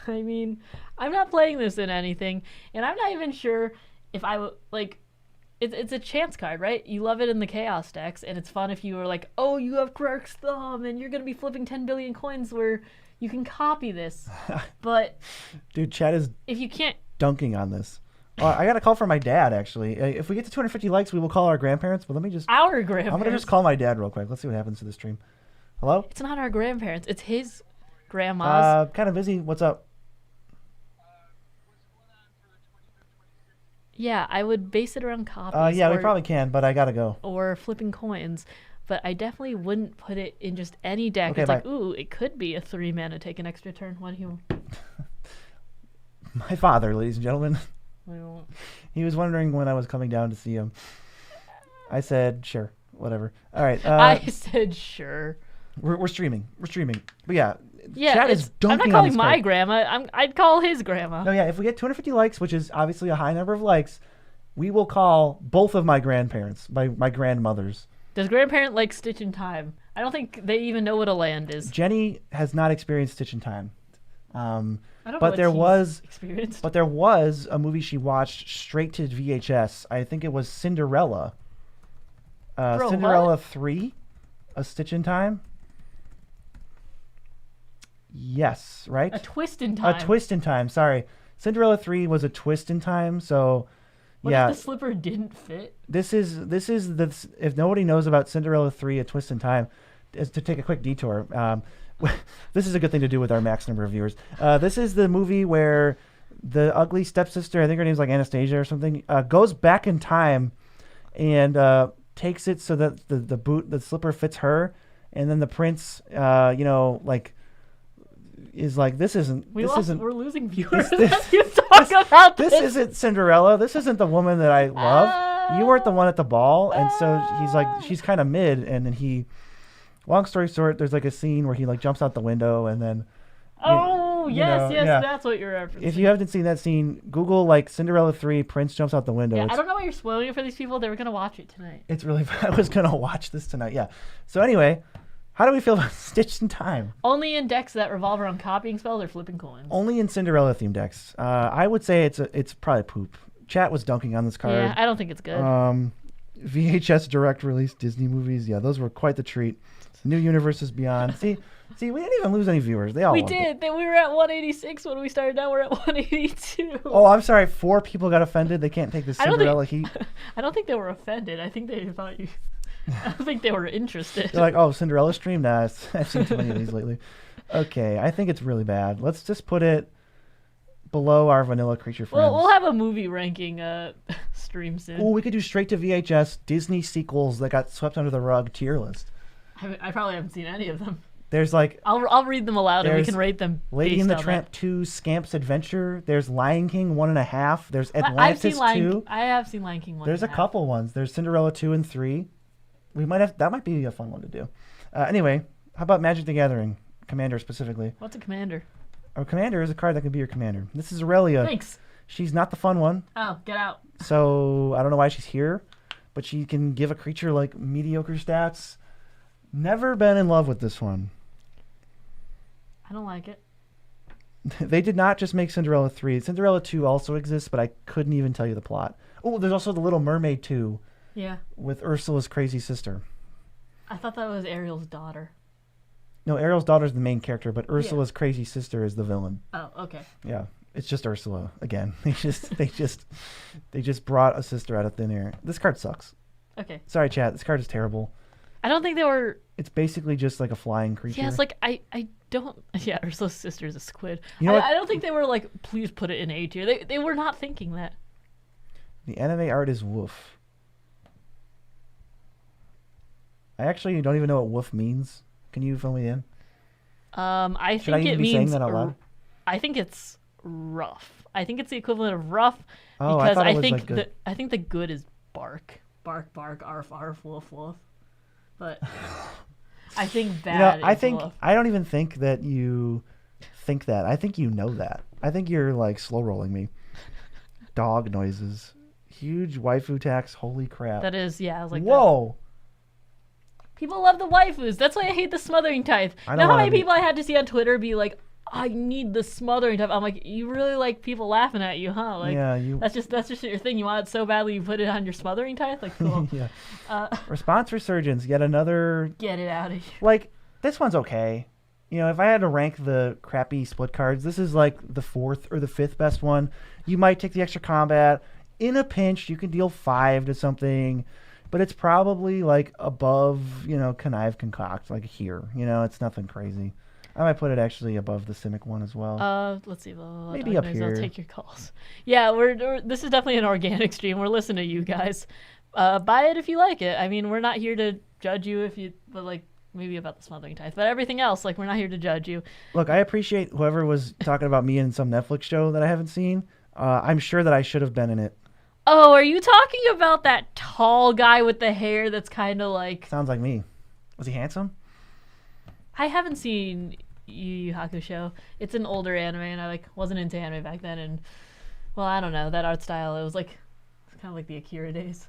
I mean, I'm not playing this in anything, and I'm not even sure if I would like. It's a chance card, right? You love it in the chaos decks, and it's fun if you were like, oh, you have Krark's Thumb, and you're gonna be flipping 10 billion coins where you can copy this. But dude, chat is if you can't dunking on this. I got a call from my dad actually. If we get to 250 likes, we will call our grandparents. But let me just our grandparents. I'm gonna just call my dad real quick. Let's see what happens to the stream. Hello? It's not our grandparents. It's his grandma's. Kind of busy. What's up? Yeah, I would base it around copies. Yeah, we probably can, but I gotta go. Or flipping coins. But I definitely wouldn't put it in just any deck. Okay, it's like, ooh, it could be a 3 mana, take an extra turn. What do you... My father, ladies and gentlemen. Well, he was wondering when I was coming down to see him. I said, sure, whatever. All right. I said, sure. We're streaming. We're streaming. But yeah, chat is dunking. I'm not calling my grandma. I'd call his grandma. No, yeah. If we get 250 likes, which is obviously a high number of likes, we will call both of my grandparents, my grandmothers. Does grandparent like Stitch in Time? I don't think they even know what a land is. Jenny has not experienced Stitch in Time. I don't know but what there was experienced. But there was a movie she watched straight to VHS. I think it was Cinderella. Cinderella 3, A Stitch in Time. Yes, right? A Twist in Time. A Twist in Time, sorry. Cinderella 3 was a Twist in Time, so what if the slipper didn't fit? This is the if nobody knows about Cinderella 3, A Twist in Time, is to take a quick detour. This is a good thing to do with our max number of viewers. This is the movie where the ugly stepsister, I think her name's like Anastasia or something, goes back in time and takes it so that the slipper fits her, and then the prince, is like, we're losing viewers. This isn't Cinderella. This isn't the woman that I love. You weren't the one at the ball, and so he's like, she's kind of mid, and then he. Long story short, there's like a scene where he like jumps out the window, and then. Yes, that's what you're referencing. If you haven't seen that scene, Google like Cinderella 3, Prince jumps out the window. Yeah, I don't know why you're spoiling it for these people. They were gonna watch it tonight. It's really. I was gonna watch this tonight. Yeah. So anyway. How do we feel about Stitch in Time? Only in decks that revolve around copying spells or flipping coins. Only in Cinderella themed decks. I would say it's probably poop. Chat was dunking on this card. Yeah, I don't think it's good. VHS direct release Disney movies. Yeah, those were quite the treat. New Universes Beyond. See, we didn't even lose any viewers. They all we did. We were at 186 when we started. Now we're at 182. Oh, I'm sorry. 4 people got offended. They can't take the Cinderella heat. I don't think they were offended. I think they thought you. I don't think they were interested. They're like, oh, Cinderella stream? Nah, I've seen too many of these lately. Okay, I think it's really bad. Let's just put it below our vanilla creature friends. Well, we'll have a movie ranking stream soon. Oh, we could do straight to VHS Disney sequels that got swept under the rug tier list. I probably haven't seen any of them. There's like I'll read them aloud and we there's can rate them. Lady and the based on Tramp that. 2 Scamp's Adventure. There's Lion King 1.5. There's Atlantis 2. I have seen Lion King 1. There's a couple ones. There's Cinderella 2 and 3. That might be a fun one to do. Anyway, how about Magic the Gathering? Commander specifically. What's a commander? A commander is a card that can be your commander. This is Aurelia. Thanks. She's not the fun one. Oh, get out. So I don't know why she's here, but she can give a creature like mediocre stats. Never been in love with this one. I don't like it. They did not just make Cinderella 3. Cinderella 2 also exists, but I couldn't even tell you the plot. Oh, there's also The Little Mermaid 2 Yeah. with Ursula's crazy sister. I thought that was Ariel's daughter. No, Ariel's daughter's the main character, but Ursula's crazy sister is the villain. Oh, okay. Yeah, it's just Ursula again. They just brought a sister out of thin air. This card sucks. Okay. Sorry, chat. This card is terrible. I don't think they were. It's basically just like a flying creature. Yeah, it's like I don't. Yeah, Ursula's sister's a squid. You know what? I don't think they were like, please put it in A tier. They were not thinking that. The anime art is woof. I actually don't even know what woof means. Can you fill me in? I Should I think even it be saying means. that out loud? I think it's rough. I think it's the equivalent of rough Oh, I because thought it I was think like good. I think the good is bark, bark, bark, arf, arf, woof, woof. But I think bad. I is think woof. I don't even think that you think that. I think you know that. I think you're like slow rolling me. Dog noises, huge waifu tax. Holy crap! That is, yeah. I was like, whoa. People love the waifus. That's why I hate the smothering type. I You don't know how wanna many be- people I had to see on Twitter be like, I need the smothering type. I'm like, you really like people laughing at you, huh? Like, Yeah, you. that's just your thing. You want it so badly, you put it on your smothering type. Like, cool. Yeah. uh, Response Resurgence. Yet another. get it out of here. Like this one's okay. You know, if I had to rank the crappy split cards, this is like the 4th or the 5th best one. You might take the extra combat. In a pinch, you can deal 5 to something, but it's probably like above, Connive Concoct, like here. It's nothing crazy. I might put it actually above the Simic one as well. Let's see. Maybe up here. I'll take your calls. Yeah, this is definitely an organic stream. We're listening to you guys. Buy it if you like it. I mean, we're not here to judge you but like maybe about the smothering type, but everything else, like we're not here to judge you. Look, I appreciate whoever was talking about me in some Netflix show that I haven't seen. I'm sure that I should have been in it. Oh, are you talking about that tall guy with the hair that's kind of like... Sounds like me. Was he handsome? I haven't seen Yu Yu Hakusho. It's an older anime, and I wasn't into anime back then. And well, I don't know, that art style. It's kind of like the Akira days.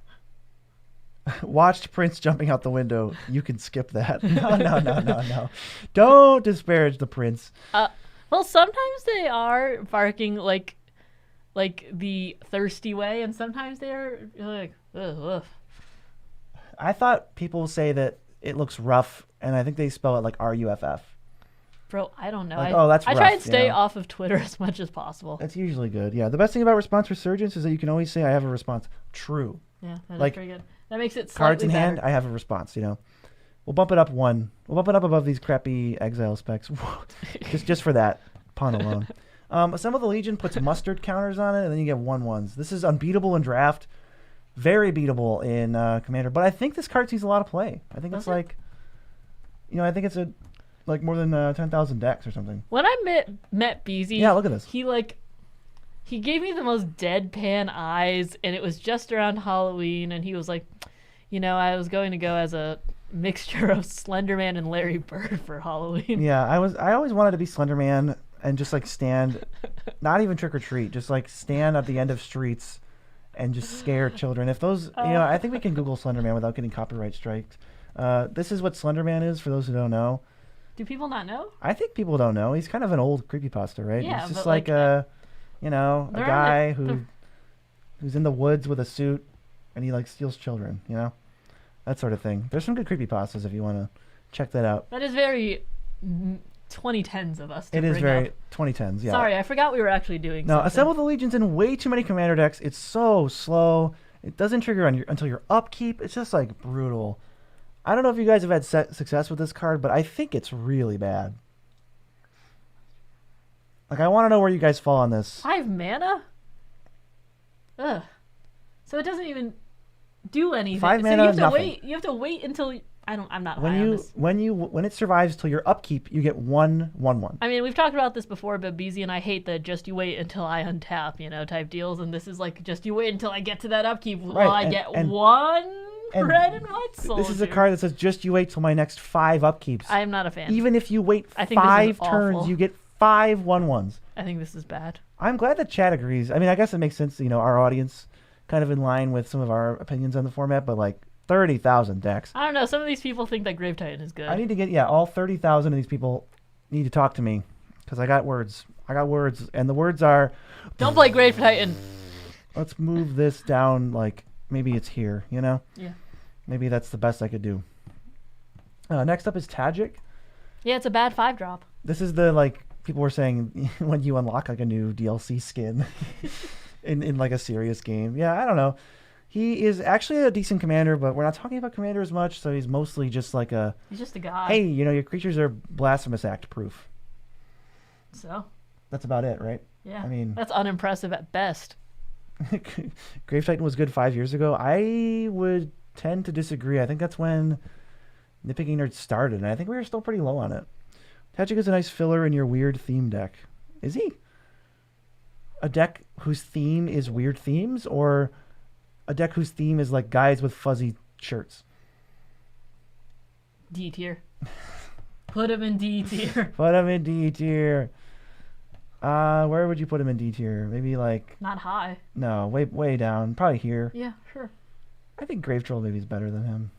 Watched Prince jumping out the window. You can skip that. No. Don't disparage the Prince. Well, sometimes they are barking like the thirsty way, and sometimes they're like, ugh, ugh. I thought people say that it looks rough, and I think they spell it like R-U-F-F. Bro, I don't know. Like, oh, that's I rough, try and stay you know? off of Twitter as much as possible. That's usually good. Yeah, the best thing about Response Resurgence is that you can always say, I have a response. True. Yeah, that's Like, pretty good. That makes it slightly Cards in better. hand, I have a response, We'll bump it up 1. We'll bump it up above these crappy Exile specs. just for that pun alone. Assemble the Legion puts mustard counters on it, and then you get 1/1s. This is unbeatable in draft. Very beatable in Commander. But I think this card sees a lot of play. I think it's like, I think it's like more than 10,000 decks or something. When I met Beezy, Yeah, look at this. He gave me the most deadpan eyes, and it was just around Halloween, and he was like, I was going to go as a mixture of Slenderman and Larry Bird for Halloween. Yeah, I always wanted to be Slenderman and just like stand, not even trick or treat, just like stand at the end of streets and just scare children. If those, I think we can Google Slenderman without getting copyright striked. This is what Slenderman is for those who don't know. Do people not know? I think people don't know. He's kind of an old creepypasta, right? Yeah, He's just but, like a they're guy on who's in the woods with a suit and he like steals children, that sort of thing. There's some good creepypastas if you want to check that out. That is very 2010s of us to It is bring very up. 2010s, yeah. Sorry, I forgot we were actually doing No, something. Assemble the Legions in way too many commander decks. It's so slow. It doesn't trigger until your upkeep. It's just like brutal. I don't know if you guys have had success with this card, but I think it's really bad. Like, I want to know where you guys fall on this. 5 mana? Ugh. So it doesn't even do anything. 5 mana, so you have to nothing. wait. You have to wait until I'm not When high on you this. when it survives till your upkeep, you get 1/1/1. I mean, we've talked about this before, but BZ and I hate the just you wait until I untap, type deals, and this is like just you wait until I get to that upkeep while I get one red and white soldier. This is a card that says just you wait till my next 5 upkeeps. I am not a fan. Even if you wait I think this is 5 turns, awful. you get 5 1/1s. I think this is bad. I'm glad that chat agrees. I mean, I guess it makes sense, our audience kind of in line with some of our opinions on the format, but like 30,000 decks. I don't know. Some of these people think that Grave Titan is good. I need to get, all 30,000 of these people need to talk to me because I got words. And the words are, Don't play Grave Titan. let's move this down, like maybe it's here, Yeah. Maybe that's the best I could do. Next up is Tajik. Yeah, it's a bad 5-drop. This is the, like, people were saying when you unlock like a new DLC skin in like a serious game. Yeah, I don't know. He is actually a decent commander, but we're not talking about commander as much, so he's mostly just like He's just a guy. hey, your creatures are blasphemous act proof. So? That's about it, right? Yeah. I mean, that's unimpressive at best. Grave Titan was good 5 years ago. I would tend to disagree. I think that's when Nitpicking Nerd started, and I think we were still pretty low on it. Tajik is a nice filler in your weird theme deck. Is he? A deck whose theme is weird themes, or a deck whose theme is like guys with fuzzy shirts? D tier. Put him in D tier. Put him in D tier. Where would you put him in D tier? Maybe like... Not high. No, way down. Probably here. Yeah, sure. I think Grave Troll maybe is better than him.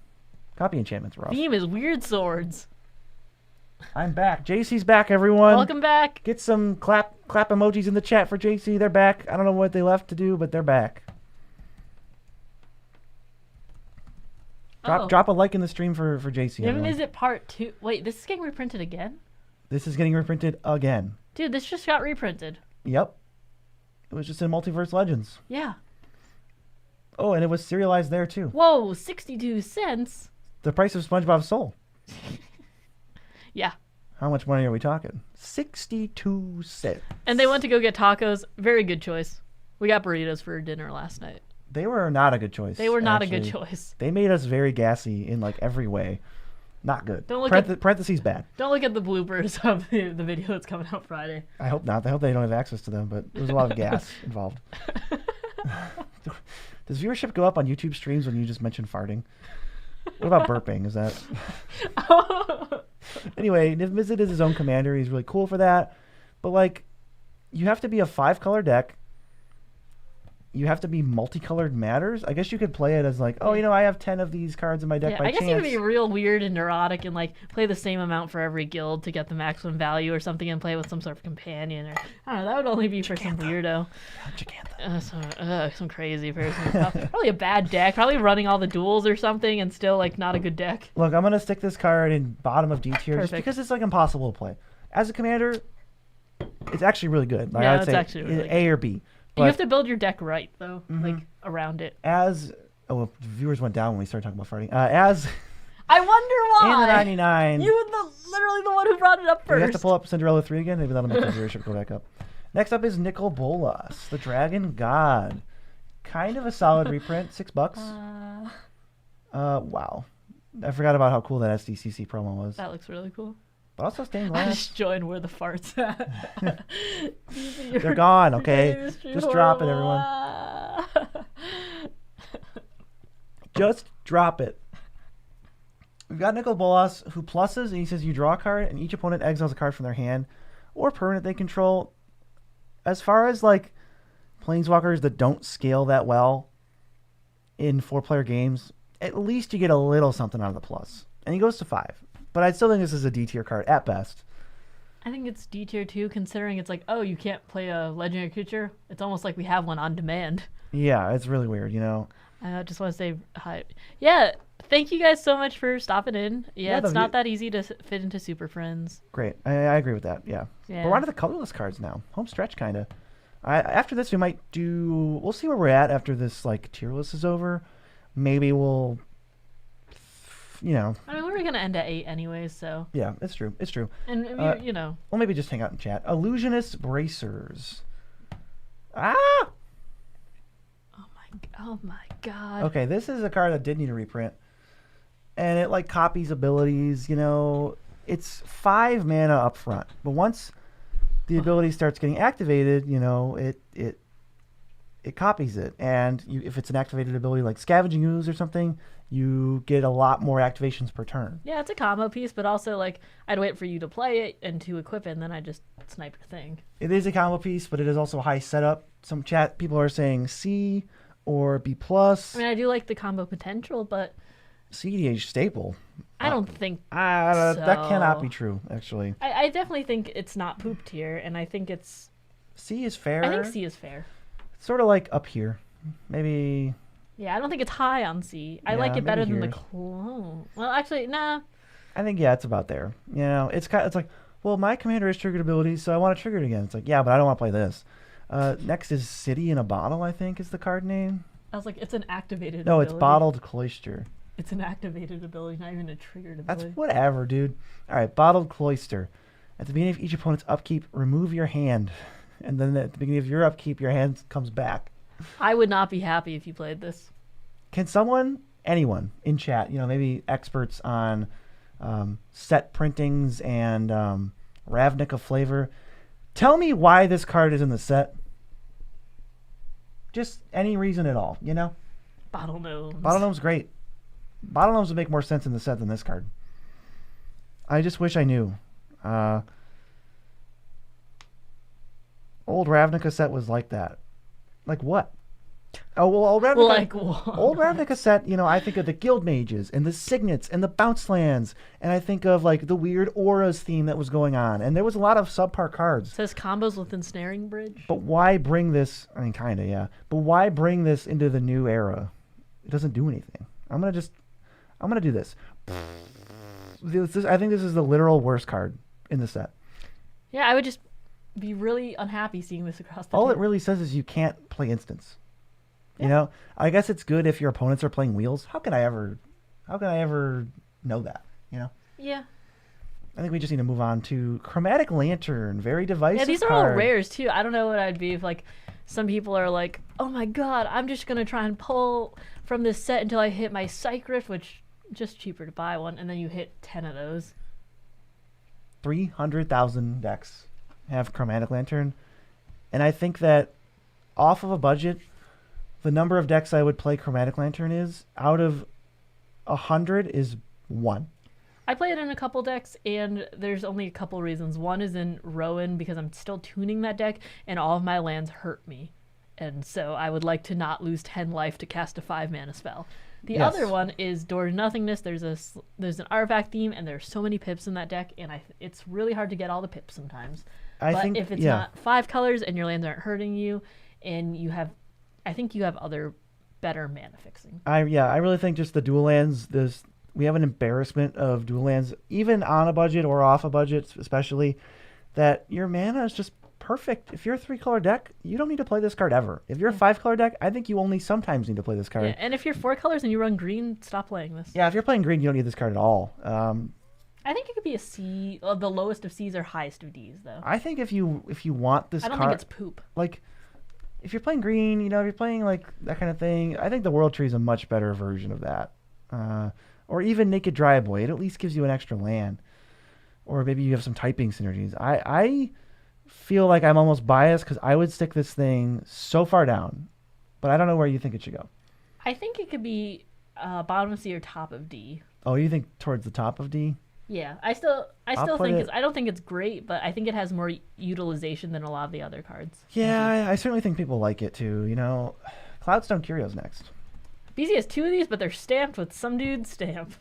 Copy Enchantment's rough. Theme is weird swords. I'm back. JC's back, everyone. Welcome back. Get some clap emojis in the chat for JC. They're back. I don't know what they left to do, but they're back. Drop a like in the stream for JC. Nim is it part 2? Wait, this is getting reprinted again? This is getting reprinted again. Dude, this just got reprinted. Yep. It was just in Multiverse Legends. Yeah. Oh, and it was serialized there too. Whoa, 62 cents? The price of SpongeBob Soul. Yeah. How much money are we talking? 62 cents. And they went to go get tacos. Very good choice. We got burritos for dinner last night. They were not a good choice. They were not actually. a good choice. They made us very gassy in like every way. Not good. Don't look parentheses bad. Don't look at the bloopers of the video that's coming out Friday. I hope not. I hope they don't have access to them, but there was a lot of gas involved. Does viewership go up on YouTube streams when you just mention farting? What about burping? Is that... Anyway, Niv Mizzet is his own commander. He's really cool for that. But, like, you have to be a 5-color deck. You have to be multicolored matters. I guess you could play it as like, oh, I have 10 of these cards in my deck by I guess chance. you could be real weird and neurotic and like play the same amount for every guild to get the maximum value or something and play with some sort of companion or I don't know. That would only be for some weirdo. Some crazy person. Probably a bad deck. Probably running all the duels or something and still like not a good deck. Look, I'm gonna stick this card in bottom of D tier just because it's like impossible to play. As a commander, it's actually really good. Like, Yeah, I'd it's say actually really A or B. You have to build your deck right, though, like around it. The viewers went down when we started talking about farting. As I wonder why. in the 99, You were literally the one who brought it up first. we have to pull up Cinderella 3 again. Maybe that'll make the viewership go back up. Next up is Nicol Bolas, the Dragon God. Kind of a solid reprint, $6. Wow. I forgot about how cool that SDCC promo was. That looks really cool. But also stained I glass. just joined where the farts at. They're gone, okay? Just drop it, everyone. Just drop it. We've got Nicol Bolas, who pluses, and he says you draw a card, and each opponent exiles a card from their hand or permanent they control. As far as, like, planeswalkers that don't scale that well in 4-player games, at least you get a little something out of the plus. And he goes to 5. But I still think this is a D tier card at best. I think it's D tier too, considering it's like, oh, you can't play a legendary creature. It's almost like we have one on demand. Yeah, it's really weird, I just want to say hi. Yeah, thank you guys so much for stopping in. Yeah, it's not that easy to fit into Super Friends. Great. I agree with that, yeah. But we're on to the colorless cards now. Home stretch, kind of. After this, we might do... We'll see where we're at after this, like, tier list is over. Maybe we'll you know. I mean, we're gonna end at 8 anyways, so. Yeah, it's true. It's true. And you know. Well, maybe just hang out and chat. Illusionist Bracers. Ah! Oh my god. Okay, this is a card that did need a reprint. And it like copies abilities, you know. It's 5 mana up front. But once the ability starts getting activated, you know, it copies it. And if it's an activated ability like Scavenging Ooze or something, you get a lot more activations per turn. Yeah, it's a combo piece, but also like I'd wait for you to play it and to equip it, and then I just snipe your thing. It is a combo piece, but it is also a high setup. Some chat people are saying C or B+. I mean, I do like the combo potential, but CDH staple. I don't think That so. cannot be true, actually. I definitely think it's not poop tier, and I think it's... C is fair. I think C is fair. Sort of like up here. Maybe... Yeah, I don't think it's high on C. I Yeah, like it better maybe than the here. clone. Well, actually, nah. I think, yeah, it's about there. You know, it's like, well, my commander has triggered abilities, so I want to trigger it again. It's like, yeah, but I don't want to play this. Next is City in a Bottle, I think is the card name. I was like, it's an activated No, ability. it's Bottled Cloister. It's an activated ability, not even a triggered That's ability. whatever, dude. All right, Bottled Cloister. At the beginning of each opponent's upkeep, remove your hand. And then at the beginning of your upkeep, your hand comes back. I would not be happy if you played this. Can anyone in chat, you know, maybe experts on set printings and Ravnica flavor, tell me why this card is in the set? Just any reason at all, you know? Bottle Gnomes. Bottle Gnome's great. Bottle Gnomes would make more sense in the set than this card. I just wish I knew. Old Ravnica set was like that. Like what? Oh, well, old Ravnica, Like what? old Ravnica set, you know, I think of the Guild Mages and the Signets and the Bounce Lands, and I think of like the weird Auras theme that was going on, and there was a lot of subpar cards. It says combos with Ensnaring Bridge. But why bring this? I mean, kind of, yeah. But why bring this into the new era? It doesn't do anything. I'm gonna do this. I think this is the literal worst card in the set. Yeah, I would just be really unhappy seeing this across the All it table. really says is you can't play instants. You know, I guess it's good if your opponents are playing wheels. How can I ever know that? You know. Yeah. I think we just need to move on to Chromatic Lantern. Very divisive. Yeah, these are all card. rares too. I don't know what I'd be if like some people are like, oh my god, I'm just gonna try and pull from this set until I hit my Psych Rift, which just cheaper to buy one, and then you hit 10 of those. 300,000 decks have Chromatic Lantern, and I think that off of a budget, the number of decks I would play Chromatic Lantern is out of 100 is 1. I play it in a couple decks, and there's only a couple reasons. One is in Rowan because I'm still tuning that deck, and all of my lands hurt me, and so I would like to not lose 10 life to cast a 5-mana spell. The Yes. other one is Door to Nothingness. There's an artifact theme, and there's so many pips in that deck, and it's really hard to get all the pips sometimes. But if it's not 5 colors and your lands aren't hurting you, and I think you have other better mana fixing. I really think just the dual lands. We have an embarrassment of dual lands, even on a budget or off a budget, especially that your mana is just perfect. If you're a 3-color deck, you don't need to play this card ever. If you're a 5-color deck, I think you only sometimes need to play this card. Yeah, and if you're 4 colors and you run green, stop playing this. Yeah, if you're playing green, you don't need this card at all. I think it could be a C. The lowest of C's or highest of D's, though. I think if you want this I don't card, think it's poop. like if you're playing green, you know, if you're playing like that kind of thing, I think the World Tree is a much better version of that. Or even Naked Dry Boy, it at least gives you an extra land. Or maybe you have some typing synergies. I feel like I'm almost biased because I would stick this thing so far down, but I don't know where you think it should go. I think it could be bottom of C or top of D. Oh, you think towards the top of D? Yeah, I still put think it- I don't think it's great, but I think it has more utilization than a lot of the other cards. Yeah, I certainly think people like it too. You know, Cloudstone Curio's next. BZ has 2 of these, but they're stamped with some dude's stamp.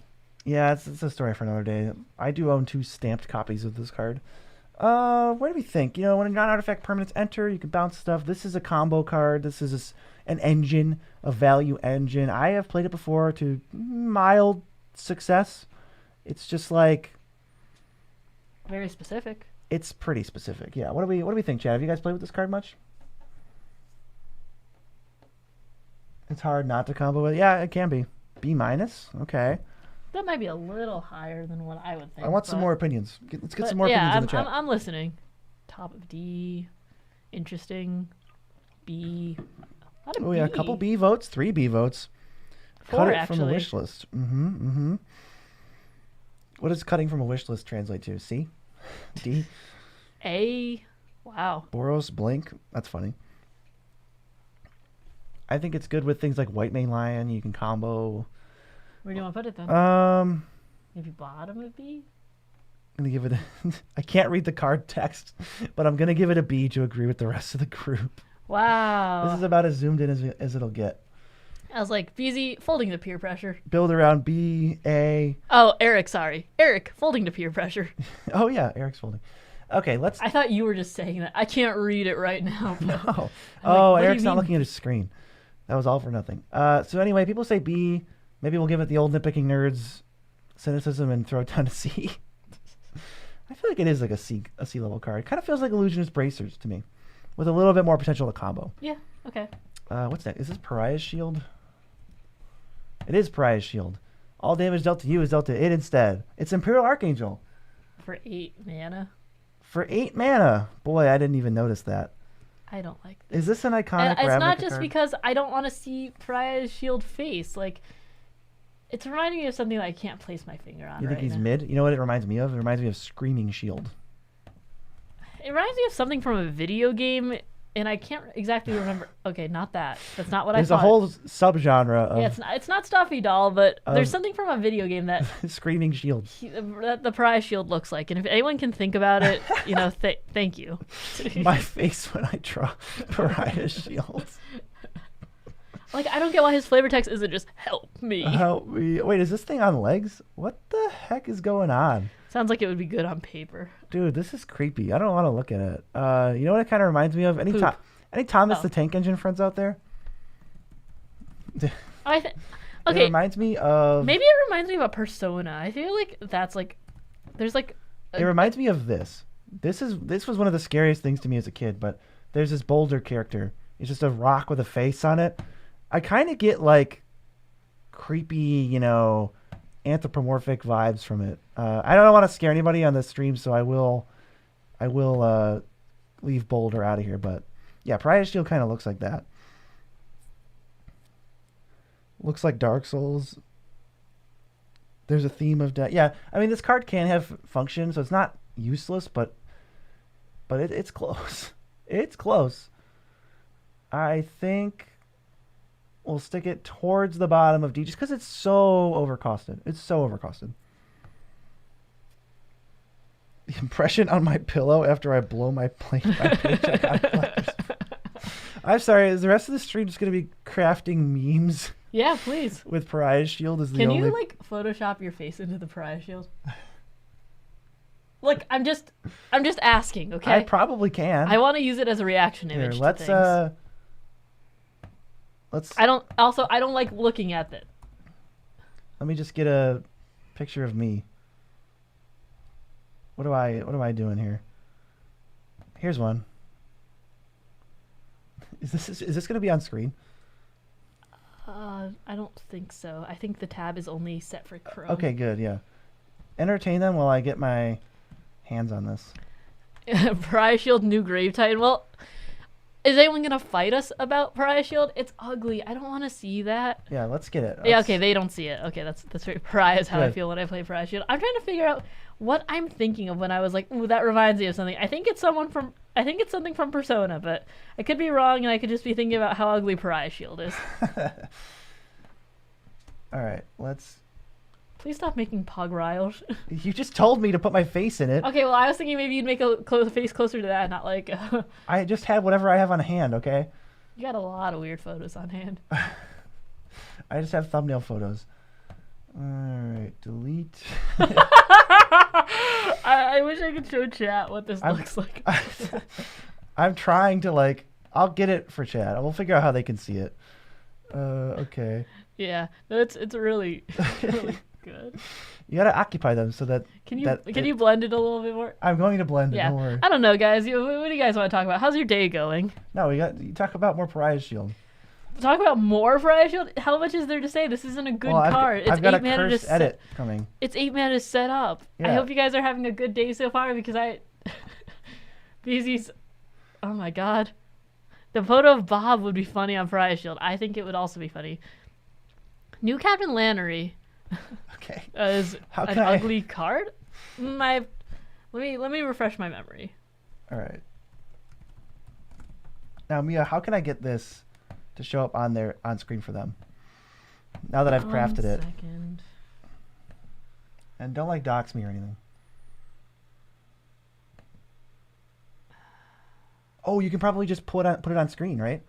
Yeah, it's a story for another day. I do own 2 stamped copies of this card. What do we think? You know, when non-artifact permanents enter, you can bounce stuff. This is a combo card. This is an engine, a value engine. I have played it before to mild success. It's just like Very specific. it's pretty specific. Yeah. What do we think, Chad? Have you guys played with this card much? It's hard not to combo with. Yeah, it can be. B-. Okay. That might be a little higher than what I would think. I want some but- more opinions. Let's get but some more yeah, opinions in the chat. I'm listening. Top of D. Interesting. B. Not a Oh yeah, a B. couple B votes, 3 B votes. 4 Cut it actually. from a wish list. Mm-hmm. What does cutting from a wish list translate to? C? D? A. Wow. Boros, Blink. That's funny. I think it's good with things like White Mane Lion. You can combo. Where do you want to put it then? I'm Maybe bottom of B? gonna give it. I can't read the card text, but I'm gonna give it a B to agree with the rest of the group. Wow. This is about as zoomed in as it'll get. I was like, BZ folding to peer pressure. Build around B, A. Oh, Eric, sorry. Eric folding to peer pressure. Oh yeah, Eric's folding. Okay, let's. I thought you were just saying that. I can't read it right now. But Oh, I'm what do Eric's you not mean? looking at his screen. That was all for nothing. So anyway, people say B. Maybe we'll give it the old nitpicking nerds cynicism and throw it down to C. I feel like it is like a C level card. Kind of feels like Illusionist Bracers to me, with a little bit more potential to combo. Yeah, okay. What's that? Is this Pariah's Shield? It is Pariah's Shield. All damage dealt to you is dealt to it instead. It's Imperial Archangel. For 8 mana. For 8 mana. Boy, I didn't even notice that. I don't like this. Is this an iconic And it's not Ravnica just card? because I don't want to see Pariah's Shield face. Like, it's reminding me of something that I can't place my finger on You think right he's now. mid? You know what it reminds me of? It reminds me of Screaming Shield. It reminds me of something from a video game, and I can't exactly remember. Okay, not that. That's not what There's I a thought. whole subgenre of Yeah, it's not Stuffy Doll, but there's something from a video game that Screaming Shield. that the Pariah Shield looks like. And if anyone can think about it, thank you. My face when I draw Pariah's Shield. Like, I don't get why his flavor text isn't just "help me." Help me. Wait, is this thing on legs? What the heck is going on? Sounds like it would be good on paper. Dude, this is creepy. I don't want to look at it. You know what it kind of reminds me of? Any Poop. Thomas Oh. the Tank Engine friends out there? It Okay, reminds me of. maybe it reminds me of a Persona. I feel like that's like, there's like, It reminds me of this. This was one of the scariest things to me as a kid. But there's this Boulder character. It's just a rock with a face on it. I kind of get like creepy, anthropomorphic vibes from it. I don't want to scare anybody on the stream, so I will leave Boulder out of here. But yeah, Pariah's Shield kind of looks like that. Looks like Dark Souls. There's a theme of death. Yeah, I mean this card can have function, so it's not useless, but it's close. It's close. I think we'll stick it towards the bottom of D just because it's so overcosted. It's so overcosted. The impression on my pillow after I blow my plate by paycheck on collectors. I'm sorry, is the rest of the stream just going to be crafting memes yeah, please. with Pariah's Shield as the Can only... you like Photoshop your face into the Pariah Shield? Like, I'm just asking, okay? I probably can. I want to use it as a reaction Here, image. to let's things. let's I don't like looking at it. let me just get a picture of me. What am I doing here? Here's one. Is this going to be on screen? I don't think so. I think the tab is only set for Chrome. Okay, good. Yeah. Entertain them while I get my hands on this. Pariah Shield, new Grave Titan. Well, is anyone gonna fight us about Pariah Shield? It's ugly. I don't want to see that. Yeah, let's get it. Yeah, Let's- okay, they don't see it. Okay, that's right. Pariah is how I Good. feel when I play Pariah Shield. I'm trying to figure out what I'm thinking of when I was like, ooh, that reminds me of something. I think it's something from Persona, but I could be wrong, and I could just be thinking about how ugly Pariah Shield is. All right, let's. Please stop making pug riles. You just told me to put my face in it. Okay, well, I was thinking maybe you'd make a face closer to that, not like. I just have whatever I have on hand. Okay. You got a lot of weird photos on hand. I just have thumbnail photos. All right, delete. I wish I could show chat what this looks like. I'm trying to like. I'll get it for chat. We'll figure out how they can see it. Okay. Yeah, no, it's really really good. You gotta occupy them so that. Can you blend it a little bit more? I'm going to blend it. Yeah, Don't worry. I don't know, guys. What do you guys want to talk about? How's your day going? No, you talk about more Pariah's Shield. Talk about more Pariah Shield. How much is there to say? This isn't a good card. It's I've got 8 mana to cursed edit coming. It's 8 mana to set up. Yeah. I hope you guys are having a good day so far because BZ's. Oh my god. The photo of Bob would be funny on Pariah Shield. I think it would also be funny. New Captain Lannery. Okay. Is an ugly card. Let me refresh my memory. All right. Now, Mia, how can I get this to show up on screen for them? Now that I've crafted it. Second. And don't like dox me or anything. Oh, you can probably just put it on screen, right?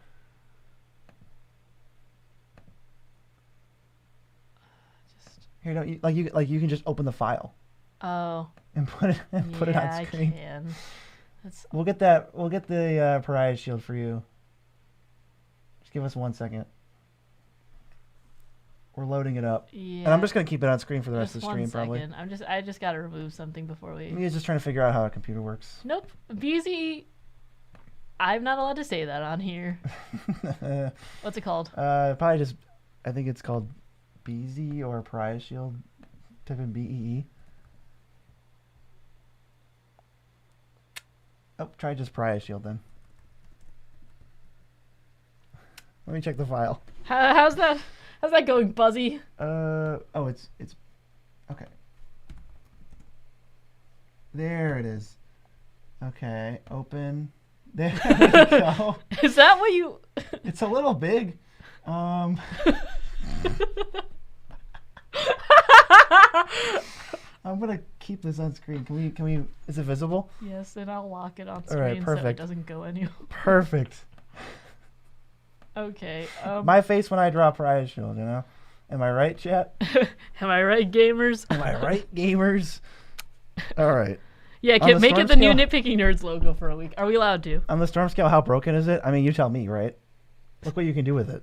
Here, no, you can just open the file. Oh. And put it on screen. I can. We'll get the Pariah Shield for you. Just give us 1 second. We're loading it up. Yeah. And I'm just gonna keep it on screen for the rest of the stream, 1 probably. second. I just gotta remove something before we. Mia's just trying to figure out how a computer works. Nope. BZ. I'm not allowed to say that on here. What's it called? Probably just. I think it's called BZ or Pariah Shield. Type in BEE. Oh, try just Pariah Shield then. Let me check the file. How's that going, Buzzy? Oh, it's okay. There it is. Okay, open. There we go. Is that what you? It's a little big. I'm gonna keep this on screen. Can we? Is it visible? Yes, and I'll lock it on screen. All right, perfect. So it doesn't go anywhere. Perfect. Okay. My face when I draw Pariah Shield, you know? Am I right, chat? Am I right, gamers? Am I right, gamers? All right. Yeah, make it the new Nitpicking Nerds logo for a week. Are we allowed to? On the storm scale, how broken is it? I mean, you tell me, right? Look what you can do with it.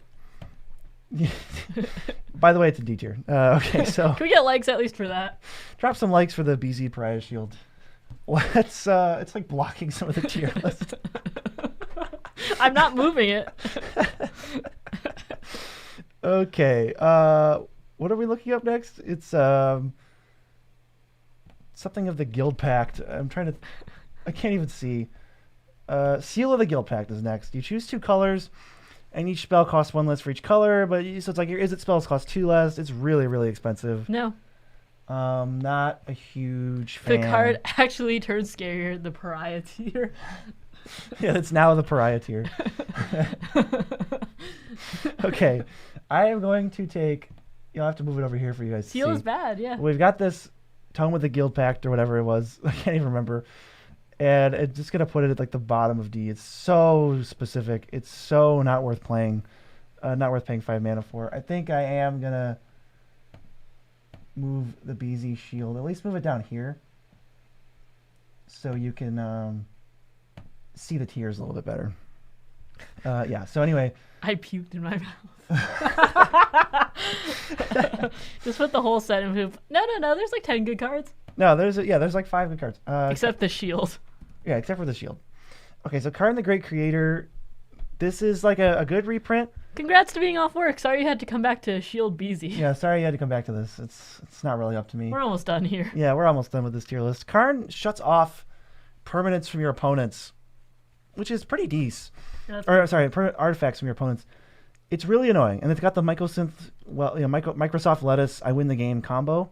By the way, it's a D tier. Okay, so can we get likes at least for that? Drop some likes for the BZ Pariah Shield. It's like blocking some of the tier list. I'm not moving it. Okay. What are we looking up next? It's something of the Guild Pact. I can't even see. Seal of the Guild Pact is next. You choose 2 colors, and each spell costs 1 less for each color. But so it's like your Izzet spells cost 2 less. It's really, really expensive. No. Not a huge fan. The card actually turns scarier. The Pariah tier. Yeah, it's now the Pariah tier. Okay, I am going to take. You'll have to move it over here for you guys to see. Seal is bad, yeah. We've got this Tome with the Guild Pact or whatever it was. I can't even remember. And it's just gonna put it at like the bottom of D. It's so specific. It's so not worth playing. Not worth paying 5 mana for. I think I am gonna move the BZ Shield. At least move it down here, so you can see the tiers a little bit better. Yeah. So anyway, I puked in my mouth. Just put the whole set in poop. No. There's like 10 good cards. No, there's like 5 good cards. Except the shield. Yeah, except for the shield. Okay, so Karn the Great Creator. This is like a good reprint. Congrats to being off work. Sorry you had to come back to Shield BZ. Yeah, sorry you had to come back to this. It's not really up to me. We're almost done here. Yeah, we're almost done with this tier list. Karn shuts off permanents from your opponents, which is pretty decent. Artifacts from your opponents. It's really annoying, and it's got the Microsoft Lettuce I win the game combo.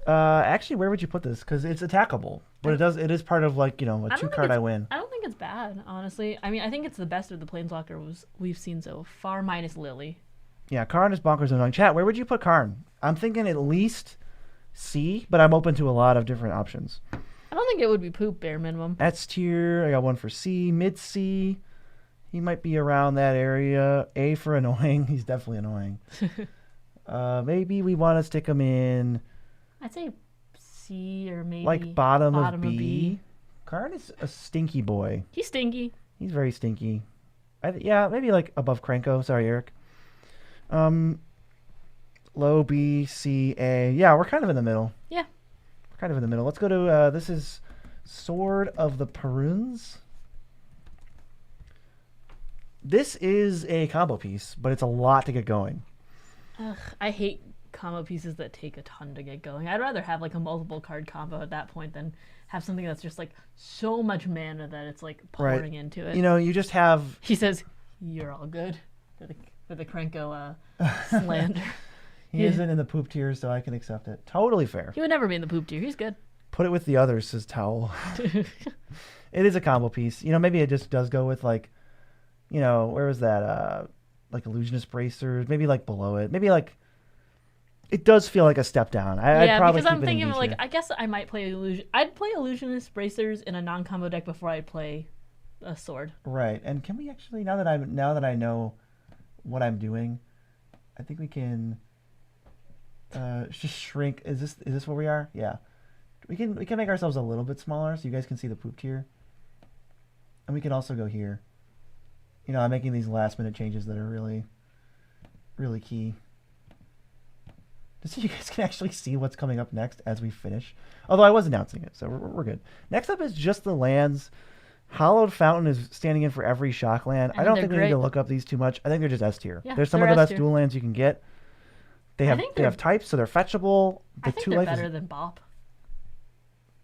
Actually, where would you put this? Because it's attackable, but it is part of like a 2-card I win. I don't think it's bad, honestly. I mean, I think it's the best of the Planeswalkers we've seen so far, minus Lily. Yeah, Karn is bonkers annoying. Chat, where would you put Karn? I'm thinking at least C, but I'm open to a lot of different options. I don't think it would be poop, bare minimum. S tier, I got one for C, mid C. He might be around that area. A for annoying. He's definitely annoying. Maybe we want to stick him in. I'd say C or maybe like bottom of B. Karn is a stinky boy. He's stinky. He's very stinky. Yeah, maybe like above Krenko. Sorry, Eric. Low B, C, A. Yeah, we're kind of in the middle. Yeah. We're kind of in the middle. Let's go to, this is Sword of the Peruns. This is a combo piece, but it's a lot to get going. Ugh, I hate combo pieces that take a ton to get going. I'd rather have like a multiple card combo at that point than have something that's just like so much mana that it's like pouring into it. You know, you just have. He says, "You're all good," for the Krenko slander. He isn't in the poop tier, so I can accept it. Totally fair. He would never be in the poop tier. He's good. Put it with the others, says Towel. It is a combo piece. You know, maybe it just does go with like, you know, where was that? Like Illusionist Bracers. Maybe like below it. Maybe like. It does feel like a step down. I'd probably because keep I'm it in thinking D like tier. I guess I might play I'd play Illusionist Bracers in a non-combo deck before I'd play a sword. Right. And can we actually now that I know what I'm doing, I think we can just shrink. Is this where we are? Yeah. We can make ourselves a little bit smaller so you guys can see the poop tier. And we can also go here. You know, I'm making these last minute changes that are really, really key. Just so you guys can actually see what's coming up next as we finish. Although I was announcing it, so we're good. Next up is just the lands. Hallowed Fountain is standing in for every shock land. I don't think we need to look up these too much. I think they're just S tier. Yeah, they're some of the best S-tier. dual lands you can get. They have types, so they're fetchable. I think they're better than Bop.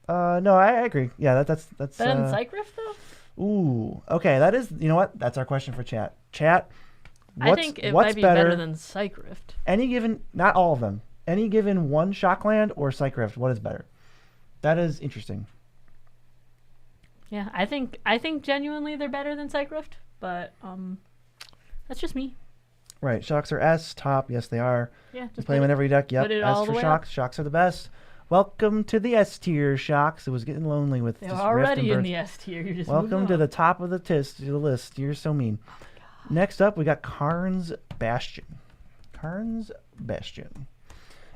No, I agree. Yeah, that's better than Cycrift though. Ooh, okay. That is, you know what? That's our question for chat. Chat. I think it might be better than Cycrift. Any given, not all of them. Any given one Shockland or Cycrift, what is better? That is interesting. Yeah, I think genuinely they're better than Cycrift, but that's just me. Right, Shocks are S, top, yes they are. Yeah, just play them in every deck, yep. S for Shocks, up. Shocks are the best. Welcome to the S tier, Shocks. It was getting lonely with They're just already in the S tier. You're just welcome to the top of the list. You're so mean. Next up, we got Karn's Bastion. Karn's Bastion.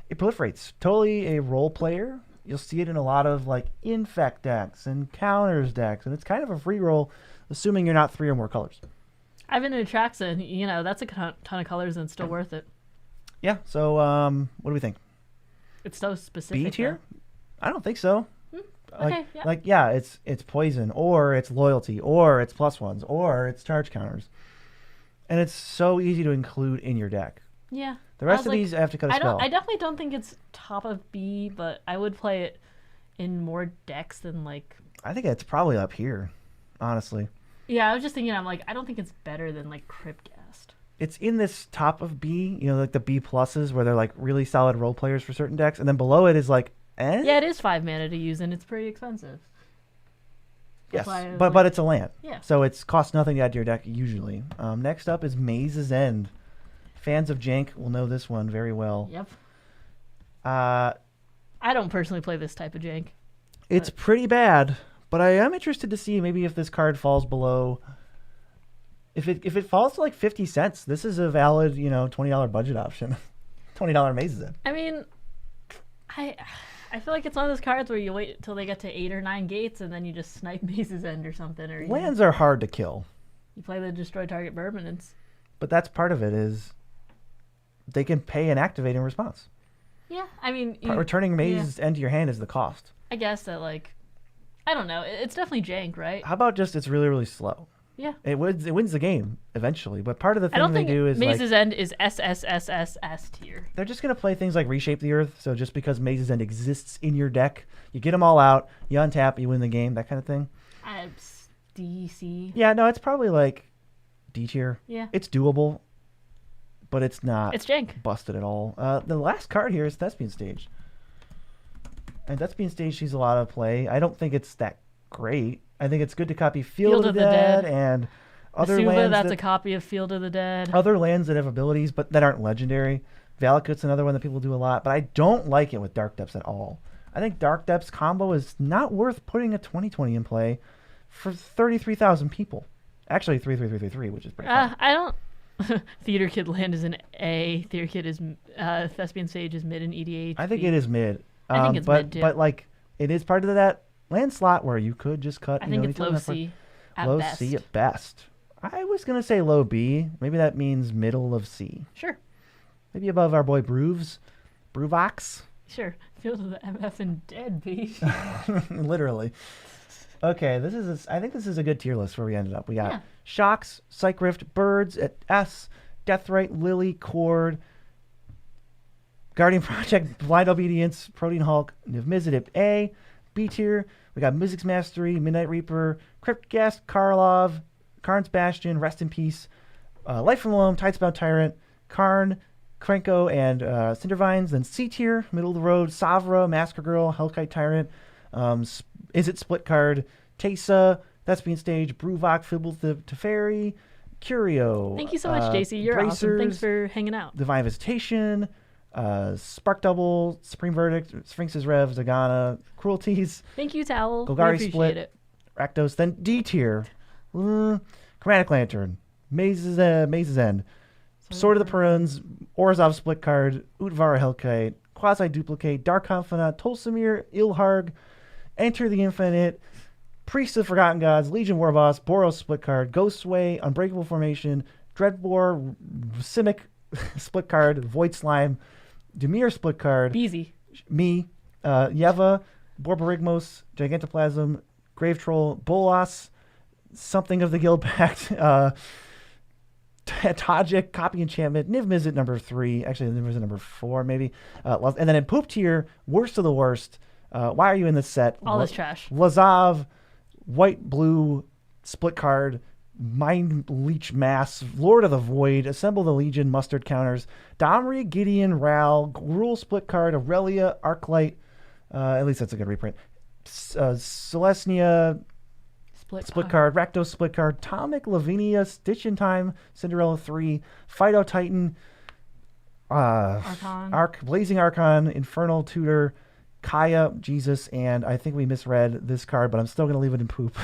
It proliferates. Totally a role player. You'll see it in a lot of like infect decks and counters decks, and it's kind of a free roll, assuming you're not 3 or more colors. I've been in Atraxa, and you know that's a ton of colors, and it's still worth it. Yeah. So, what do we think? It's so specific. B tier? I don't think so. Okay. Yeah. It's poison, or it's loyalty, or it's +1s, or it's charge counters, and it's so easy to include in your deck. Yeah. The rest of these I have to cut a spell. I definitely don't think it's top of B, but I would play it in more decks than like. I think it's probably up here, honestly. Yeah, I was just thinking. I'm like, I don't think it's better than like Cryptcast. It's in this top of B, you know, like the B pluses where they're like really solid role players for certain decks, and then below it is like, eh? Yeah, it is 5 mana to use, and it's pretty expensive. Yes, but it's a land. Yeah. So it's costs nothing to add to your deck usually. Next up is Maze's End. Fans of Jank will know this one very well. Yep. I don't personally play this type of jank. It's pretty bad, but I am interested to see maybe if this card falls below. If it falls to like 50 cents, this is a valid, you know, $20 budget option. $20 Maze's End. I mean, I feel like it's one of those cards where you wait till they get to 8 or 9 gates and then you just snipe Maze's End or something. Or Lands are hard to kill. You play the destroy target permanents. But that's part of it is they can pay and activate in response. Yeah, I mean... returning Maze's End to your hand is the cost. I guess that, like... I don't know. It's definitely jank, right? How about just it's really, really slow? Yeah. It wins the game eventually, but part of the thing they do is Maze's End is S tier. They're just going to play things like Reshape the Earth, so just because Maze's End exists in your deck, you get them all out, you untap, you win the game, that kind of thing. D, C. Yeah, no, it's probably like D tier. Yeah. It's doable, but it's not it's jank. Busted at all. The last card here is Thespian Stage. And Thespian Stage sees a lot of play. I don't think it's that great. I think it's good to copy Field of the Dead and other Masuva, lands. That's a copy of Field of the Dead. Other lands that have abilities but that aren't legendary. Valakut's another one that people do a lot, but I don't like it with Dark Depths at all. I think Dark Depths combo is not worth putting a 2020 in play for 33,000 people. Actually, 33333, which is pretty fun. I don't... Theater Kid land is an A. Theater Kid is... Thespian Stage is mid in EDH. I think it is mid. I think it's mid, too. But, like, it is part of that land slot where you could just cut... I think it's low C at low best. C at best. I was going to say low B. Maybe that means middle of C. Sure. Maybe above our boy Bruvox. Sure. Field of the MF and Dead B. Literally. Okay, I think this is a good tier list where we ended up. We got Shocks, Psychrift, Birds at S, Deathrite, Lily, Cord, Guardian Project, Blind Obedience, Protean Hulk, Niv Mizzet at A. B tier, we got Mizzet's Mastery, Midnight Reaper, Cryptghast, Karlov, Karn's Bastion, Rest in Peace, Life from Loam, Tidesbound Tyrant, Karn, Krenko, and Cindervines. Then C tier, middle of the road, Savra, Masker Girl, Hellkite Tyrant, Is It Split Card, Teysa, Thespian Stage, Bruvok, Fibble Teferi, Curio. Thank you so much, JC. You're awesome. Thanks for hanging out. Divine Visitation, Spark Double, Supreme Verdict, Sphinx's Rev, Zagana, Cruelties. Thank you, Towel. Golgari Appreciate Split, it. Rakdos. Then D tier, Chromatic Lantern, Maze's End, Sword of the Peruns, Orzhov Split Card, Utvara Hellkite, Quasi Duplicate, Dark Confidant, Tolsimir, Ilharg, Enter the Infinite, Priest of Forgotten Gods, Legion Warboss, Boros Split Card, Ghostway, Unbreakable Formation, Dreadbore, Simic Split Card, Void Slime, Demir Split Card, Easy. me, Yeva, Borborygmos, Gigantoplasm, Grave Troll, Bolas, something of the Guild Pact, Tajik, Copy Enchantment, Niv Mizzet number 3, actually Niv Mizzet number 4 maybe, and then in Poop tier, worst of the worst, why are you in this set? All this trash. Lazav, White Blue, Split Card, Mind Leech Mass, Lord of the Void, Assemble the Legion, Mustard Counters, Domri, Gideon, Ral, Gruul Split Card, Aurelia, Arclight, at least that's a good reprint, Celestia, Split Card, Rakdos Split Card, Tomic, Lavinia, Stitch in Time, Cinderella 3, Fido Titan, Blazing Archon, Infernal Tutor, Kaya, Jesus, and I think we misread this card, but I'm still going to leave it in Poop.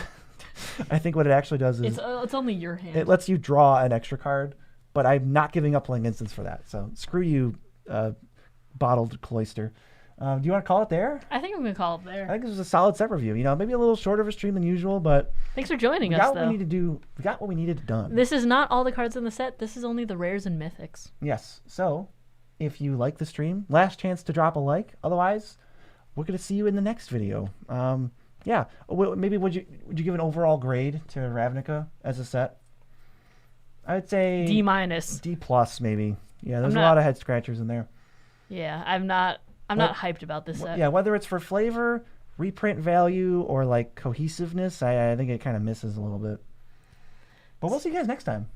I think what it actually does is it's only your hand. It lets you draw an extra card, but I'm not giving up playing instance for that. So screw you, bottled cloister. Do you want to call it there? I think I'm going to call it there. I think this was a solid set review. Maybe a little shorter of a stream than usual, but thanks for joining us. What we need to do. We got what we needed done. This is not all the cards in the set. This is only the rares and mythics. Yes. So if you like the stream, last chance to drop a like. Otherwise, we're going to see you in the next video. Yeah. Maybe would you give an overall grade to Ravnica as a set? I'd say D-. D+, maybe. Yeah, there's a lot of head scratchers in there. Yeah, I'm not hyped about this set. Yeah, whether it's for flavor, reprint value, or like cohesiveness, I think it kind of misses a little bit. But we'll see you guys next time.